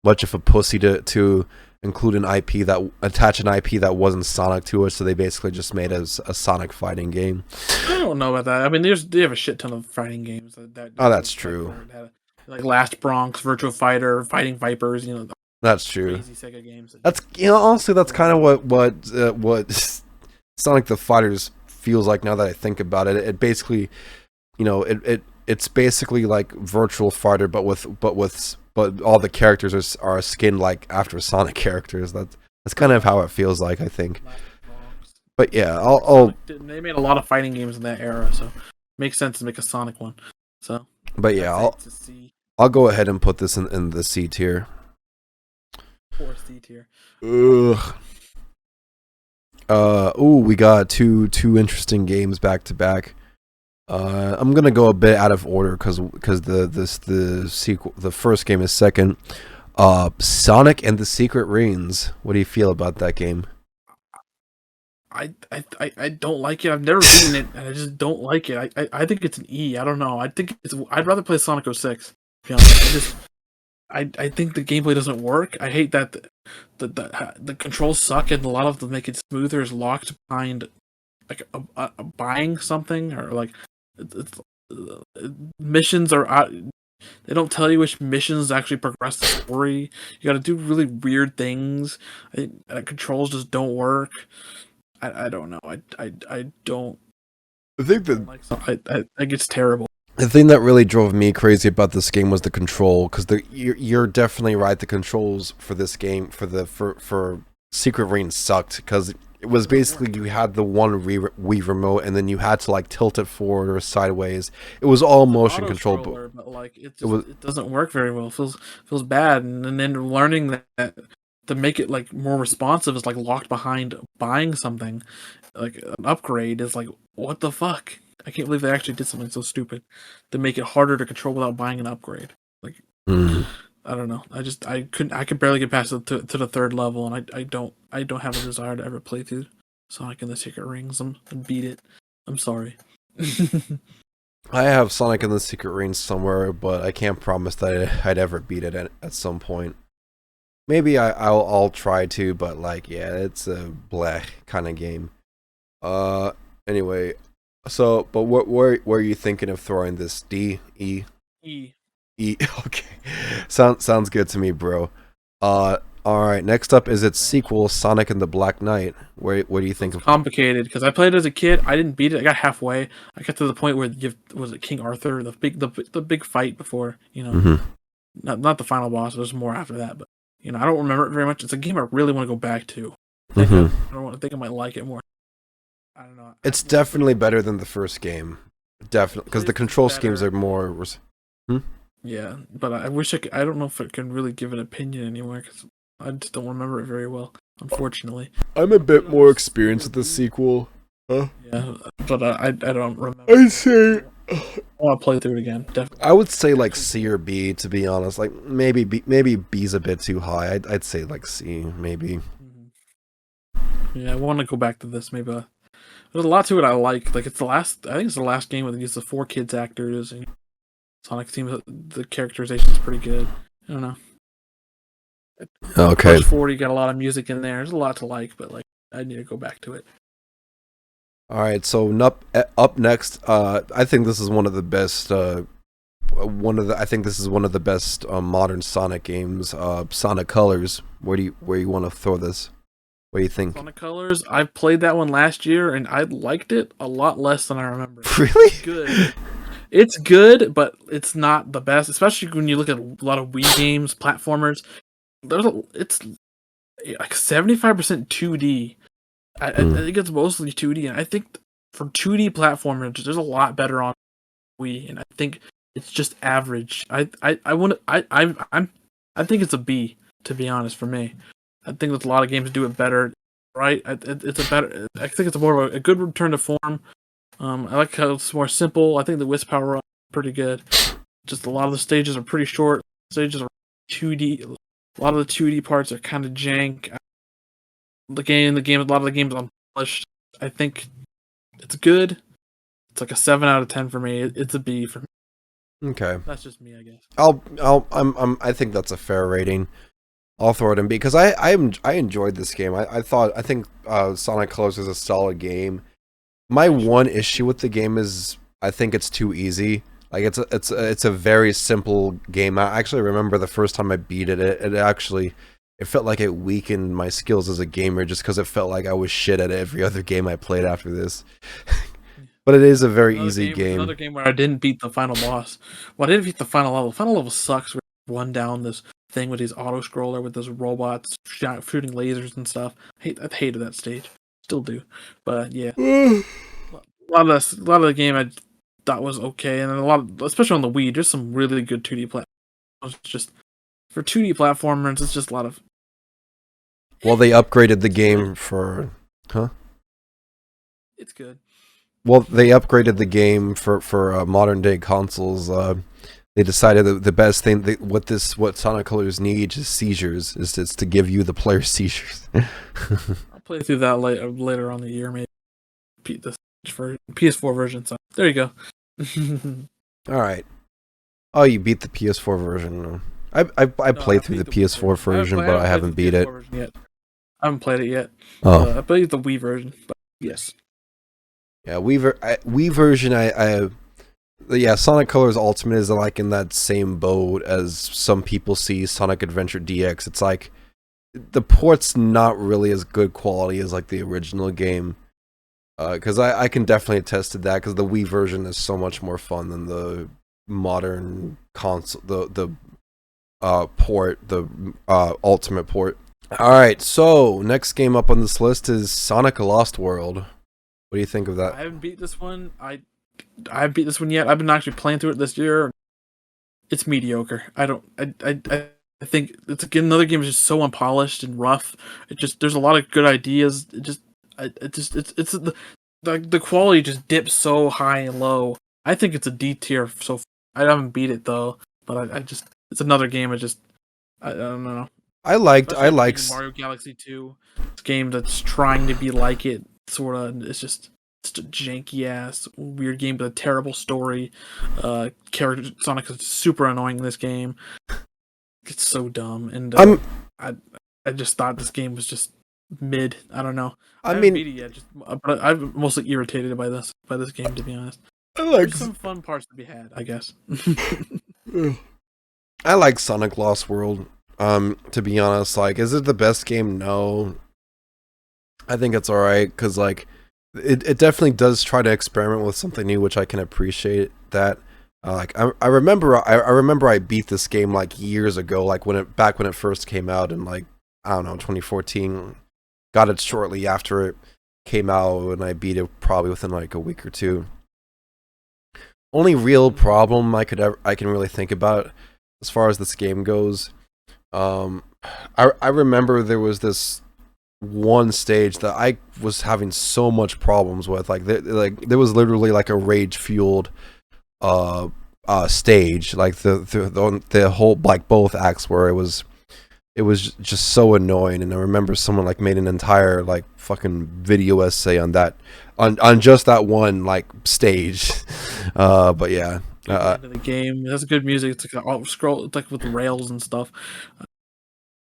much of a pussy to include an IP that attach an IP that wasn't Sonic to it, so they basically just made a Sonic fighting game. I don't know about that. I mean, they have a shit ton of fighting games. Oh, that's true. Like Last Bronx, Virtual Fighter, Fighting Vipers. That's true. Crazy Sega games. That's honestly that's kind of what Sonic the Fighters feels like now that I think about it. It basically, it's basically like Virtual Fighter, but all the characters are skinned like after Sonic characters. That's kind of how it feels like, I think. But yeah, they made a lot of fighting games in that era, so it makes sense to make a Sonic one. So, but yeah, I'll go ahead and put this in the C tier. Or C tier. Ugh. We got two interesting games back to back. I'm gonna go a bit out of order because the sequel, the first game is second. Sonic and the Secret Rings. What do you feel about that game? I don't like it. I've never beaten it, and I just don't like it. I think it's an E. I don't know. I'd rather play Sonic 06. To be honest, I think the gameplay doesn't work. I hate that the controls suck, and a lot of them make it smoother is locked behind like a buying something or like missions are out. They don't tell you which missions actually progress the story. You got to do really weird things. Controls just don't work. I don't know. I don't. I think that I think it's terrible. The thing that really drove me crazy about this game was the control, because you're definitely right. The controls for this game for Secret Rain sucked because it was Doesn't basically work. you had the one Wii remote and then you had to like tilt it forward or sideways. It was all It's an motion auto control, but scroller, but like it was it doesn't work very well. It feels bad, and then learning that to make it like more responsive is like locked behind buying something, like an upgrade is like what the fuck. I can't believe they actually did something so stupid to make it harder to control without buying an upgrade. Like mm. I don't know. I could barely get past it to the third level, and I don't have a desire to ever play through Sonic and the Secret Rings and beat it. I'm sorry. I have Sonic in the Secret Range somewhere, but I can't promise that I'd ever beat it at some point. Maybe I'll try to, but like yeah, it's a bleh kind of game. Uh, anyway, so but where are you thinking of throwing this? D E E. E? Okay, sounds good to me, bro. All right. Next up is its sequel, Sonic and the Black Knight. What do you So think it's of? complicated because I played it as a kid. I didn't beat it. I got halfway. I got to the point where was it King Arthur, the big fight before, Hmm. not the final boss. There's more after that, but I don't remember it very much. It's a game I really want to go back to. Hmm. I think I might like it more. I don't know. It's When I played definitely better than the first game. Definitely, because the it control schemes better. are more. Hmm? Yeah, but I wish I could. I don't know if I can really give an opinion anymore because I just don't remember it very well. Unfortunately, I'm a played bit it on the more experienced with the Wii. sequel. Huh? Yeah, but I don't remember. I'd say I want to play through it again. Definitely. I would say like C or B to be honest. Like maybe B's a bit too high. I'd say like C maybe. Mhm. Yeah, I want to go back to this. Maybe there's a lot to it I like. Like it's the last. I think it's the last game with the four kids actors and Sonic seems the characterization is pretty good. I don't know. Okay. Push 40 got a lot of music in there. There's a lot to like, but like I need to go back to it. All right. So up next, I think this is one of the best. I think this is one of the best modern Sonic games. Sonic Colors. Where you want to throw this? What do you think? Sonic Colors. I played that one last year and I liked it a lot less than I remember. Really? Good. It's good, but it's not the best, especially when you look at a lot of Wii games, platformers. It's like 75% 2D. I Hmm. think it's mostly 2D, and I think for 2D platformers, there's a lot better on Wii, and I think it's just average. I want I think it's a B, to be honest. For me, I think that a lot of games do it better. Right? It's a better. I think it's more of a good return to form. I like how it's more simple. I think the Wisp power up is pretty good. Just a lot of the stages are pretty short. Stages are 2D. A lot of the 2D parts are kind of jank. A lot of the games unpolished. I think it's good. It's like a 7 out of 10 for me. It's a B for me. Okay. That's just me, I guess. I think that's a fair rating. I'll throw it in B because I enjoyed this game. I think Sonic Colors is a solid game. My one issue with the game is I think it's too easy. Like it's a very simple game. I actually remember the first time I beat it. It felt like it weakened my skills as a gamer just because it felt like I was shit at every other game I played after this. But it is a very easy Another game. game where I didn't beat the final boss. Well, I didn't beat the final level. The final level sucks. Where you run down this thing with his auto scroller with those robots shooting lasers and stuff. I hated that stage. Still do. But yeah, a lot of the game I thought was okay, and then especially on the Wii, there's some really good 2D platforms. Just for 2D platformers, it's just a lot of. Well, they upgraded the It's good. game for, huh? It's good. Well, they upgraded the game for modern day consoles. They decided that the best thing what Sonic Colors needs is seizures. Is to give you the player seizures. I'll play through that later on the year, maybe the PS4 version. So there you go. All right. Oh, you beat the PS4 version. I No, I played through beat the the Wii PS4 version, I but I haven't played haven't the beat it. PS4 version yet. I haven't played it yet. Oh, I played the Wii version, but yes. yeah. Wii version. Yeah. Sonic Colors Ultimate is like in that same boat as some people see Sonic Adventure DX. It's like the port's not really as good quality as like the original game. Because I can definitely attest to that. Because the Wii version is so much more fun than the modern console, the port, the Ultimate port. All right, so next game up on this list is Sonic Lost World. What do you think of that? I haven't beat this one. I haven't beat this one yet. I've been actually playing through it this year. It's mediocre. I think it's again another game is just so unpolished and rough. It just there's a lot of good ideas. It's the quality just dips so high and low. I think it's a D tier. So I haven't beat it though, but I just it's another game. I don't know. I liked Mario Galaxy 2. It's a game that's trying to be like it, sort of. It's a janky ass weird game with a terrible story. Character Sonic is super annoying in this game. It's so dumb, and I just thought this game was just mid. I don't know. I haven't beat it yet, but I'm mostly irritated by this game, to be honest. There's some fun parts to be had, I guess. I like Sonic Lost World. To be honest, like, is it the best game? No. I think it's alright, because, like, it definitely does try to experiment with something new, which I can appreciate that. I remember I beat this game, like, years ago, like, back when it first came out in, like, I don't know, 2014. Got it shortly after it came out, and I beat it probably within, like, a week or two. Only real problem I can really think about as far as this game goes, I remember there was this one stage that I was having so much problems with. Like there was literally like a rage fueled stage, like the whole, like, both acts, where it was just so annoying. And I remember someone, like, made an entire, like, fucking video essay on that, on just that one, like, stage. But yeah. The game it has good music. It's like it's like with rails and stuff.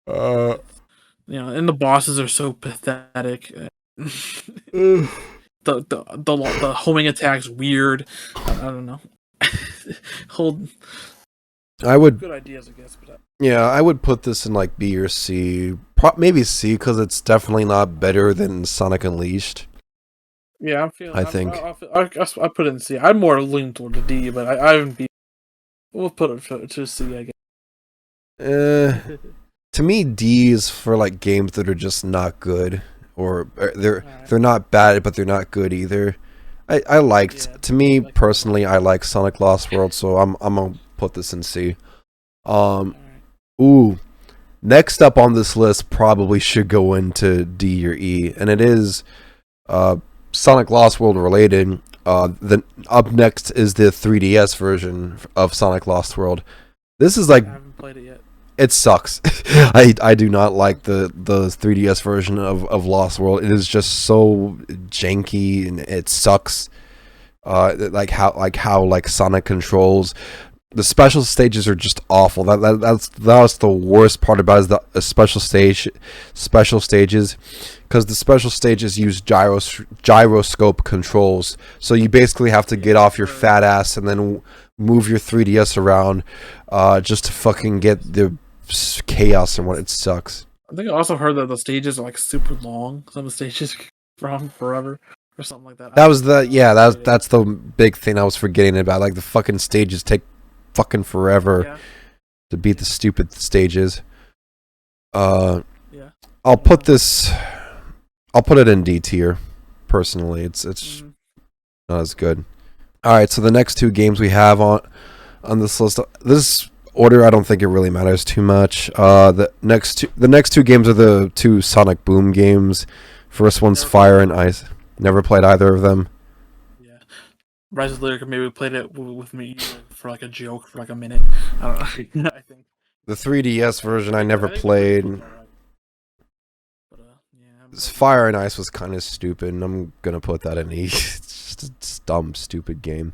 You know, and the bosses are so pathetic. the homing attack's weird. I don't know. Good ideas, I guess. But yeah, I would put this in, like, B or C. Maybe C, because it's definitely not better than Sonic Unleashed. Yeah, I think I put it in C. I'm more leaning toward the D, but I haven't beat. We'll put it to C, I guess. To me, D is for, like, games that are just not good, or they're not bad, but they're not good either. To me personally, I like Sonic Lost World, so I'm gonna put this in C. Ooh, next up on this list probably should go into D or E, and it is Sonic Lost World related. Up next is the 3DS version of Sonic Lost World. This is, like, I haven't played it yet. It sucks. I do not like the 3DS version of Lost World. It is just so janky, and it sucks. Like how Sonic controls. The special stages are just awful. That's the worst part about it, is the special stages, because the special stages use gyroscope controls. So you basically have to get off your fat ass and then move your 3DS around, just to fucking get the chaos and what. It sucks. I think I also heard that the stages are, like, super long. Some of the stages go on forever or something like that. That's the big thing I was forgetting about. Like, the fucking stages take fucking forever to beat the stupid stages. I'll put it in D tier. Personally, it's not as good. All right, so the next two games we have on this list, this order, I don't think it really matters too much. The next two games are the two Sonic Boom games. First one's Fire and Ice. Never played either of them. Yeah, Rise of Lyric, maybe played it with me for, like, a joke for, like, a minute. I don't know. I think the 3DS version I never played. Fire and Ice was kind of stupid, and I'm gonna put that in E. It's just a dumb, stupid game.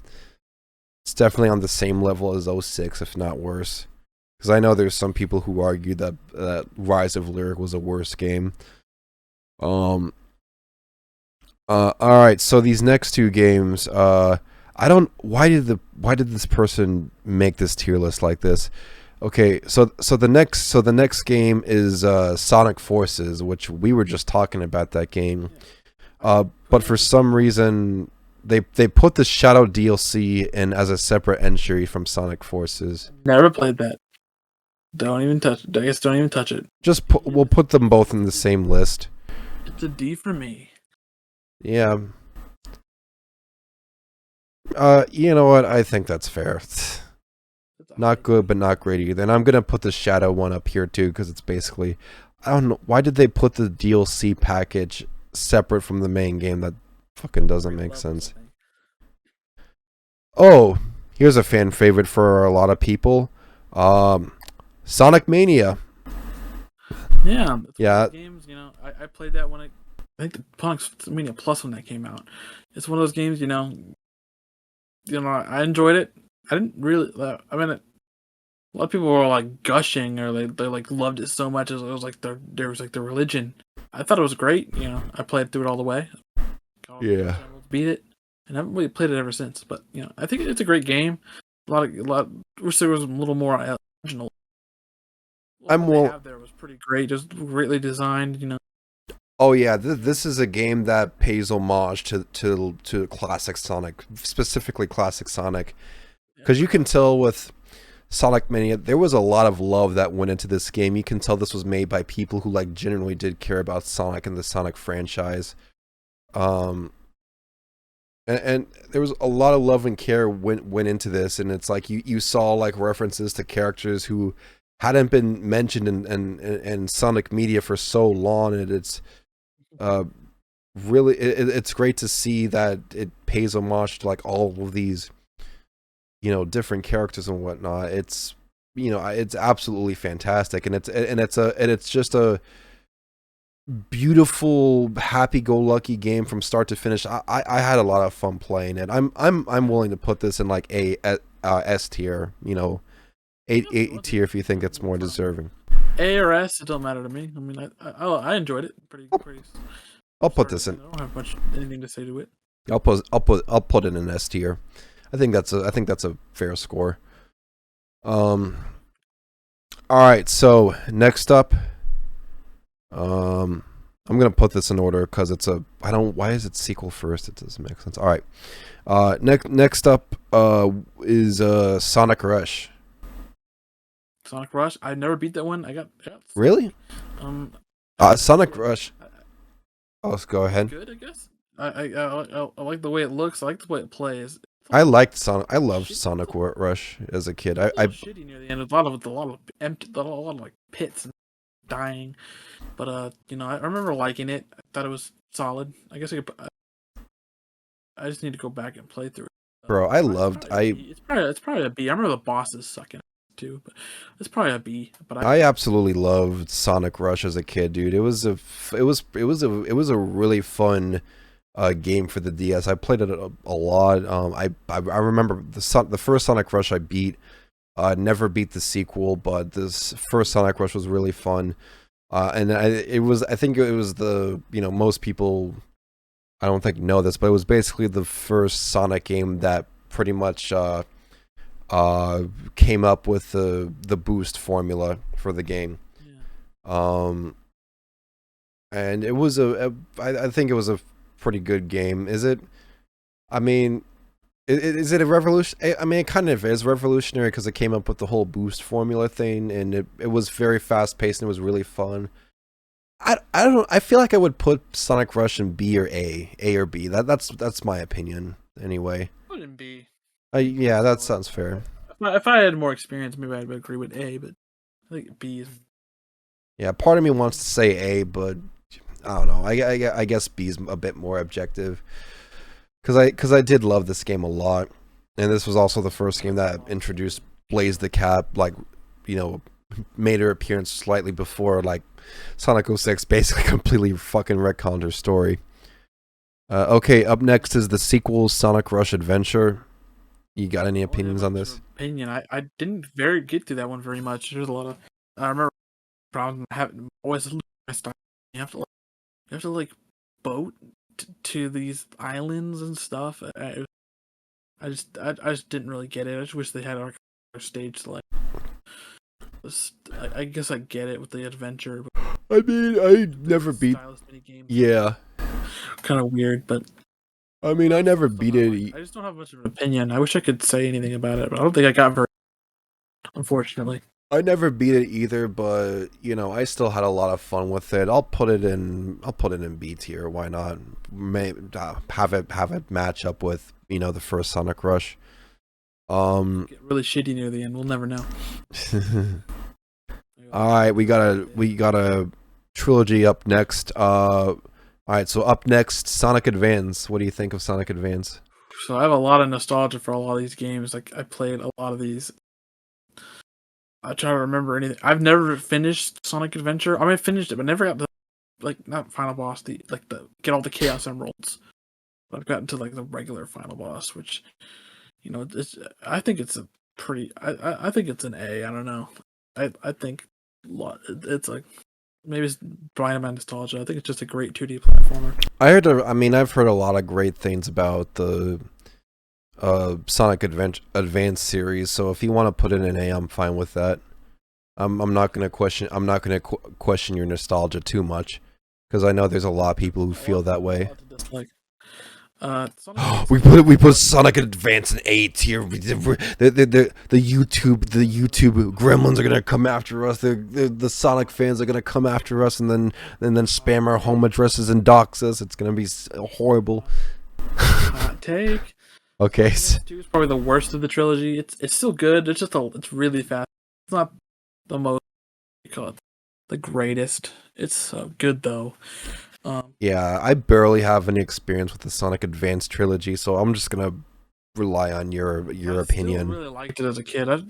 It's definitely on the same level as 06, if not worse. Because I know there's some people who argue that Rise of Lyric was a worse game. All right, so these next two games, why did this person make this tier list like this? Okay, so the next game is Sonic Forces, which we were just talking about that game. But for some reason, they put the Shadow DLC in as a separate entry from Sonic Forces. Never played that. Don't even touch it. I guess don't even touch it. We'll put them both in the same list. It's a D for me. Yeah. You know what? I think that's fair. Not good, but not great either. And I'm gonna put the Shadow one up here too, because it's basically, I don't know, why did they put the DLC package separate from the main game? That fucking doesn't make sense. Oh, here's a fan favorite for a lot of people. Sonic Mania. Yeah. Yeah. Games, I played that when I think the Sonic Mania Plus when that came out. It's one of those games, I enjoyed it. I didn't really. I mean, a lot of people were like gushing, or they like loved it so much. It was like their religion. I thought it was great. I played through it all the way. Yeah. Beat it, and I haven't really played it ever since. But I think it's a great game. A lot. Wish there was a little more original. There was pretty great. Just greatly designed. Oh yeah, this is a game that pays homage to classic Sonic, specifically classic Sonic. Because you can tell with Sonic Mania, there was a lot of love that went into this game. You can tell this was made by people who genuinely did care about Sonic and the Sonic franchise. And there was a lot of love and care went into this, and it's like you saw references to characters who hadn't been mentioned in Sonic media for so long, and it's really it's great to see that it pays homage to all of these different characters and whatnot. It's it's absolutely fantastic, and it's just a beautiful, happy-go-lucky game from start to finish. I had a lot of fun playing it. I'm willing to put this in a S tier, A tier if you think it's more deserving. A or S, it don't matter to me. I mean, I enjoyed it pretty. I'll put this in. I don't have anything to say to it. I'll put it in S tier. I think that's a fair score. All right, so next up, I'm gonna put this in order because why is it sequel first? It doesn't make sense. All right, next up is Sonic Rush. Sonic Rush. I never beat that one. Really? Sonic Rush. Let's go ahead. Good, I guess. I like the way it looks. I like the way it plays. I loved Sonic Rush as a kid. I shitty near the end. A lot of empty, a lot of pits and dying. But I remember liking it. I thought it was solid. I guess I just need to go back and play through it. Bro, it's probably a B. I remember the bosses sucking too, but it's probably a B. But I absolutely loved Sonic Rush as a kid, dude. It was a really fun game for the DS. I played it a lot. I remember the first Sonic Rush I beat. Never beat the sequel, but this first Sonic Rush was really fun. I think it was the most people I don't think know this, but it was basically the first Sonic game that pretty much came up with the boost formula for the game. Yeah. And it was I think it was a pretty good game. Is it? I mean, is it a revolution? I mean, it kind of is revolutionary because it came up with the whole boost formula thing, and it was very fast paced and it was really fun. I don't know. I feel like I would put Sonic Rush in B or A or B. That's my opinion anyway. Put in B. Yeah, that sounds fair. If I had more experience, maybe I'd agree with A, but I think B is. Yeah, part of me wants to say A, but I don't know. I guess B is a bit more objective. Because I did love this game a lot, and this was also the first game that introduced Blaze the Cat, made her appearance slightly before Sonic 06 basically completely fucking retconned her story. Okay, up next is the sequel, Sonic Rush Adventure. You got any opinions on this? I didn't get through that one very much. There's a lot of I remember problems having always you have to boat to these islands and stuff. I just didn't really get it. I just wish they had our stage select. I guess I get it with the adventure. But I mean, I never beat. Mini games. Yeah. kind of weird, but I mean, I never stuff beat I it. like. I just don't have much of an opinion. I wish I could say anything about it, but I don't think I got very. Unfortunately, I never beat it either, but you know, I still had a lot of fun with it. I'll put it in. I'll put it in B tier. Why not? Have it match up with the first Sonic Rush. get really shitty near the end. We'll never know. All right, we got a trilogy up next. All right, so up next, Sonic Advance. What do you think of Sonic Advance? So I have a lot of nostalgia for a lot of these games. Like I played a lot of these. I try to remember anything. I've never finished Sonic Adventure. I mean, I finished it, but never got the not final boss. The get all the Chaos Emeralds. But I've gotten to like the regular final boss, which it's. I think it's a pretty. I think it's an A. I don't know. I think it's like maybe it's Brian my nostalgia. I think it's just a great 2D platformer. I've heard a lot of great things about the Sonic Advance series. So if you want to put it in A, I'm fine with that. I'm not gonna question. I'm not gonna question your nostalgia too much, because I know there's a lot of people who feel that way. We put Sonic Advance in A tier. The YouTube gremlins are gonna come after us. The Sonic fans are gonna come after us, and then spam our home addresses and dox us. It's gonna be horrible. Hot take. Okay. Two is probably the worst of the trilogy. It's still good. It's just it's really fast. It's not the most the greatest. It's good though. Yeah, I barely have any experience with the Sonic Advance trilogy, so I'm just gonna rely on your opinion. I really liked it as a kid. I'm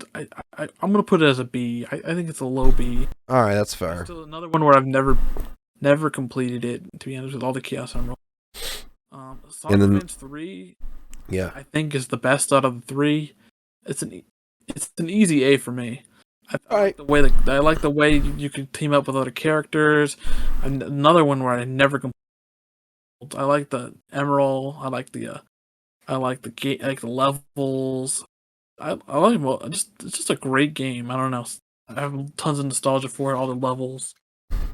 gonna put it as a B. I think it's a low B. All right, that's fair. It's still another one where I've never completed it. To be honest, with all the Chaos Emeralds. Sonic Advance 3. Yeah, I think is the best out of the three. It's an easy A for me. I like the way you can team up with other characters. Another one where I never completed. I like the Emerald. I like the gate, like the levels. I like them. It's just a great game. I don't know. I have tons of nostalgia for it. All the levels.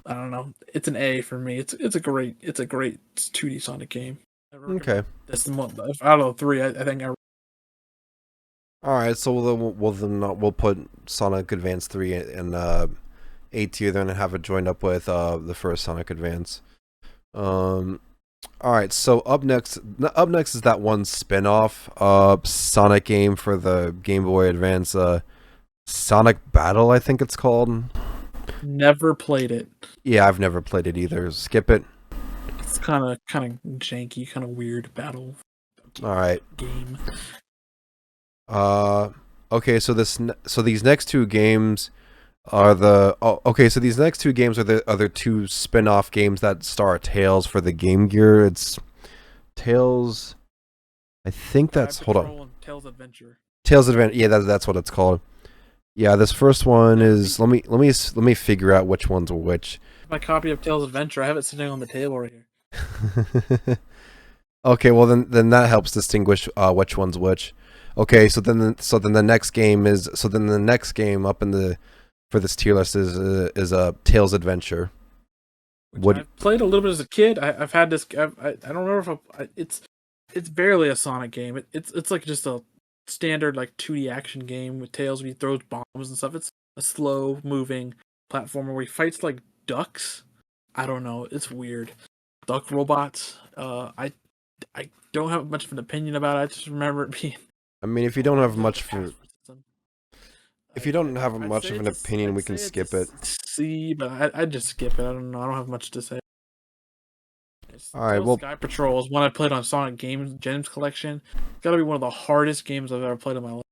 I don't know. It's an A for me. It's a great 2D Sonic game. Okay. That's the one out of the three. I think. All right, so we'll put Sonic Advance 3 in A tier, then have it joined up with the first Sonic Advance. All right, so up next is that one spin-off Sonic game for the Game Boy Advance, Sonic Battle, I think it's called. Never played it. Yeah, I've never played it either. Skip it. It's kind of janky, kind of weird battle. All right. Game. Okay, so these next two games are the these next two games are the other two spin-off games that star Tails for the Game Gear. It's Tails. I think that's hold on. Tails Adventure. Tails Adventure. Yeah, that's what it's called. Yeah, this first one is let me figure out which one's which. My copy of Tails Adventure. I have it sitting on the table right here. Okay, well then that helps distinguish which one's which. Okay, so then the next game up in the for this tier list is a Tails Adventure. What I played a little bit as a kid. I've had this. I don't remember if it's barely a Sonic game. It's like just a standard like 2D action game with Tails where he throws bombs and stuff. It's a slow moving platformer where he fights like ducks. I don't know. It's weird. Duck robots. I don't have much of an opinion about it. I just remember it being. I mean, if you don't have much of an opinion, we can skip it. C, but I'd just skip it. I don't know. I don't have much to say. All right, well, Sky Patrol is one I played on Sonic Gems Collection. It's got to be one of the hardest games I've ever played in my life.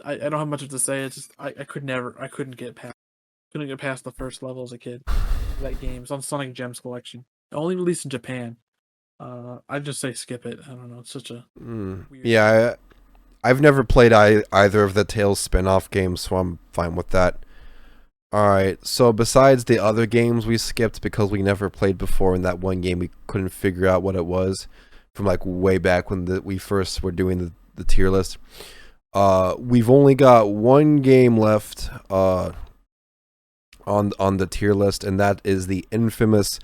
I don't have much to say. It's just I couldn't get past the first level as a kid. That game. It's on Sonic Gems Collection. Only released in Japan. I'd just say skip it. I don't know. It's such a weird yeah. I've never played either of the Tails spin-off games, so I'm fine with that. Alright, so besides the other games we skipped because we never played before, in that one game we couldn't figure out what it was from like way back when we first were doing the tier list. We've only got one game left on the tier list, and that is the infamous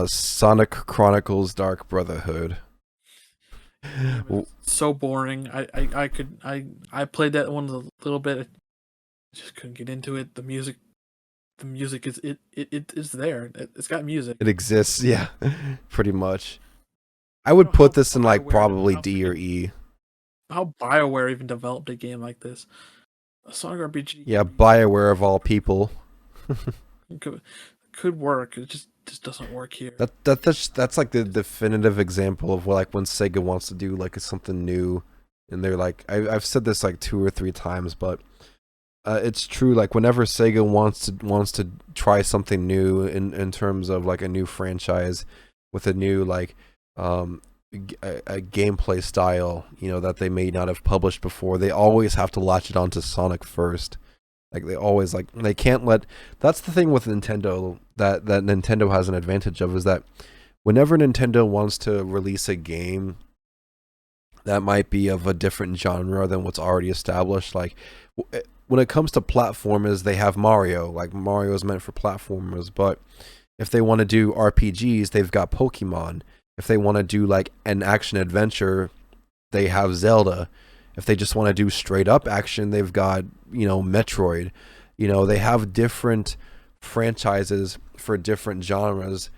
Sonic Chronicles Dark Brotherhood. So boring. I played that one a little bit. I just couldn't get into it. The music is it is there. It's got music. It exists, yeah, pretty much. I would put this in like probably D or E. How BioWare even developed a game like this? A Sonic RPG. Yeah, BioWare of all people. could work. It just doesn't work here. That's like the definitive example of like when Sega wants to do like something new, and they're like, I've said this like 2 or 3 times, but it's true. Like whenever Sega wants to try something new in terms of like a new franchise with a new like a gameplay style, that they may not have published before, they always have to latch it onto Sonic first. Like they always they can't let. That's the thing with Nintendo that Nintendo has an advantage of, is that whenever Nintendo wants to release a game that might be of a different genre than what's already established, like when it comes to platformers, they have Mario. Like Mario is meant for platformers, but if they want to do RPGs, they've got Pokemon. If they want to do like an action adventure, they have Zelda. If they just want to do straight up action, they've got, Metroid. They have different franchises for different genres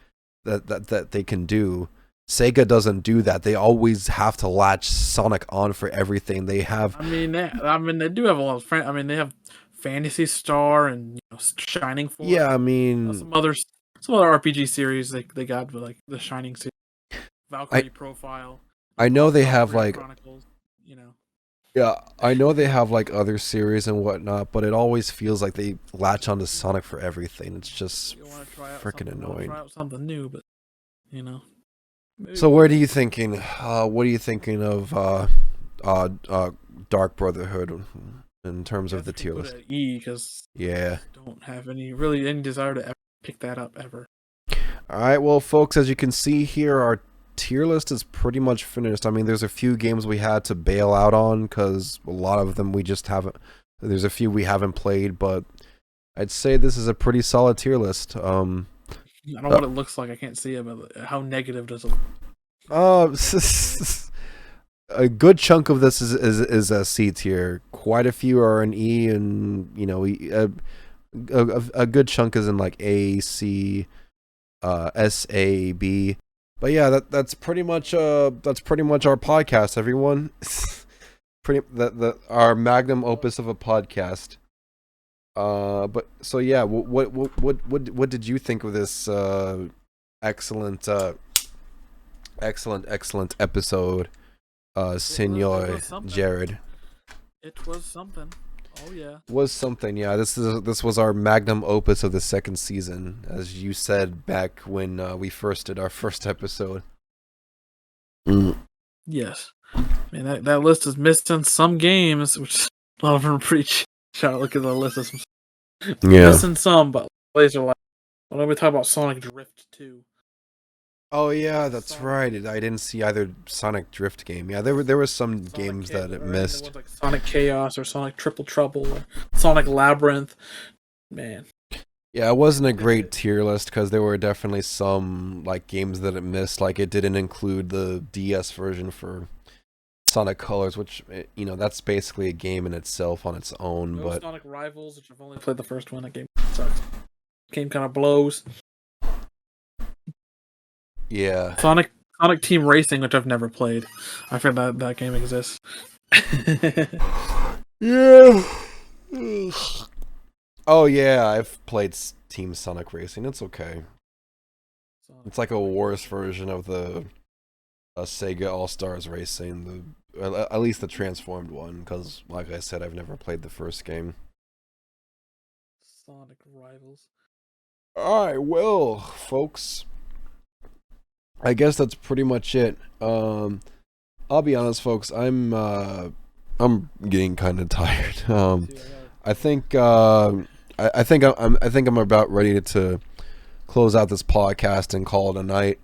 that they can do. Sega doesn't do that. They always have to latch Sonic on for everything. They have. They do have a lot of they have Phantasy Star and Shining Force. Yeah, some other RPG series they got, like the Shining series, Valkyrie Profile. I know they have like Chronicles, Yeah, I know they have like other series and whatnot, but it always feels like they latch onto Sonic for everything. It's just freaking annoying. Try out something new, but So what are you thinking? What are you thinking of Dark Brotherhood in terms of the tier list? E, because I don't have any desire to ever pick that up ever. All right, well, folks, as you can see here, our tier list is pretty much finished. I mean, there's a few games we had to bail out on because a lot of them we just haven't. There's a few we haven't played, but I'd say this is a pretty solid tier list. I don't know what it looks like. I can't see it, but how negative does it look? A good chunk of this is a C tier. Quite a few are an E, and a good chunk is in like A, C, S, A, B. But yeah, that's pretty much our podcast, everyone. Our magnum opus of a podcast. But so yeah, what did you think of this excellent episode, Senor Jared? It was something. Oh yeah. Was something, yeah. This was our magnum opus of the second season, as you said back when we first did our first episode. Yes. Man, that list is missing some games, which a lot of them are pretty. Try to look at the list of some. Yeah. Missing some, but laser light. When we talk about Sonic Drift 2. Oh yeah, that's right. I didn't see either Sonic Drift game. Yeah, there were some games that it missed. Like Sonic Chaos or Sonic Triple Trouble or Sonic Labyrinth. Man. Yeah, it wasn't a great tier list because there were definitely some like games that it missed. Like it didn't include the DS version for Sonic Colors, which that's basically a game in itself on its own. But Sonic Rivals, which I've only played the first one. That game sucks. Game kind of blows. Yeah. Sonic Team Racing, which I've never played. I forgot that game exists. Yeah. Oh yeah, I've played Team Sonic Racing. It's okay. It's like a worse version of the Sega All Stars Racing, at least the transformed one, because like I said, I've never played the first game. Sonic Rivals. Alright, well, folks, I guess that's pretty much it. I'll be honest, folks, I'm getting kind of tired. I think I'm about ready to close out this podcast and call it a night.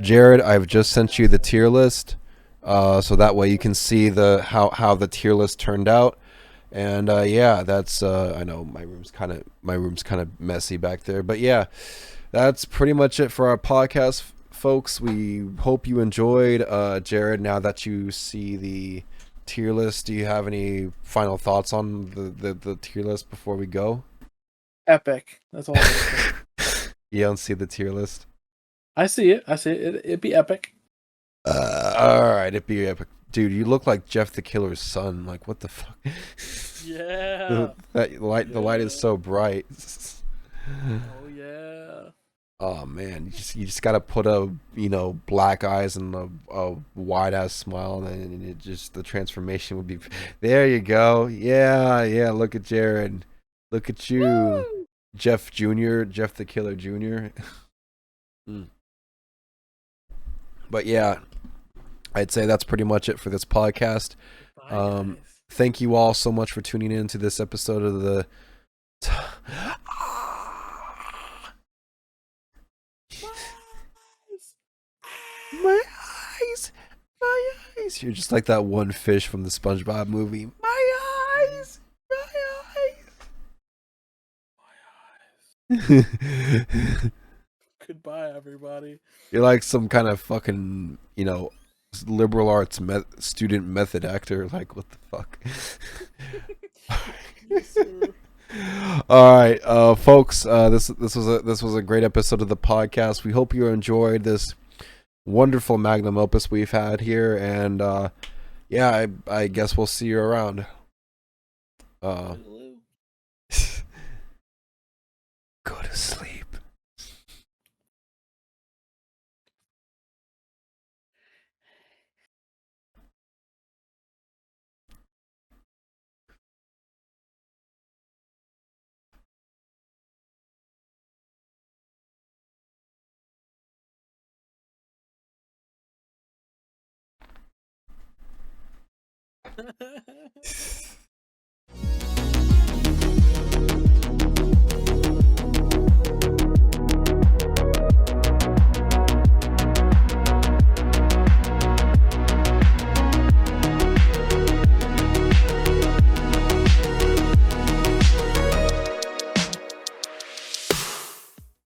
Jared, I've just sent you the tier list, so that way you can see how the tier list turned out. And yeah, that's I know my room's kind of messy back there, but yeah, that's pretty much it for our podcast, folks. We hope you enjoyed. Jared, now that you see the tier list, do you have any final thoughts on the tier list before we go? Epic. That's all. I'm You don't see the tier list? I see it. I see it. It'd be epic. All right, it'd be epic. Dude, you look like Jeff the Killer's son. Like, what the fuck? Yeah. The light is so bright. Oh yeah. Oh man, you just gotta put black eyes and a wide ass smile, and it just the transformation would be. There you go. Yeah. Look at Jared. Look at you, Woo! Jeff Jr. Jeff the Killer Jr. But yeah, I'd say that's pretty much it for this podcast. Bye, guys. Thank you all so much for tuning in to this episode of the. My eyes, my eyes. You're just like that one fish from the SpongeBob movie. My eyes, my eyes. Goodbye, everybody. You're like some kind of fucking, liberal arts student method actor. Like, what the fuck? Yes, sir. All right, folks. This was a great episode of the podcast. We hope you enjoyed this wonderful magnum opus we've had here, and yeah, I guess we'll see you around. Go to sleep.